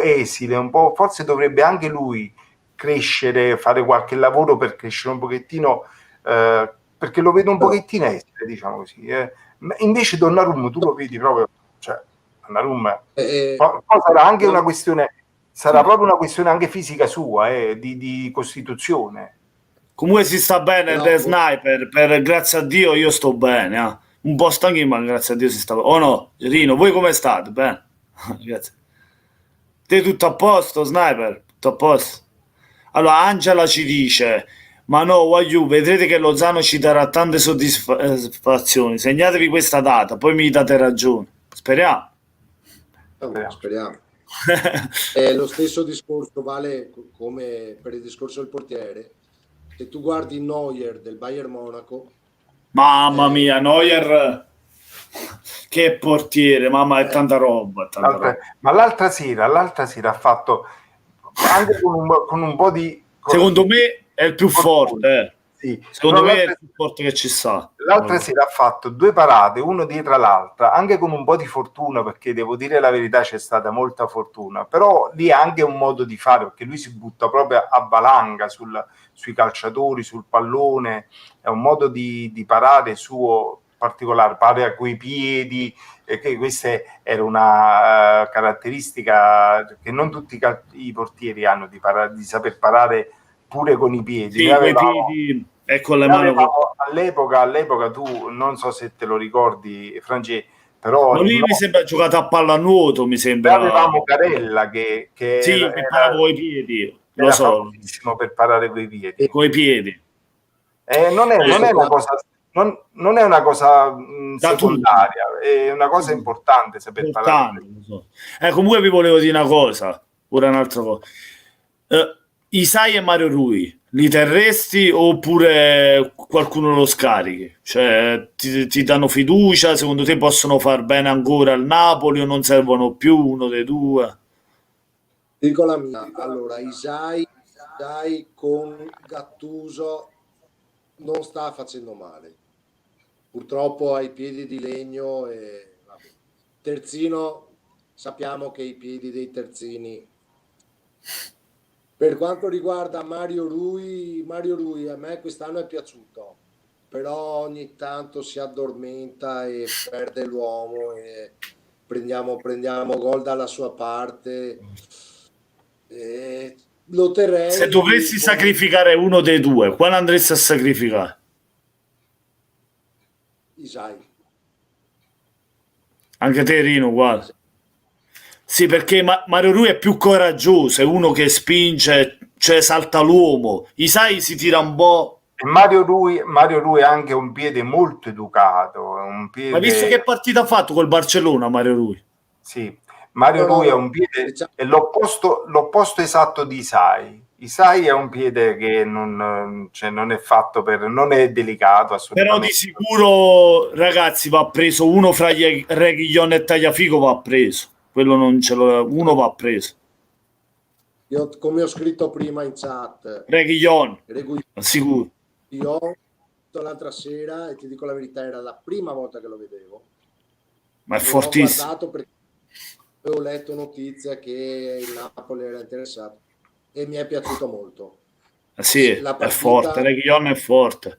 esile, un po', forse dovrebbe anche lui crescere, fare qualche lavoro per crescere un pochettino, perché lo vedo un pochettino esile, diciamo così. Invece Donnarumma tu lo vedi proprio, cioè Donnarumma sarà anche una questione, sarà proprio una questione anche fisica sua, di costituzione. Comunque si sta bene, The Sniper, grazie a Dio io sto bene, un po' stanchi, ma grazie a Dio si sta bene. Oh no, Rino, voi come state? Bene? Grazie. Te tutto a posto, Sniper? Tutto a posto? Allora, Angela ci dice, Ma no, Wagyu, vedrete che Lozano ci darà tante soddisfazioni. Segnatevi questa data, poi mi date ragione. Speriamo. Speriamo. Lo stesso discorso vale come per il discorso del portiere. Se tu guardi Neuer del Bayern Monaco, Mamma mia, Neuer, che portiere, mamma, è tanta roba. Ma l'altra sera ha fatto anche con un po' di... Secondo me è il più forte. Sì. Secondo me è il più forte che ci sta. L'altra sera ha fatto 2 parate, uno dietro l'altra, anche con un po' di fortuna, perché devo dire la verità, c'è stata molta fortuna, però lì è anche un modo di fare, perché lui si butta proprio a valanga sui calciatori, sul pallone, è un modo di parare suo particolare, para coi piedi, che questa era una caratteristica che non tutti i portieri hanno, di saper parare pure con i piedi. Sì, coi piedi e con le mani. All'epoca tu non so se te lo ricordi, Franci, però lui mi sembra ha giocato a pallanuoto, mi sembra. Avevamo Carella che sì, che parava coi piedi, lo so, famosissimo per parare coi piedi. Coi piedi. Non è una cosa secondaria, è una cosa importante saper parlare. So. Comunque vi volevo dire una cosa, ora un'altra cosa. Isai e Mario Rui li terresti oppure qualcuno lo scarichi? Cioè ti danno fiducia? Secondo te possono far bene ancora al Napoli o non servono più uno dei due? Dico la mia. Allora, Isai con Gattuso non sta facendo male. Purtroppo ha i piedi di legno e vabbè. Terzino, sappiamo che i piedi dei terzini. Per quanto riguarda Mario Rui a me quest'anno è piaciuto, però ogni tanto si addormenta e perde l'uomo e prendiamo gol dalla sua parte. Lo terrei. Se dovessi sacrificare uno dei due, quale andresti a sacrificare? Isai. Anche te, Rino, guarda. Sì, perché Mario Rui è più coraggioso, è uno che spinge, cioè salta l'uomo. Isai si tira un po'. Mario Rui ha anche un piede molto educato. Ma visto che partita ha fatto col Barcellona, Mario Rui? Sì, Mario Rui ha un piede, è l'opposto esatto di Isai. Isai è un piede che non è fatto non è delicato assolutamente. Però di sicuro, ragazzi, va preso uno fra Reguilon e Tagliafico, va preso. Quello non ce l'ho, uno va preso. Io, come ho scritto prima in chat, Reguilon, sicuro. Io l'altra sera, e ti dico la verità, era la prima volta che lo vedevo. Ma è fortissimo. Ho guardato perché avevo letto notizia che il Napoli era interessato e mi è piaciuto molto. Sì, è forte, Reguilon è forte.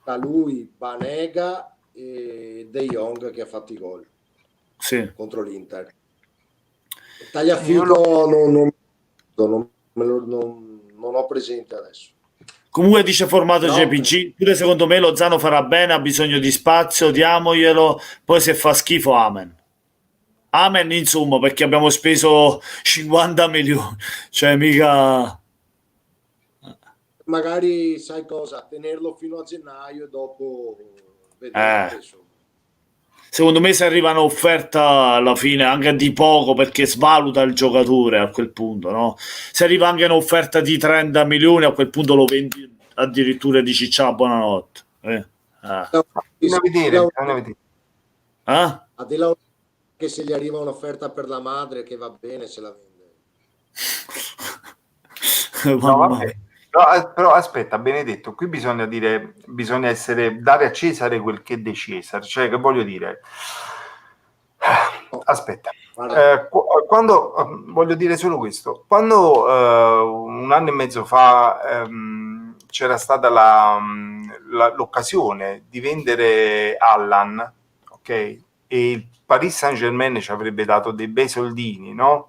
Da lui, Banega e De Jong che ha fatto i gol. Sì. Contro l'Inter. Tagliafico non ho presente adesso. Comunque dice formato JPG, pure secondo me Lozano farà bene, ha bisogno di spazio, diamoglielo, poi se fa schifo amen. Amen insomma, perché abbiamo speso 50 milioni, cioè mica... Magari sai cosa, tenerlo fino a gennaio e dopo vedere. Secondo me se arriva un'offerta alla fine anche di poco, perché svaluta il giocatore a quel punto, no? Se arriva anche un'offerta di 30 milioni, a quel punto lo vendi addirittura e dici ciao, buonanotte. A Della che se gli arriva un'offerta per la madre che va bene, se la vende. Però aspetta, Benedetto, qui bisogna dare a Cesare quel che è di Cesare, cioè che voglio dire, aspetta, quando voglio dire solo questo, quando un anno e mezzo fa c'era stata l'occasione di vendere Allan, ok, e il Paris Saint-Germain ci avrebbe dato dei bei soldini, no?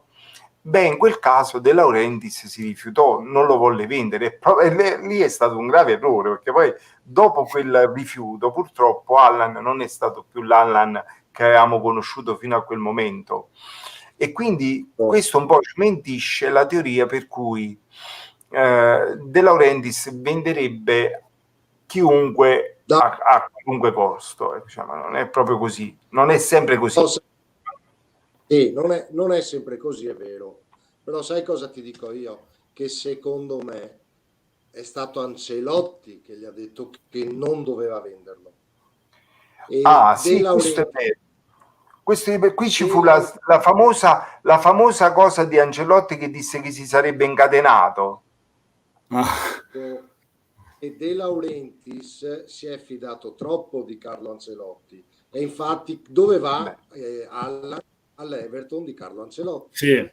Beh, in quel caso De Laurentiis si rifiutò, non lo volle vendere, e lì è stato un grave errore, perché poi dopo quel rifiuto purtroppo Allan non è stato più l'Allan che avevamo conosciuto fino a quel momento, e quindi questo un po' smentisce la teoria per cui De Laurentiis venderebbe chiunque a qualunque costo, diciamo, non è proprio così, non è sempre così. Sì, non è sempre così, è vero, però sai cosa ti dico io? Che secondo me è stato Ancelotti che gli ha detto che non doveva venderlo. E sì, De questo è Laurentiis, vero. Qui ci fu la famosa cosa di Ancelotti che disse che si sarebbe incatenato. E De Laurentiis si è fidato troppo di Carlo Ancelotti, e infatti dove va? All'Everton di Carlo Ancelotti. Sì.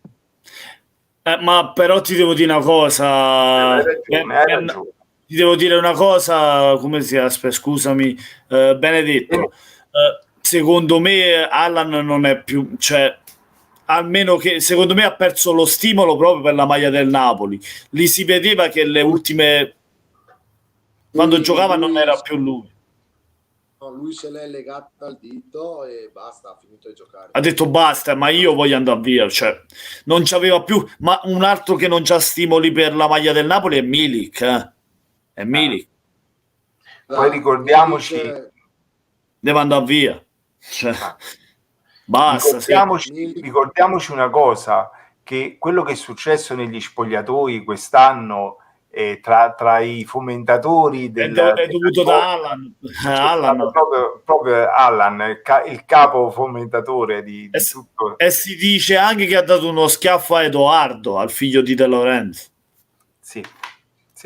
Ma però ti devo dire una cosa. Hai ragione. Ti devo dire una cosa, come si aspetta, scusami, Benedetto. Secondo me Allan non è più, cioè, almeno che secondo me ha perso lo stimolo proprio per la maglia del Napoli. Lì si vedeva che le ultime, quando giocava non era più lui. No, lui se l'è legata al dito e basta, ha finito di giocare. Ha detto basta, ma io voglio andare via, cioè non c'aveva più. Ma un altro che non c'ha stimoli per la maglia del Napoli è Milik, è Milik. Poi ricordiamoci, deve andare via, cioè, basta. Ricordiamoci una cosa, che quello che è successo negli spogliatoi quest'anno tra i fomentatori è dovuto da Allan. Proprio Allan, il capo fomentatore di tutto. E si dice anche che ha dato uno schiaffo a Edoardo, al figlio di De Laurentiis. Sì.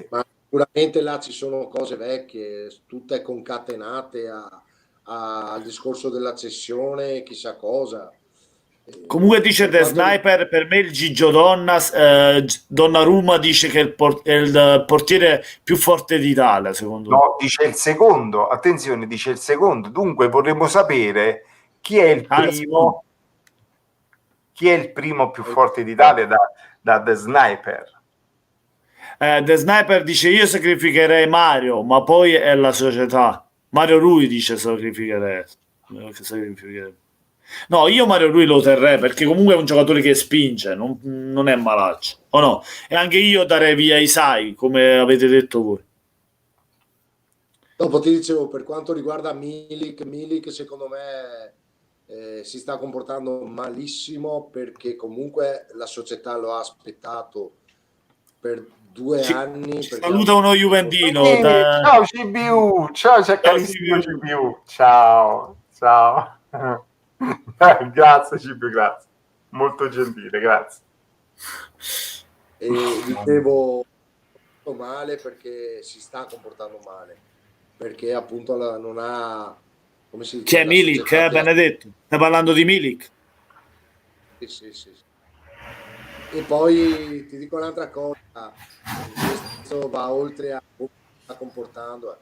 Ma sicuramente là ci sono cose vecchie, tutte concatenate al discorso della cessione, chissà cosa. Comunque dice The Sniper, per me il Gigio Donnarumma dice che è il portiere più forte d'Italia, secondo me. No, dice il secondo, attenzione, dice il secondo. Dunque vorremmo sapere chi è il primo, chi è il primo più forte d'Italia da The Sniper. The Sniper dice io sacrificherei Mario, ma poi è la società. Mario Rui dice sacrificherei. No, io Mario Rui lo terrei perché comunque è un giocatore che spinge, non è malaccio, o no? E anche io darei via Isai, come avete detto voi. Dopo ti dicevo, per quanto riguarda Milik secondo me si sta comportando malissimo, perché comunque la società lo ha aspettato per 2 anni. Saluta uno Juventino. Ciao CBU, ciao carissimo CBU, ciao. Grazie CBU, grazie, molto gentile, grazie. E dicevo male perché si sta comportando male, perché appunto non ha, come si dice, chi è Milik, Benedetto? Stai parlando di Milik? Sì. E poi ti dico un'altra cosa, questo va oltre a come sta comportando.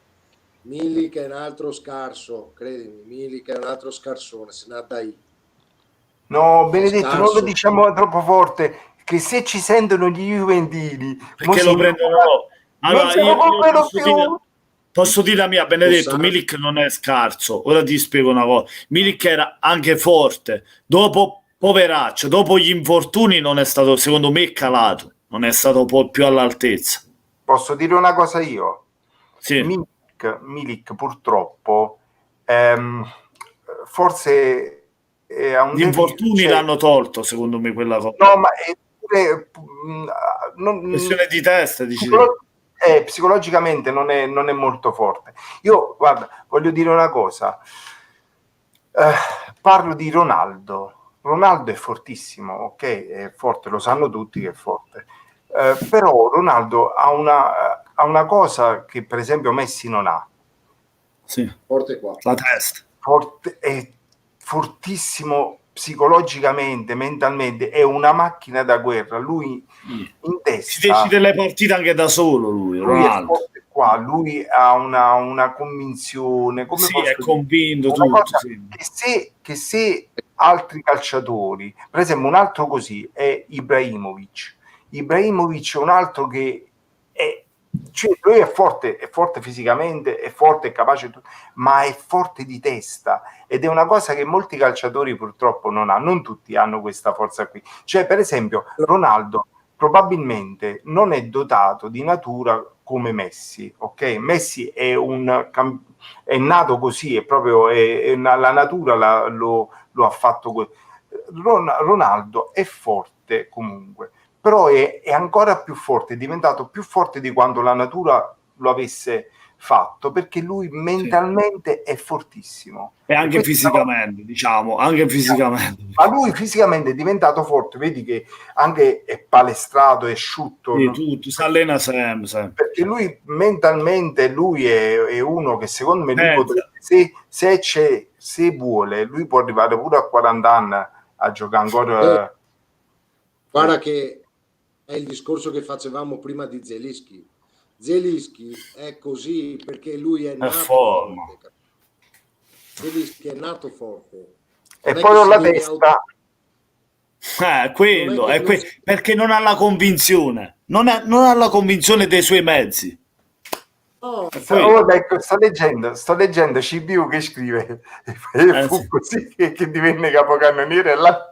Milik è un altro scarso, credimi, Milik è un altro scarsone, se ne dai. No, Benedetto, non lo diciamo troppo forte, che se ci sentono gli juventini, perché lo prendono. Allora, io posso dire la mia, Benedetto, Milik non è scarso. Ora ti spiego una cosa. Milik era anche forte. Dopo, poveraccio, dopo gli infortuni non è stato, secondo me, calato. Non è stato un po' più all'altezza. Posso dire una cosa io? Sì. Milik purtroppo forse gli infortuni l'hanno tolto, secondo me, quella cosa. No, ma è pure questione di testa, psicologicamente non è molto forte. Io, guarda, voglio dire una cosa, parlo di Ronaldo è fortissimo, ok, è forte, lo sanno tutti che è forte, però Ronaldo ha una cosa che per esempio Messi non ha. Sì. Forte qua. La testa. È fortissimo psicologicamente, mentalmente, è una macchina da guerra. Lui in testa si decide le partite anche da solo. Lui è forte qua, lui ha una convinzione, come sì, è convinto tutto, che se altri calciatori, per esempio un altro così è Ibrahimovic è un altro che è, cioè lui è forte fisicamente, è forte, è capace, ma è forte di testa, ed è una cosa che molti calciatori purtroppo non hanno, non tutti hanno questa forza qui. Cioè, per esempio, Ronaldo probabilmente non è dotato di natura come Messi, ok? Messi è nato così, è proprio la natura lo ha fatto così. Ronaldo è forte comunque, però è ancora più forte, è diventato più forte di quanto la natura lo avesse fatto, perché lui mentalmente è fortissimo. E anche fisicamente, diciamo, anche fisicamente. Ma lui fisicamente è diventato forte, vedi che anche è palestrato, è asciutto. Sì, tu si allena sempre. Perché lui mentalmente lui è uno che secondo me lui potrebbe, se vuole, lui può arrivare pure a 40 anni a giocare ancora. Guarda che è il discorso che facevamo prima di Zelinski. Zelinski è così perché lui è nato forte. Zelinski è nato forte. E poi ho la testa. Quello, perché non ha la convinzione, non ha la convinzione dei suoi mezzi. Ecco, sto leggendo CBU che scrive fu così che divenne capocannoniere là.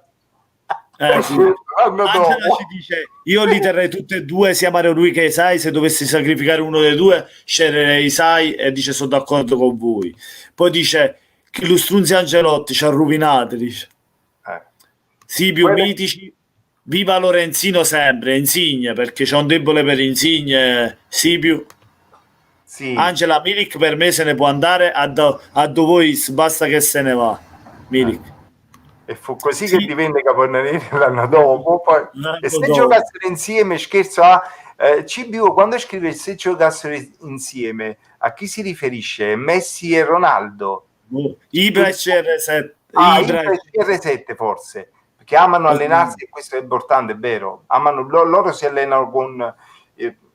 Sì. Angela ci dice: io li terrei tutte e due, sia Mario Rui che Isai. Se dovessi sacrificare uno dei due, sceglierei Isai. E dice: sono d'accordo con voi. Poi dice che lo Strunzi Angelotti ci ha rovinato. Dice sì, più mitici. Viva Lorenzino sempre, Insigne, perché c'è un debole per Insigne. Sibiu. Sì. Angela Milik per me se ne può andare a The Voice, basta che se ne va. Milik. E fu così che divenne capocannoniere l'anno dopo. Poi, e se giocassero insieme, scherzo, CBU quando scrive se giocassero insieme, a chi si riferisce? Messi e Ronaldo? Ibra e CR7. Ibra e CR7 forse, perché amano allenarsi, e questo è importante, è vero. Loro si allenano con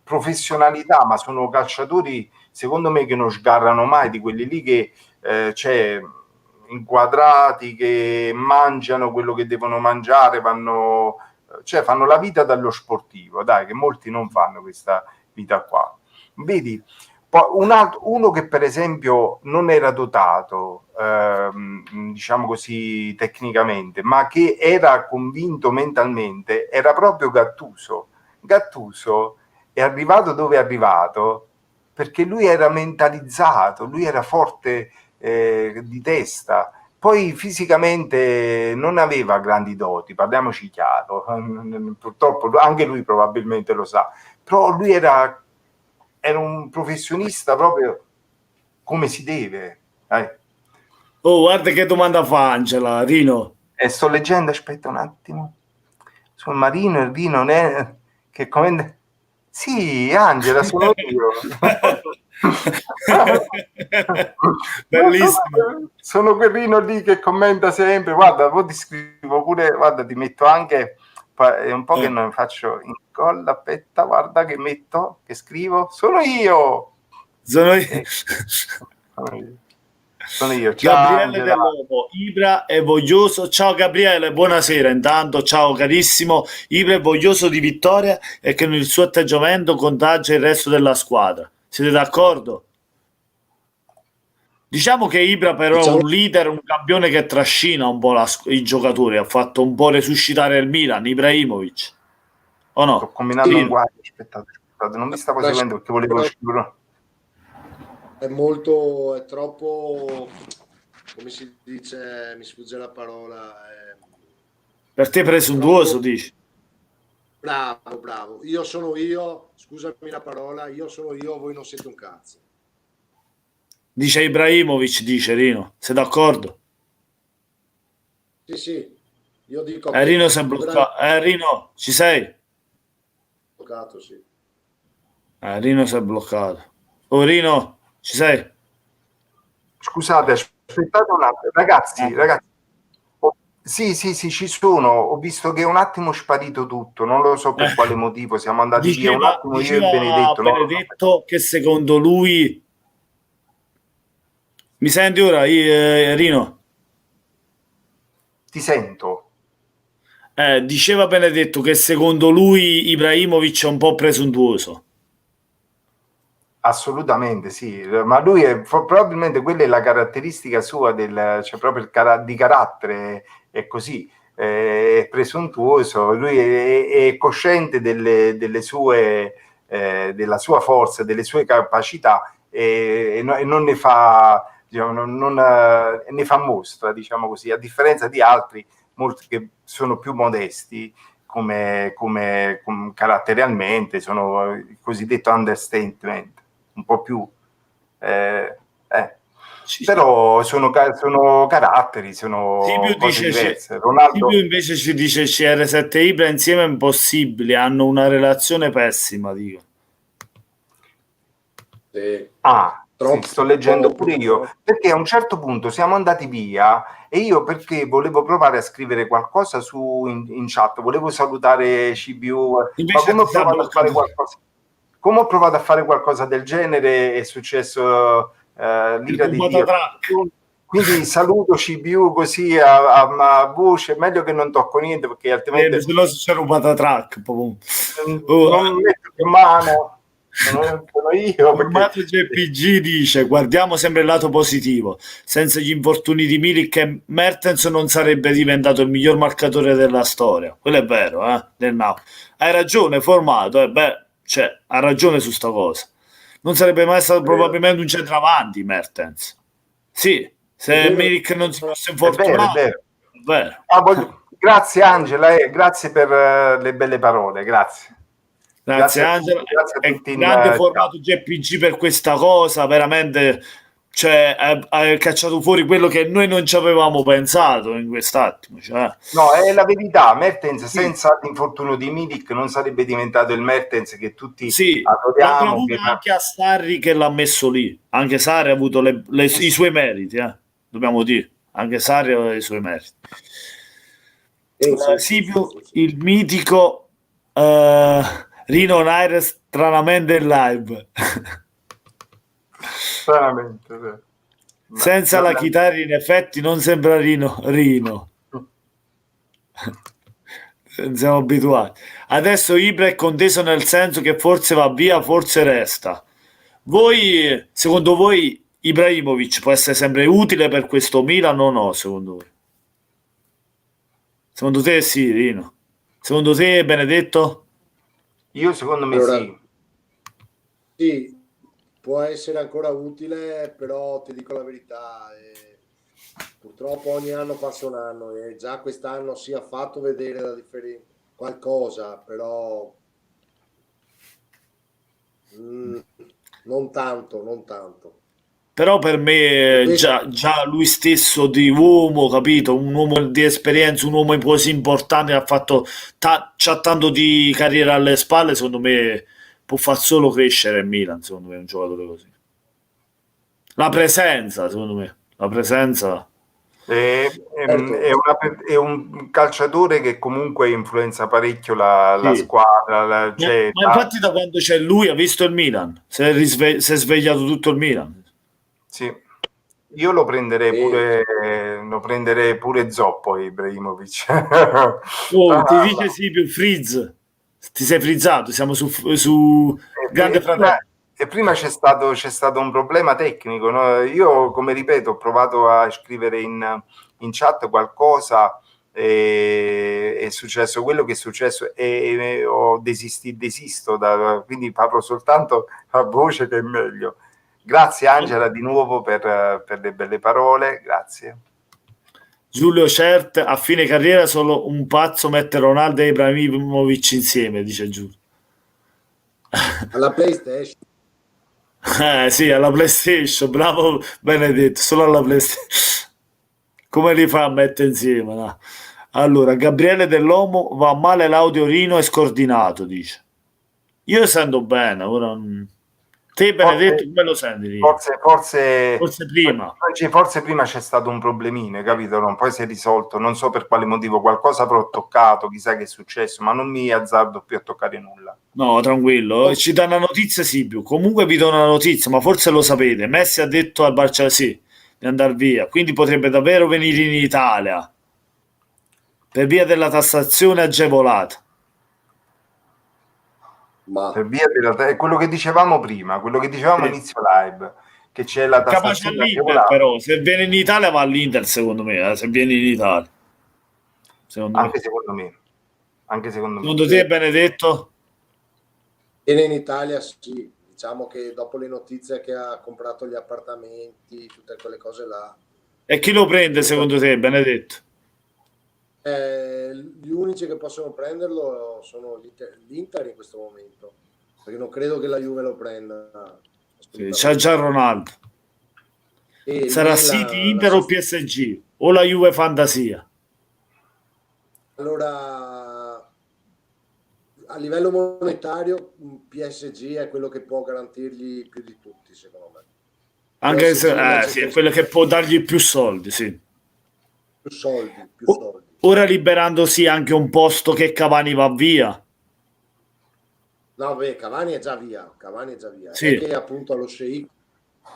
professionalità, ma sono calciatori, secondo me, che non sgarrano mai, di quelli lì che c'è inquadrati, che mangiano quello che devono mangiare, fanno la vita dallo sportivo, dai, che molti non fanno questa vita qua. Vedi, uno che per esempio non era dotato, diciamo così, tecnicamente, ma che era convinto mentalmente, era proprio Gattuso. Gattuso è arrivato dove è arrivato perché lui era mentalizzato, lui era forte di testa, poi fisicamente non aveva grandi doti, parliamoci chiaro, purtroppo anche lui probabilmente lo sa, però lui era un professionista proprio come si deve. Oh, guarda che domanda fa Angela, Rino. Sto leggendo, aspetta un attimo, sul Marino e Rino che commenta. Sì, Angela, sono io. Bellissimo. Sono quel Rino lì che commenta sempre. Guarda, poi ti scrivo pure, guarda, ti metto anche, è un po' che non faccio incolla, aspetta, guarda che metto, che scrivo, sono io. Sono io. Ciao, Gabriele Dell'Uomo, Ibra è voglioso. Ciao Gabriele, buonasera. Intanto, ciao carissimo. Ibra è voglioso di vittoria e che il suo atteggiamento contagia il resto della squadra. Siete d'accordo? Diciamo che Ibra però è un leader, un campione che trascina un po' i giocatori, ha fatto un po' resuscitare il Milan, Ibrahimovic. O no? Sto combinando un guaio, aspettate, non mi stavo seguendo perché volevo scrivere. È troppo, come si dice, mi sfugge la parola. Per te presuntuoso, dici? Bravo. Io sono io, scusami la parola, io sono io, voi non siete un cazzo. Dice Ibrahimovic, dice Rino. Sei d'accordo? Sì. Io dico... Rino si è bloccato. Rino, ci sei? Bloccato, sì. Rino si è bloccato. Oh, Rino... Ci sei? Scusate, aspettate un attimo. Ragazzi. Sì, ci sono. Ho visto che è un attimo sparito tutto. Non lo so per quale motivo. Siamo andati via un attimo io e Benedetto. Benedetto che secondo lui... Mi senti ora, Rino? Ti sento. Diceva Benedetto che secondo lui Ibrahimovic è un po' presuntuoso. Assolutamente sì, ma lui probabilmente quella è la caratteristica sua, cioè proprio di carattere, è così. è presuntuoso, lui è cosciente delle sue, della sua forza, delle sue capacità e non ne fa, diciamo, ne fa mostra, diciamo così, a differenza di altri molti che sono più modesti come caratterialmente, sono il cosiddetto understatement, un po' più però sono caratteri, sono Silvio cose dice, diverse. Ronaldo Silvio invece ci dice CR7 Ibra insieme è impossibile, hanno una relazione pessima, dico. Sì. Sì, sto leggendo pure io, perché a un certo punto siamo andati via e io perché volevo provare a scrivere qualcosa in chat, volevo salutare CBU, ma Invece come ho ti sta provato a fare bloccando. qualcosa, come ho provato a fare qualcosa del genere è successo l'ira di Dio. Quindi saluto CBU così a voce, meglio che non tocco niente perché altrimenti Se no c'è rubata track. non metto in mano. Sono io Formato perché JPG dice guardiamo sempre il lato positivo, senza gli infortuni di Milik e Mertens non sarebbe diventato il miglior marcatore della storia, quello è vero, del Napoli. Hai ragione, Formato, cioè, ha ragione su sta cosa, non sarebbe mai stato probabilmente un centravanti Mertens, sì, se Milik non si fosse infortunato è vero. Grazie Angela, grazie per le belle parole, grazie. Grazie Angela, grazie a tutti grande Formato JPG per questa cosa, veramente, cioè, hai cacciato fuori quello che noi non ci avevamo pensato in quest'attimo. Cioè. No, è la verità, Mertens senza l'infortunio di Milik non sarebbe diventato il Mertens che tutti l'ha dovuto anche a Sarri che l'ha messo lì, anche Sarri ha avuto i suoi meriti, dobbiamo dire, anche Sarri aveva i suoi meriti. Silvio, il mitico Rino Naires stranamente in live. Stranamente. Senza la chitarra in effetti non sembra Rino. Non siamo abituati. Adesso Ibra è conteso nel senso che forse va via, forse resta. Voi, secondo voi, Ibrahimovic può essere sempre utile per questo Milan o no, secondo voi? Secondo te sì, Rino? Secondo te, Benedetto? Io secondo me sì. Sì, può essere ancora utile, però ti dico la verità, purtroppo ogni anno passa un anno e già quest'anno si è fatto vedere la differenza, qualcosa, però non tanto. Però per me già lui stesso di uomo, capito? Un uomo di esperienza, un uomo così importante che ha fatto c'ha tanto di carriera alle spalle, secondo me può far solo crescere il Milan, secondo me un giocatore così. La presenza, secondo me, la presenza è un calciatore che comunque influenza parecchio la squadra. Ma infatti da quando c'è lui ha visto il Milan, si è svegliato tutto il Milan. Sì, io lo prenderei pure Zoppo Ibrahimovic. Ti dice sì più Frizz, ti sei frizzato, siamo su Grande Fratello. E prima c'è stato un problema tecnico, no? Io, come ripeto, ho provato a scrivere in chat qualcosa, è successo quello che è successo e desisto, quindi parlo soltanto a voce che è meglio. Grazie Angela di nuovo per le belle parole, grazie. Giulio Cert, a fine carriera solo un pazzo mette Ronaldo e Ibrahimovic insieme, dice Giulio. Alla PlayStation. Sì, alla PlayStation, bravo Benedetto, solo alla PlayStation. Come li fa a mettere insieme? No? Allora, Gabriele Dell'Omo, va male l'audio Rino è scordinato, dice. Io sento bene, ora... Te Benedetto come lo senti? Rino? Forse prima. Forse prima c'è stato un problemino, capito? No? Poi si è risolto, non so per quale motivo, qualcosa avrò toccato, chissà che è successo, ma non mi azzardo più a toccare nulla. No, tranquillo, ci dà una notizia Silvio, comunque vi do una notizia, ma forse lo sapete, Messi ha detto al Barcellona sì, di andare via, quindi potrebbe davvero venire in Italia per via della tassazione agevolata. Ma per via è quello che dicevamo prima, quello che dicevamo inizio live, che c'è la tassazione agevolata. Però se viene in Italia va all'Inter secondo me, se viene in Italia. secondo me. Anche secondo me. Anche secondo me. Secondo te, Benedetto? E in Italia sì, diciamo che dopo le notizie che ha comprato gli appartamenti, tutte quelle cose là, E chi lo prende secondo te, Benedetto? gli unici che possono prenderlo sono l'Inter in questo momento, perché non credo che la Juve lo prenda. Sì, c'ha già Ronaldo. E il Sarà Milan, City, Inter o PSG? O la Juve fantasia? allora, a livello monetario, PSG è quello che può garantirgli più di tutti, secondo me. Anche PSG, se sì, è Manchester quello che può dargli più soldi, sì. più soldi, più O- soldi. Ora liberandosi anche un posto che Cavani va via. No, beh, Cavani è già via, Cavani è già via. È Sì, che appunto allo Sheikh,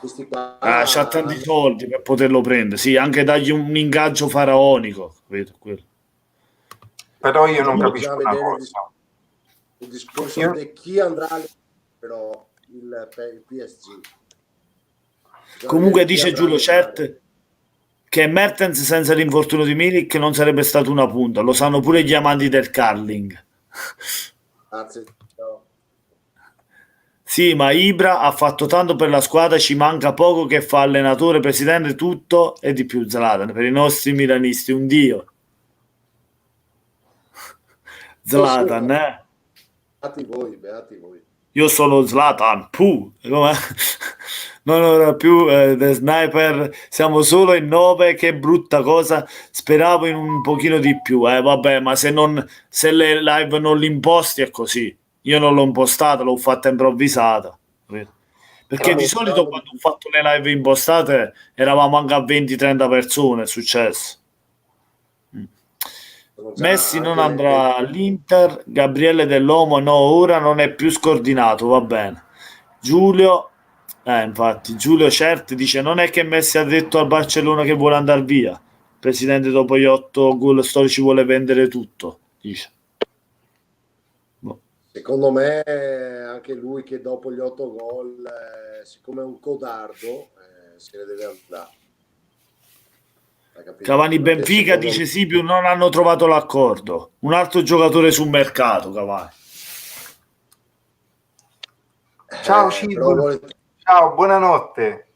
questi qua c'ha tanti soldi per poterlo prendere. Sì, anche dargli un ingaggio faraonico. Capito? Quello. Però io non dopo capisco bisogna una vedere cosa. il discorso Io- di chi andrà però il PSG. Bisogna Comunque vedere chi dice andrà a Giulio allenare. Cert che Mertens senza l'infortunio di Milik non sarebbe stato una punta. Lo sanno pure gli amanti del curling. Grazie. Ciao. Sì, ma Ibra ha fatto tanto per la squadra, ci manca poco che fa allenatore, presidente, tutto e di più. Zlatan, per i nostri milanisti, un dio. Zlatan, eh? Beati voi, beati voi. Io sono Zlatan, puh. Come- Non ora più The Sniper, siamo solo in 9, che brutta cosa. Speravo in un pochino di più. Vabbè, ma se le live non li imposti è così. Io non l'ho impostata, l'ho fatta improvvisata. Capito? Perché di solito quando ho fatto le live impostate eravamo anche a 20-30 persone, è successo. Sono già Messi non anche andrà all'Inter, Gabriele Dell'Uomo no, ora non è più scordinato, va bene. Giulio, infatti, Giulio Certi dice non è che Messi ha detto al Barcellona che vuole andare via. Il presidente dopo gli 8 gol storici vuole vendere tutto, dice. Boh. secondo me anche lui che dopo gli 8 gol, siccome è un codardo, se ne deve andare. Hai capito? Cavani Perché Benfica secondo dice me- Sipiu non hanno trovato l'accordo. Un altro giocatore sul mercato, Cavani. Ciao però Cibo, ciao, buonanotte.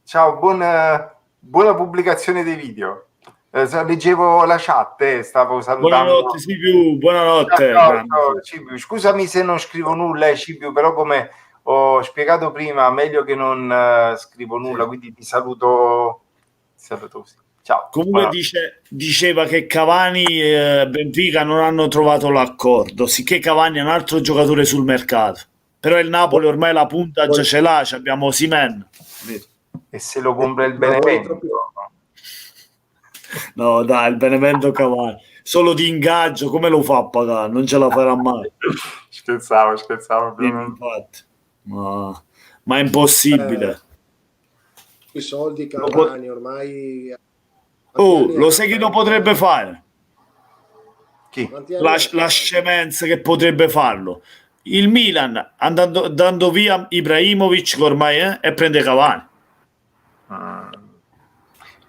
Ciao, buona pubblicazione dei video. Leggevo la chat, stavo salutando. Buonanotte Sipiu, buonanotte. Ciao, Grande. ciao, Cibiu. Scusami se non scrivo nulla, Cibiu, però come ho spiegato prima, meglio che non scrivo nulla, quindi ti saluto così. Ciao. Comunque Buonanotte. diceva che Cavani e Benfica non hanno trovato l'accordo, sicché Cavani è un altro giocatore sul mercato. Però il Napoli ormai la punta già ce l'ha, abbiamo Osimhen. E se lo compra il Ma vuole Benevento? No, dai, il Benevento Cavani. Solo di ingaggio, come lo fa a pagare? Non ce la farà mai. Scherzavo. Sì, infatti. Ma è impossibile. i soldi Cavani ormai Oh, lo sai chi lo potrebbe fare? Chi? quanti anni ha La Cavani? scemenza che potrebbe farlo. Il Milan, dando via Ibrahimovic ormai e prende Cavani.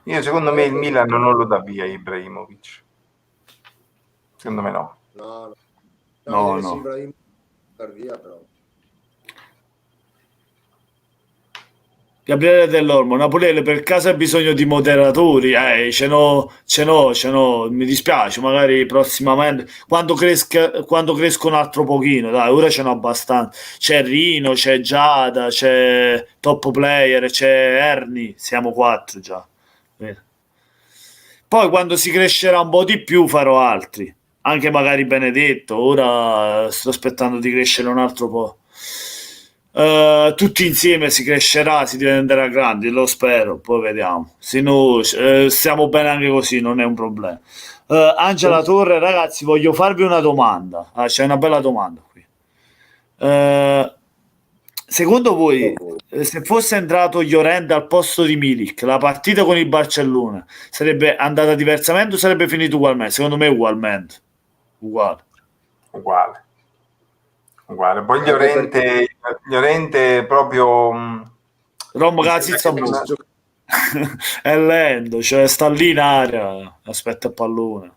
Io secondo me il Milan non lo dà via Ibrahimovic. Secondo me no. No, No, viene no. Ibrahim per via però. Gabriele Dell'Ormo, Napoliele per caso ha bisogno di moderatori? Ce n'ho, mi dispiace, magari prossimamente, quando cresco un altro pochino, dai, ora ce n'ho abbastanza. C'è Rino, c'è Giada, c'è Top Player, c'è Ernie, siamo 4 già. Poi quando si crescerà un po' di più farò altri, anche magari Benedetto, ora sto aspettando di crescere un altro po'. Tutti insieme si crescerà, si diventerà grandi, lo spero, poi vediamo. Se no, stiamo bene anche così, non è un problema. Angela Torre, ragazzi, voglio farvi una domanda. C'è una bella domanda qui. Secondo voi, se fosse entrato Llorente al posto di Milik, la partita con il Barcellona sarebbe andata diversamente o sarebbe finita ugualmente? Secondo me ugualmente. Uguale. Uguale. Poi Llorente proprio Rom mi cazzi sembra che non- è lento, cioè sta lì in aria, aspetta il pallone.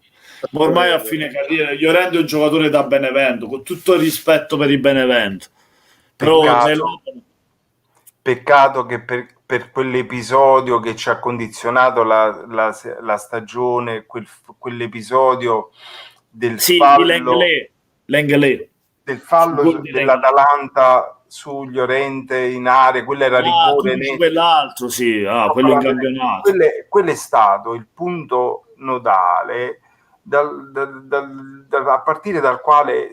Ma ormai a fine carriera, Llorente è un giocatore da Benevento, con tutto il rispetto per il Benevento. Però Peccato che per quell'episodio che ci ha condizionato la stagione, quell'episodio del sì, di fallo, Lenglet. del fallo Gol di Lenglet. dell'Atalanta su Llorente in area, quello era Ah, tu rigore dici netto. quell'altro, sì, quello in campionato. Quello è stato il punto nodale a partire dal quale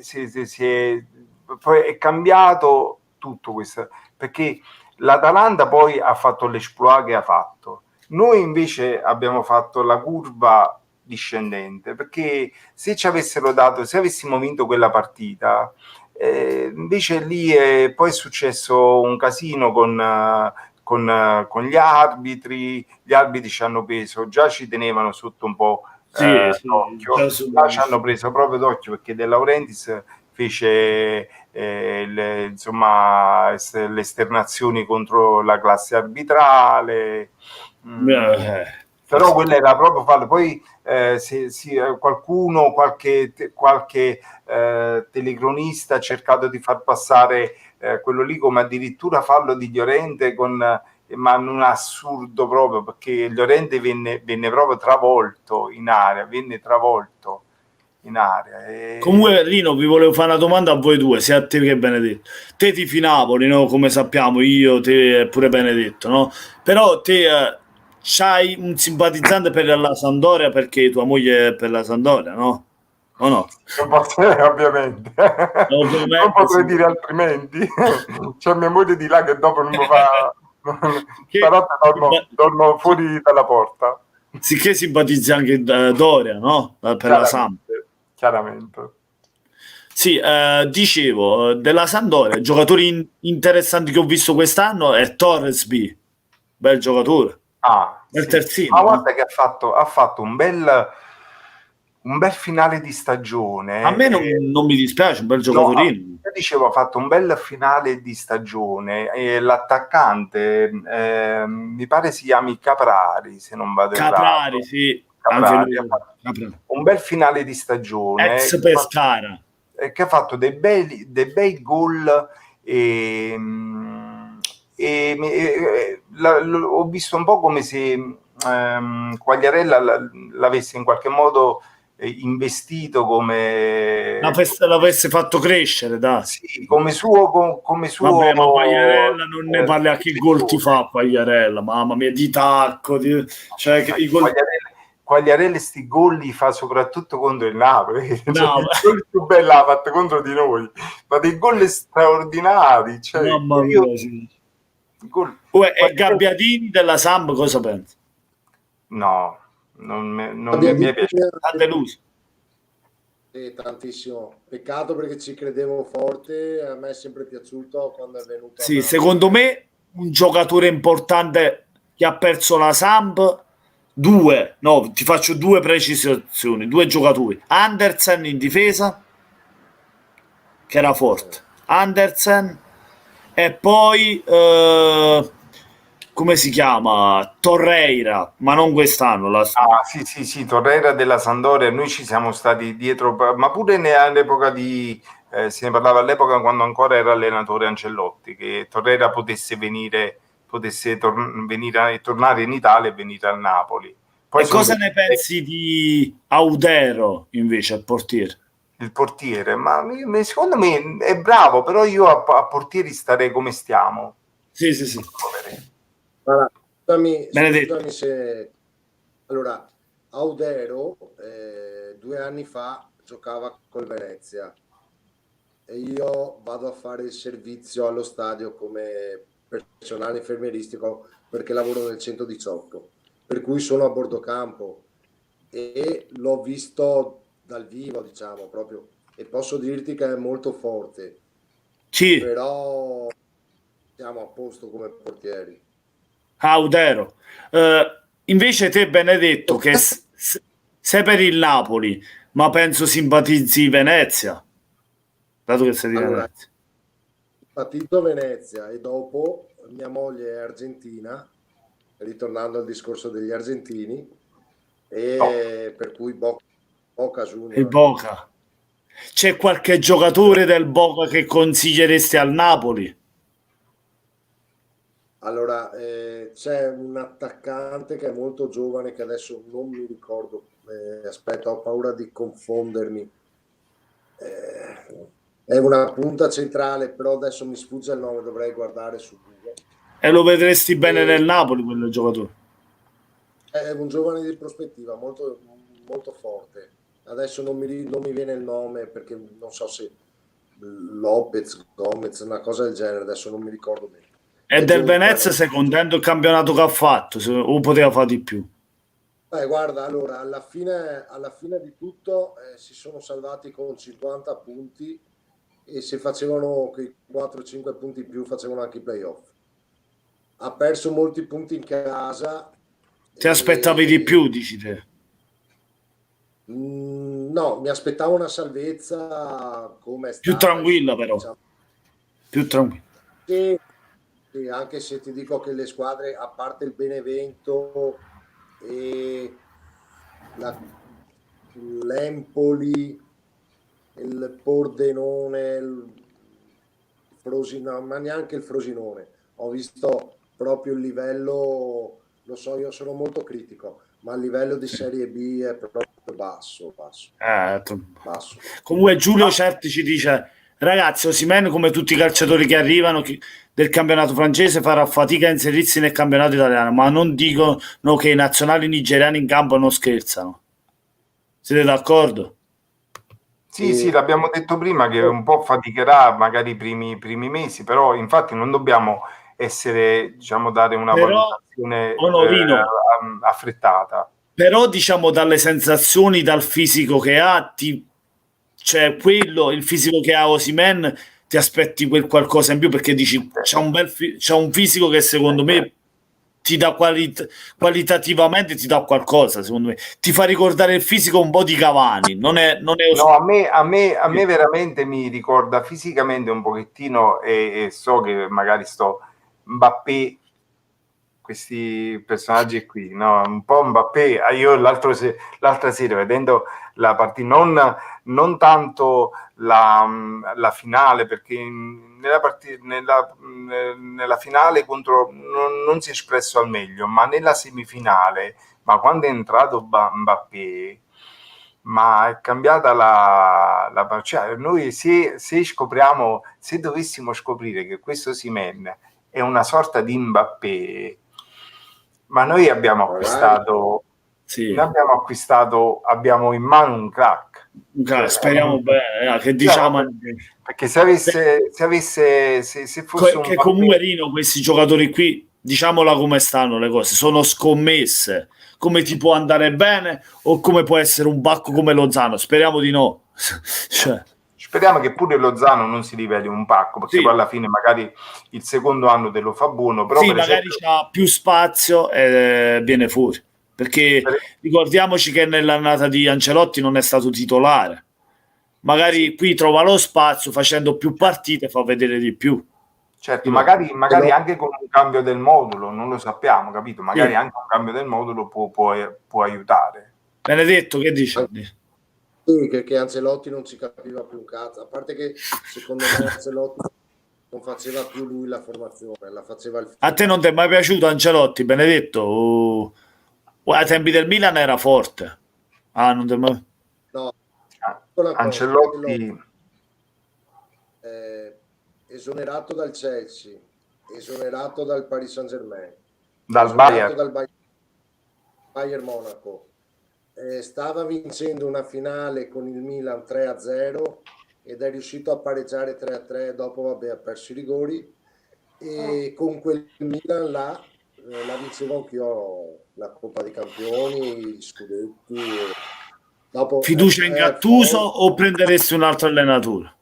poi è cambiato tutto questo, perché l'Atalanta poi ha fatto l'esploit che ha fatto. Noi invece abbiamo fatto la curva discendente, perché se ci avessero dato, se avessimo vinto quella partita, invece lì poi è successo un casino con gli arbitri ci hanno preso, già ci tenevano sotto un po' Sì, sì, d'occhio, già ci hanno preso proprio d'occhio perché De Laurentiis fece insomma le contro la classe arbitrale, però quello era proprio fallo. Poi qualcuno, qualche telecronista ha cercato di far passare quello lì come addirittura fallo di Llorente ma non assurdo proprio, perché Llorente venne proprio travolto in area, Comunque, Rino, vi volevo fare una domanda a voi due, sia a te che Benedetto. Te tifi Napoli, no? Come sappiamo, io, te e pure Benedetto, no? Però te c'hai un simpatizzante per la Sampdoria perché tua moglie è per la Sampdoria, no? O no? Non posso, ovviamente, non Ovviamente potrei sì. dire altrimenti. C'è mia moglie di là che dopo non mi fa, Che, stanotte dormo fuori dalla porta. sicché simpatizzi anche Doria, no? Per la Samp. Chiaramente. Sì, dicevo, della Sampdoria, giocatori interessanti che ho visto quest'anno è Torres B, bel giocatore, bel Sì. terzino, Ma no? guarda che ha fatto un bel finale di A stagione. me non mi dispiace, un bel No, giocatorino. io dicevo, ha fatto un bel finale di stagione e l'attaccante, mi pare si chiami Caprari, se non vado Caprari, errato. sì, anche Caprari ha lui. fatto un bel finale di stagione Ex Pescara. che ha fatto dei bei gol e, ho visto un po' come se Quagliarella l'avesse in qualche modo investito L'avesse fatto crescere, dai. sì, come suo Vabbè, ma Quagliarella non ne parli a che gol ti direttore. fa Quagliarella, mamma mia, di tacco, cioè che i gol... Quagliarella sti gol li fa soprattutto contro il Napoli, cioè, No, il gol più bello l'ha fatto contro di noi, ma dei gol straordinari, cioè, mamma mia, sì. gol, E Gabbiadini della Samp cosa pensi? no, non mi è piaciuto. Ha deluso. Tantissimo. Peccato perché ci credevo forte, a me è sempre piaciuto quando è venuto a Sì, Napoli. secondo me un giocatore importante che ha perso la Samp, due, no, ti faccio due precisazioni, due giocatori. Andersen in difesa, che era forte. Andersen e poi come si chiama? Torreira, ma non quest'anno. Sì, Torreira della Sampdoria, noi ci siamo stati dietro, ma pure all'epoca se ne parlava all'epoca quando ancora era allenatore Ancelotti, che Torreira potesse tornare in Italia e venire al Napoli. Poi E cosa ne pensi di Audero invece al portiere? il portiere, ma secondo me è bravo, però io a portieri starei come stiamo. Sì, sì, sì. Allora, Benedetto. scusami se... Allora, Audero 2 anni fa giocava col Venezia e io vado a fare il servizio allo stadio come personale infermieristico perché lavoro nel 118, per cui sono a bordo campo e l'ho visto dal vivo, diciamo, proprio, e posso dirti che è molto forte, Sì, però siamo a posto come portieri. Audero. Invece te, Benedetto, che sei per il Napoli, ma penso simpatizzi Venezia, dato che sei di Allora, Venezia. partito Venezia e dopo mia moglie è argentina, ritornando al discorso degli argentini, e per cui Boca Il Junior. Boca. C'è qualche giocatore del Boca che consiglieresti al Napoli? Allora, c'è un attaccante che è molto giovane che adesso non mi ricordo, aspetta, ho paura di confondermi. È una punta centrale, però adesso mi sfugge il nome, dovrei guardare su Google. E lo vedresti bene E- nel Napoli, quel giocatore. È un giovane di prospettiva, molto, molto forte. Adesso non mi viene il nome perché non so se Lopez, Gomez, una cosa del genere, adesso non mi ricordo bene. E È del giovane. Venezia sei contento il campionato che ha fatto? O poteva fare di più? Guarda, allora, alla fine di tutto si sono salvati con 50 punti e se facevano quei 4-5 punti in più facevano anche i playoff. Ha perso molti punti in casa. Ti aspettavi di più, dici te? No, mi aspettavo una salvezza come è Più stata. tranquilla però, Diciamo. più tranquilla. Sì, sì, anche se ti dico che le squadre, a parte il Benevento e l'Empoli, il Pordenone, il Frosinone, ma neanche il Frosinone. Ho visto proprio il livello, lo so, io sono molto critico, ma il livello di Serie B è proprio basso, basso, basso. Comunque Giulio Certi ci dice: ragazzi, Osimhen, come tutti i calciatori che arrivano del campionato francese, farà fatica a inserirsi nel campionato italiano, ma non dicono che i nazionali nigeriani in campo non scherzano. Siete d'accordo? Sì, l'abbiamo detto prima che un po' faticherà magari i primi mesi, però infatti non dobbiamo essere, diciamo, dare una Però, valutazione Onorino, affrettata. però diciamo dalle sensazioni, dal fisico che ha, cioè quello, il fisico che ha Osimhen, ti aspetti quel qualcosa in più perché dici c'ha un fisico che secondo me ti dà qualitativamente ti dà qualcosa, secondo me ti fa ricordare il fisico un po' di Cavani, non è No, a me veramente mi ricorda fisicamente un pochettino e so che magari Mbappé, questi personaggi qui, no? Un po' Mbappé. Io l'altra sera vedendo la partita, non tanto la finale, perché nella finale contro non si è espresso al meglio, ma nella semifinale, ma quando è entrato Mbappé, ma è cambiata cioè noi se dovessimo scoprire che questo Osimhen è una sorta di Mbappé, ma noi abbiamo acquistato, abbiamo in mano un crack. Speriamo bene, che diciamo perché se fosse un che comunque Rino, questi giocatori qui, diciamola come stanno le cose, sono scommesse, come ti può andare bene o come può essere un bacco come Lozano, speriamo di no. Cioè. Speriamo che pure Lozano non si riveli un pacco, perché poi alla fine magari il secondo anno te lo fa buono, però per magari c'ha più spazio e viene fuori, perché ricordiamoci che nell'annata di Ancelotti non è stato titolare, magari qui trova lo spazio, facendo più partite fa vedere di più. Certo, magari anche con un cambio del modulo, non lo sappiamo, capito? Magari anche un cambio del modulo può aiutare. Benedetto, che dici? Sì, che Ancelotti non ci capiva più un cazzo, a parte che secondo me Ancelotti non faceva più lui la formazione, la faceva il figlio. A te non ti è mai piaciuto Ancelotti, Benedetto? Ai tempi del Milan era forte. Non ti è mai... No, Ancelotti esonerato dal Chelsea, esonerato dal Paris Saint-Germain, dal Bayern, Bayern Monaco, stava vincendo una finale con il Milan 3-0 ed è riuscito a pareggiare 3-3, dopo ha perso i rigori, e con quel Milan là la vincevo anch'io la Coppa dei Campioni, gli scudetti. Dopo, fiducia in Gattuso o prenderesti un altro allenatore?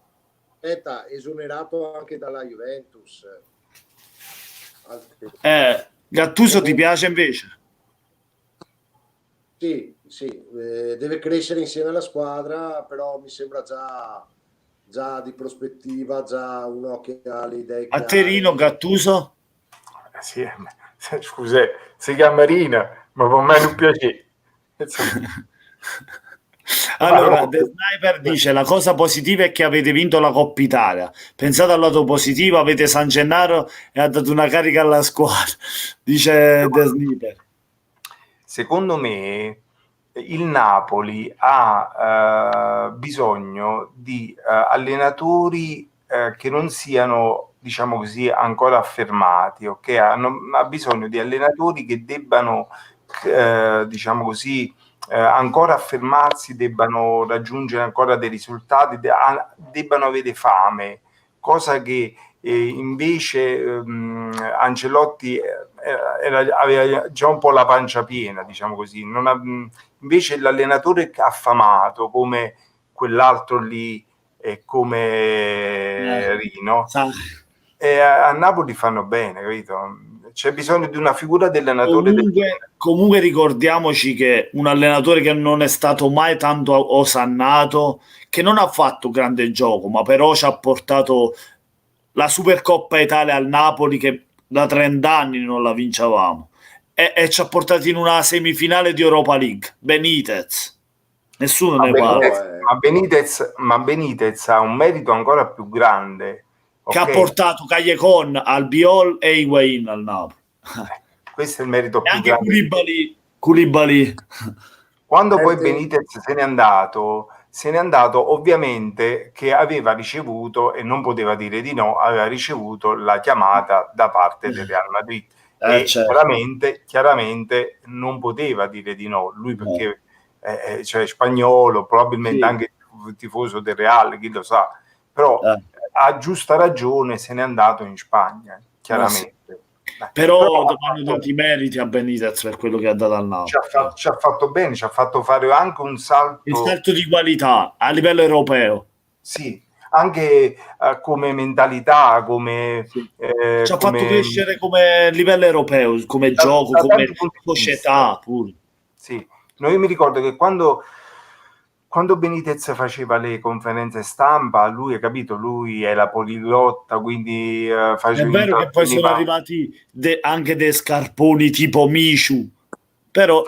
Aspetta, esonerato anche dalla Juventus. Gattuso ti piace invece? Sì, deve crescere insieme alla squadra, però mi sembra già di prospettiva, già uno che ha le idee chiare. A Terino Gattuso? Sì, scusa, si chiama Rina, ma per me non piace. Allora, The Sniper dice: la cosa positiva è che avete vinto la Coppa Italia. Pensate al lato positivo, avete San Gennaro e ha dato una carica alla squadra. Dice The Sniper. Secondo me il Napoli ha bisogno di allenatori che non siano, diciamo così, ancora affermati, ok? Ha bisogno di allenatori che debbano, diciamo così, ancora affermarsi, debbano raggiungere ancora dei risultati, debbano avere fame, cosa che invece Ancelotti aveva già un po' la pancia piena, diciamo così. Invece l'allenatore affamato come quell'altro lì e come Rino a Napoli fanno bene, capito? C'è bisogno di una figura di allenatore. Comunque ricordiamoci che un allenatore che non è stato mai tanto osannato, che non ha fatto grande gioco, ma però ci ha portato la Supercoppa Italia al Napoli, che da 30 anni non la vincevamo, e ci ha portato in una semifinale di Europa League. Benitez, nessuno ne parla. Ma Benitez ha un merito ancora più grande, che ha portato Callecon, Albiol e Higuain al Napoli. Questo è il merito più anche grande. Koulibaly. Quando poi Benitez se n'è andato ovviamente che aveva ricevuto, e non poteva dire di no, aveva ricevuto la chiamata da parte del Real Madrid e certo. chiaramente non poteva dire di no, lui perché cioè spagnolo, probabilmente anche tifoso del Real, chi lo sa, però a giusta ragione se n'è andato in Spagna, chiaramente. Però hanno dato i meriti a Benitez per quello che ha dato al Napoli. Ci ha fatto bene, ci ha fatto fare anche un salto di qualità a livello europeo. Sì, anche come mentalità, come ci ha fatto crescere come livello europeo, come gioco, come società pure. Sì, io mi ricordo che quando Benitez faceva le conferenze stampa, lui ha capito, lui è la poliglotta, quindi faceva. È vero che poi sono arrivati anche dei scarponi tipo Michu, però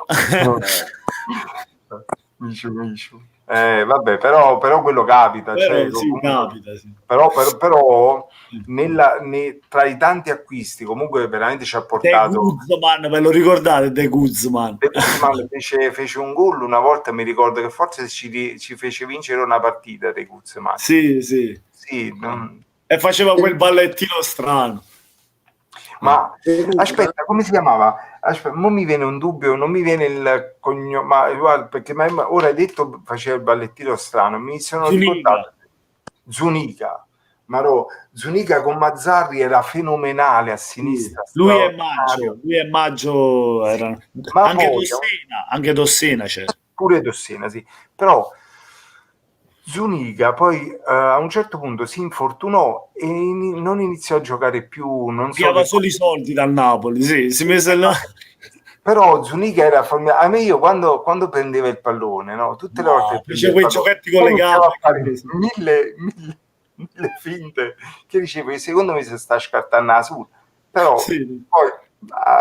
Michu. Vabbè, però quello capita, però, capita, sì. Però tra i tanti acquisti comunque veramente ci ha portato. De Guzman, ve lo ricordate? De Guzman fece un gol una volta, mi ricordo che forse ci fece vincere una partita De Guzman. Sì. E faceva quel ballettino strano. Ma aspetta, come si chiamava? Aspetta, non mi viene un dubbio, non mi viene il cognome, ma guarda, perché ora hai detto faceva il ballettino strano, mi sono ricordato Zuniga. Zuniga con Mazzarri era fenomenale a sinistra. Lui e Maggio erano. Anche Dossena c'è. Pure Dossena, sì. Però Zuniga poi a un certo punto si infortunò e non iniziò a giocare più. Non so, aveva solo i soldi dal Napoli, si mise là. Però Zuniga era a me, io quando prendeva il pallone, no, tutte le volte feceva quei giochetti con le gambe, mille finte che dicevo, secondo me si sta scartando la su, però poi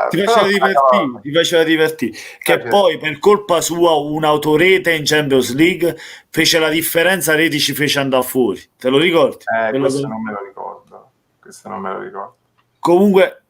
ti faceva divertire che poi per colpa sua un'autorete in Champions League fece la differenza, Reti ci fece andare fuori, te lo ricordi? Questo non me lo ricordo. Comunque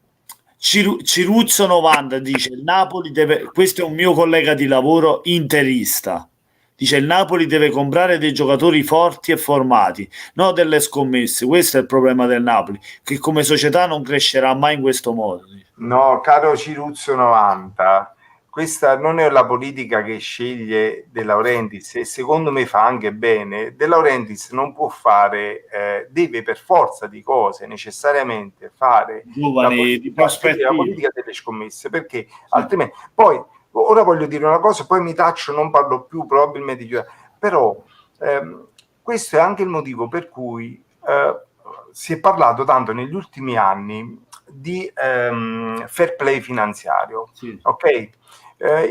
Ciruzzo 90 dice il Napoli deve, questo è un mio collega di lavoro interista, dice il Napoli deve comprare dei giocatori forti e formati, non delle scommesse. Questo è il problema del Napoli, che come società non crescerà mai in questo modo. No, caro Ciruzzo 90, questa non è la politica che sceglie De Laurentiis e secondo me fa anche bene. De Laurentiis non può fare, deve per forza di cose necessariamente fare la politica delle scommesse, perché altrimenti poi ora voglio dire una cosa, poi mi taccio, non parlo più probabilmente di però questo è anche il motivo per cui si è parlato tanto negli ultimi anni di fair play finanziario, ok?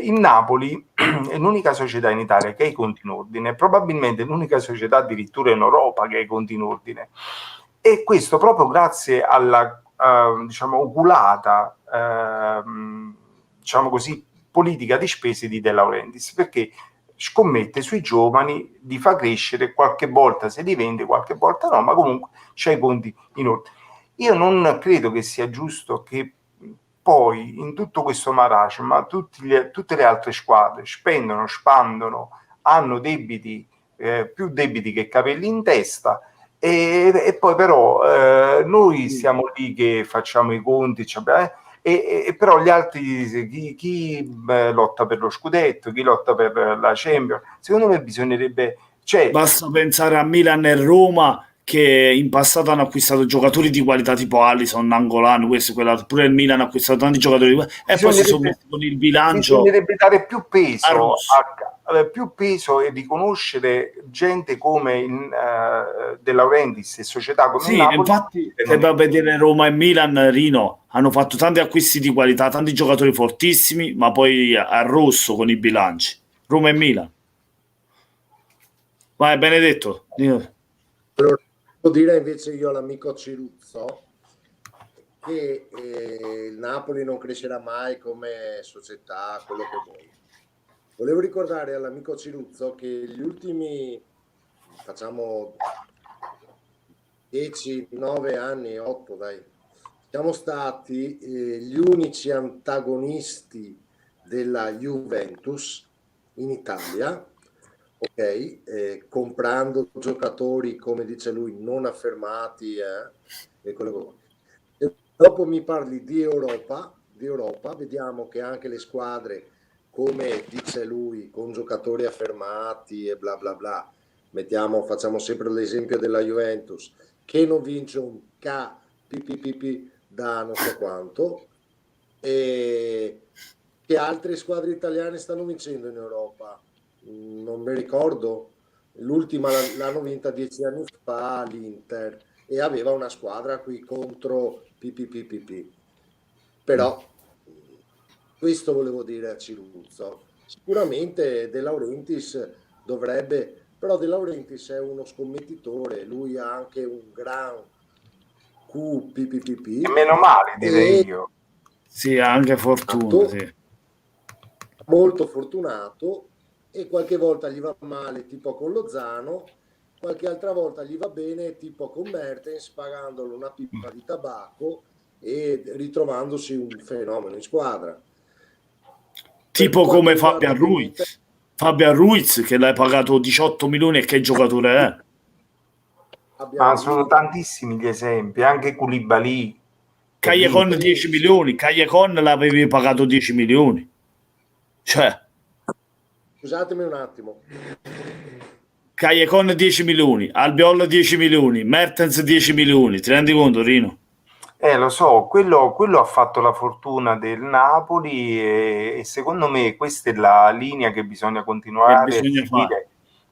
Il Napoli è l'unica società in Italia che ha i conti in ordine, probabilmente l'unica società addirittura in Europa che ha i conti in ordine, e questo proprio grazie alla diciamo oculata diciamo così politica di spese di De Laurentiis, perché scommette sui giovani, li fa crescere, qualche volta se li vende, qualche volta no, ma comunque c'è i conti in ordine. Io non credo che sia giusto che poi in tutto questo marasma tutte le altre squadre spandono, hanno debiti, più debiti che capelli in testa, e poi però noi siamo lì che facciamo i conti, e però gli altri, chi lotta per lo scudetto, chi lotta per la Champions, secondo me bisognerebbe... Basta pensare a Milan e Roma, che in passato hanno acquistato giocatori di qualità tipo Alisson, Nangolan, questo, quella, pure il Milan ha acquistato tanti giocatori e poi si sono messi con il bilancio. Bisognerebbe dare più peso e riconoscere gente come De Laurentiis e società come sì, Napoli. Infatti se va a vedere Roma e Milan, Rino, hanno fatto tanti acquisti di qualità, tanti giocatori fortissimi, ma poi a rosso con i bilanci. Roma e Milan. Vai Benedetto. Devo dire invece io all'amico Ciruzzo che il Napoli non crescerà mai come società, quello che vuoi. Volevo ricordare all'amico Ciruzzo che gli ultimi, facciamo 10, 9 anni, 8 dai, siamo stati gli unici antagonisti della Juventus in Italia, ok, comprando giocatori, come dice lui, non affermati, e quello che... E dopo mi parli di Europa, vediamo che anche le squadre, come dice lui, con giocatori affermati e bla bla bla, facciamo sempre l'esempio della Juventus, che non vince un KPPP da non so quanto, e che altre squadre italiane stanno vincendo in Europa. Non mi ricordo, l'ultima l'hanno vinta 10 anni fa l'Inter e aveva una squadra qui contro PPPPP. Però questo volevo dire a Ciruzzo. Sicuramente De Laurentiis dovrebbe, però De Laurentiis è uno scommettitore, lui ha anche un gran QPPPP. E meno male, direi io. Sì, anche fortuna, sì. Molto fortunato, e qualche volta gli va male tipo con Lozano, qualche altra volta gli va bene tipo con Mertens, pagandolo una pipa di tabacco e ritrovandosi un fenomeno in squadra. Tipo come Fabian Ruiz, che l'hai pagato 18 milioni e che giocatore è? Ma sono tantissimi gli esempi, anche Koulibaly. Callecon 10 milioni, Callecon l'avevi pagato 10 milioni. Cioè, scusatemi un attimo. Callecon 10 milioni, Albiol 10 milioni, Mertens 10 milioni, ti rendi conto, Rino? Lo so, quello ha fatto la fortuna del Napoli, e secondo me questa è la linea che bisogna continuare a seguire,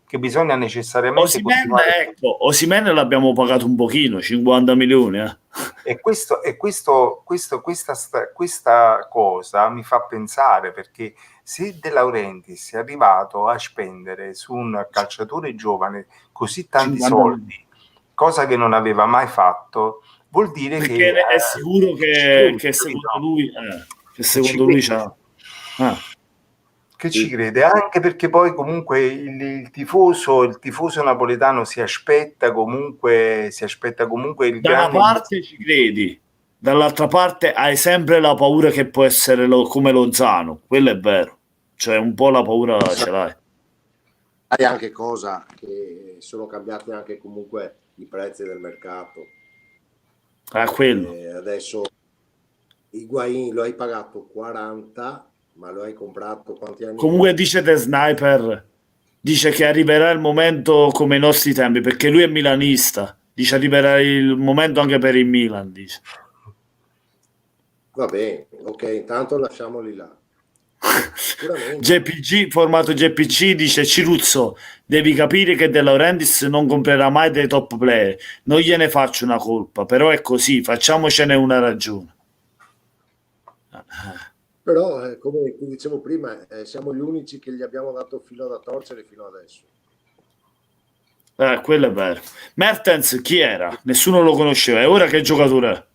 che bisogna necessariamente continuare. Ecco, Osimhen l'abbiamo pagato un pochino, 50 milioni. E questa cosa mi fa pensare, perché se De Laurentiis è arrivato a spendere su un calciatore giovane così tanti soldi, cosa che non aveva mai fatto, vuol dire perché che è sicuro che secondo lui c'ha... che ci crede, anche perché poi comunque il tifoso napoletano si aspetta comunque il da una grande... parte ci credi, dall'altra parte hai sempre la paura che può essere come Lozano, quello è vero, cioè un po' la paura ce l'hai. Hai anche cosa che sono cambiati anche comunque i prezzi del mercato. Quello. Adesso Higuain lo hai pagato 40, ma lo hai comprato quanti anni? Comunque dice The Sniper, dice che arriverà il momento come i nostri tempi, perché lui è milanista, dice arriverà il momento anche per il Milan, dice. Va bene, ok, intanto lasciamoli là. JPG, formato JPG, dice Ciruzzo, devi capire che De Laurentiis non comprerà mai dei top player, non gliene faccio una colpa, però è così, facciamocene una ragione. Però come dicevo prima, siamo gli unici che gli abbiamo dato filo da torcere fino adesso. Quello è vero. Mertens chi era? Nessuno lo conosceva, e ora che giocatore è?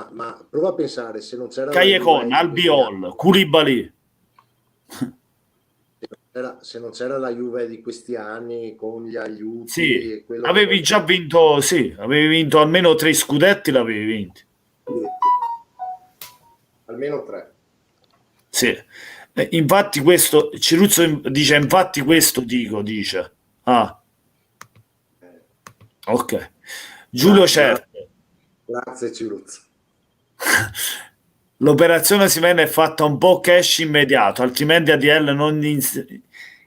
Ma prova a pensare, se non c'era Callecon, Albiol, Koulibaly. Se non c'era la Juve di questi anni con gli aiuti Sì, e quello avevi già vinto, sì, avevi vinto almeno 3 scudetti, l'avevi vinti. almeno 3. Sì. Infatti questo, Ciruzzo dice, infatti questo dico, dice. Ah, ok. Giulio Certo. Grazie Ciruzzo. L'operazione Osimhen è fatta un po' cash immediato, altrimenti ADL non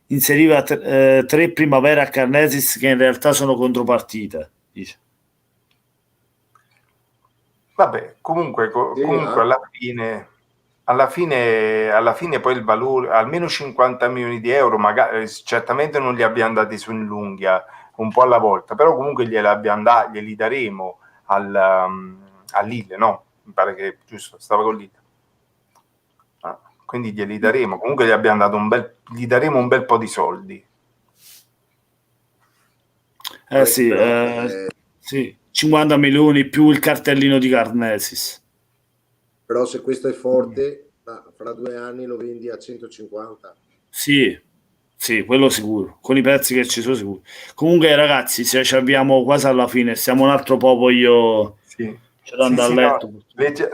inseriva 3 primavere a Carnesis che in realtà sono contropartite, dice. Vabbè, comunque, comunque alla fine poi il valore, almeno 50 milioni di euro, magari certamente non li abbiamo dati su in l'unghia, un po' alla volta, però comunque glieli daremo all'Ille, no? Mi pare che giusto, stava con l'Ille. Quindi glieli daremo, comunque gli daremo un bel po' di soldi. Sì, sì, 50 milioni più il cartellino di Carnesis. Però se questo è forte, fra 2 anni lo vendi a 150. Sì, sì, quello sicuro. Con i prezzi che ci sono sicuro. Comunque ragazzi, se ci abbiamo quasi alla fine, siamo un altro po', io Sì. ce l'ho andato a letto.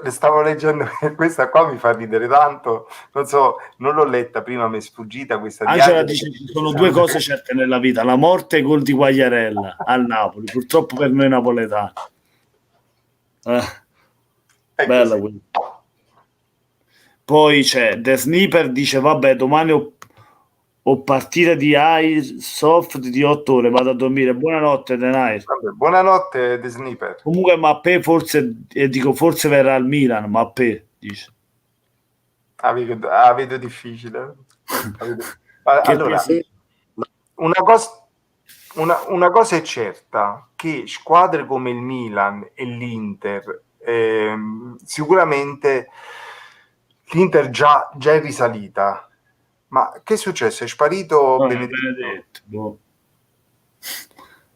No, stavo leggendo, questa qua mi fa ridere tanto, non so, non l'ho letta prima, mi è sfuggita questa Angela dice ci sono 2 cose certe nella vita, la morte e i gol di Quagliarella al Napoli, purtroppo per noi napoletani. Bella quella. Poi c'è The Sniper, dice vabbè domani ho partita di Airsoft di 8 ore, vado a dormire, buonanotte The Night. Vabbè, buonanotte The Sniper. Comunque Mappé forse, dico forse verrà al Milan, Mappé dice. Vedo difficile. Allora, una cosa è certa, che squadre come il Milan e l'Inter, sicuramente l'Inter già è risalita, ma che è successo? È sparito Benedetto. Boh.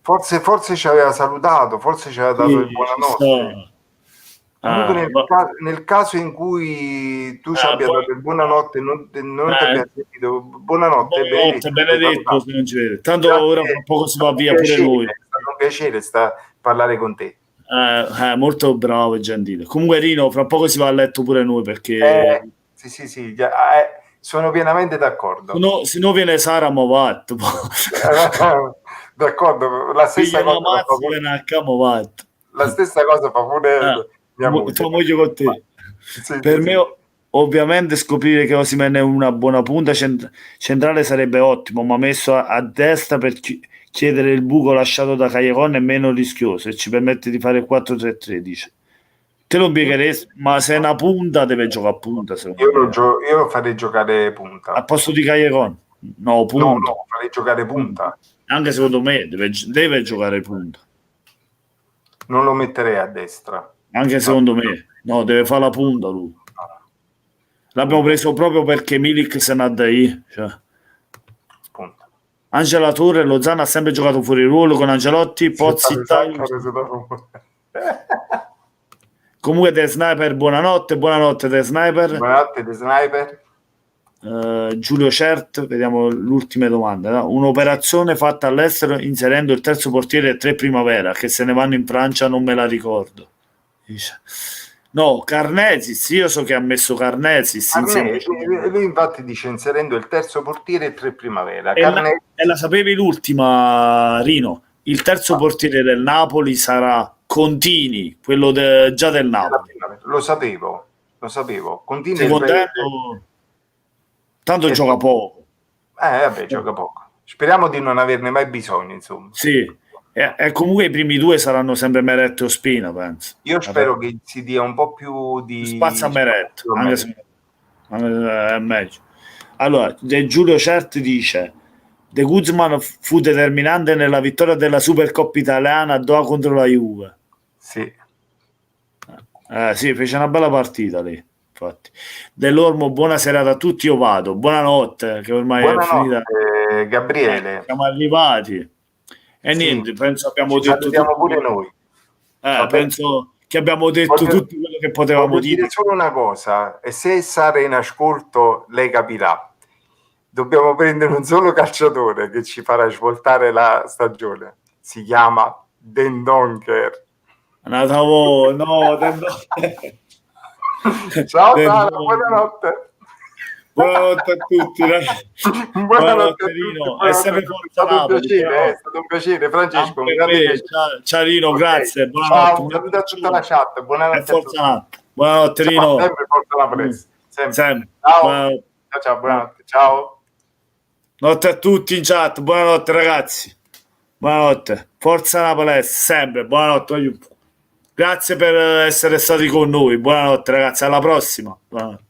Forse ci aveva salutato, forse ci aveva dato il buonanotte. Comunque nel caso in cui tu ci abbia dato il buonanotte, non ti abbia sentito buonanotte Benedetto, se non ci vede. Tanto ora fra poco si va via pure lui. È stato un piacere parlare con te. Molto bravo e gentile. Comunque Rino, fra poco si va a letto pure noi perché sì, sono pienamente d'accordo. Se no viene Sara Movat. D'accordo, la stessa cosa fa pure tua moglie con te. Sì, per me ovviamente scoprire che Osimhen è una buona punta centrale sarebbe ottimo, ma messo a destra per chiedere il buco lasciato da Callejon è meno rischioso e ci permette di fare il 4-3-3, dice. Te lo spiegheresti, ma se è una punta deve giocare a punta. Io lo farei giocare punta. Al posto di Callejon? No, punta. No, farei giocare punta. Anche secondo me deve giocare punta. Non lo metterei a destra. Anche secondo me. No, deve fare la punta lui. L'abbiamo preso proprio perché Milik se n'ha da lì. Cioè. Angela Torre, Lozano ha sempre giocato fuori ruolo con Angelotti, Pozzi, comunque The Sniper, buonanotte The Sniper. Buonanotte The Sniper. Giulio Cert, vediamo l'ultima domanda, no? Un'operazione fatta all'estero inserendo il terzo portiere e 3 primavera che se ne vanno in Francia non me la ricordo. No, Carnesis, io so che ha messo Carnesis lui infatti dice inserendo il terzo portiere e 3 primavera. E la sapevi l'ultima, Rino? Il terzo portiere del Napoli sarà Contini, quello già del Napoli. Lo sapevo. Contini. Sei contento? Tanto gioca poco. Vabbè, gioca poco. Speriamo di non averne mai bisogno, insomma. Sì. E comunque i primi 2 saranno sempre Meret e Ospina, penso. Io spero che si dia un po' più di spazio a Meret, anche se è meglio. Allora, Giulio Cert dice De Guzman fu determinante nella vittoria della Supercoppa italiana a Doha contro la Juve. Sì. Sì, fece una bella partita lì. Infatti. Dell'Ormo, buona serata a tutti, io vado. Buonanotte, che ormai è finita. Gabriele. Siamo arrivati. E niente, penso abbiamo detto tutto. Pure noi. Penso che abbiamo detto tutto quello che potevamo dire. Solo una cosa, e se Sara è in ascolto, lei capirà. dobbiamo prendere un solo calciatore che ci farà svoltare la stagione. Si chiama Dendonker. No, Ciao Del Sara, mondo. buonanotte. Buonanotte a tutti, ragazzi. Buonanotte a tutti, Rino. È sempre buonanotte a tutti. Forza È stato un Napoli. piacere, è stato un piacere. Francesco, un Anche grande me. piacere. Ciao Rino, Ok. grazie. Ciao, Buonanotte. un saluto a tutta la chat. E Buonanotte a tutti. Forza Napoli. Buonanotte, Ciao, Rino. sempre Forza Napoli. Sempre. Sempre. Ciao. Buonanotte. Ciao, buonanotte. Ciao. Notte a tutti in chat. Buonanotte, ragazzi. Buonanotte. Forza Napoli sempre. Buonanotte. Grazie per essere stati con noi. Buonanotte, ragazzi. Alla prossima. Buonanotte.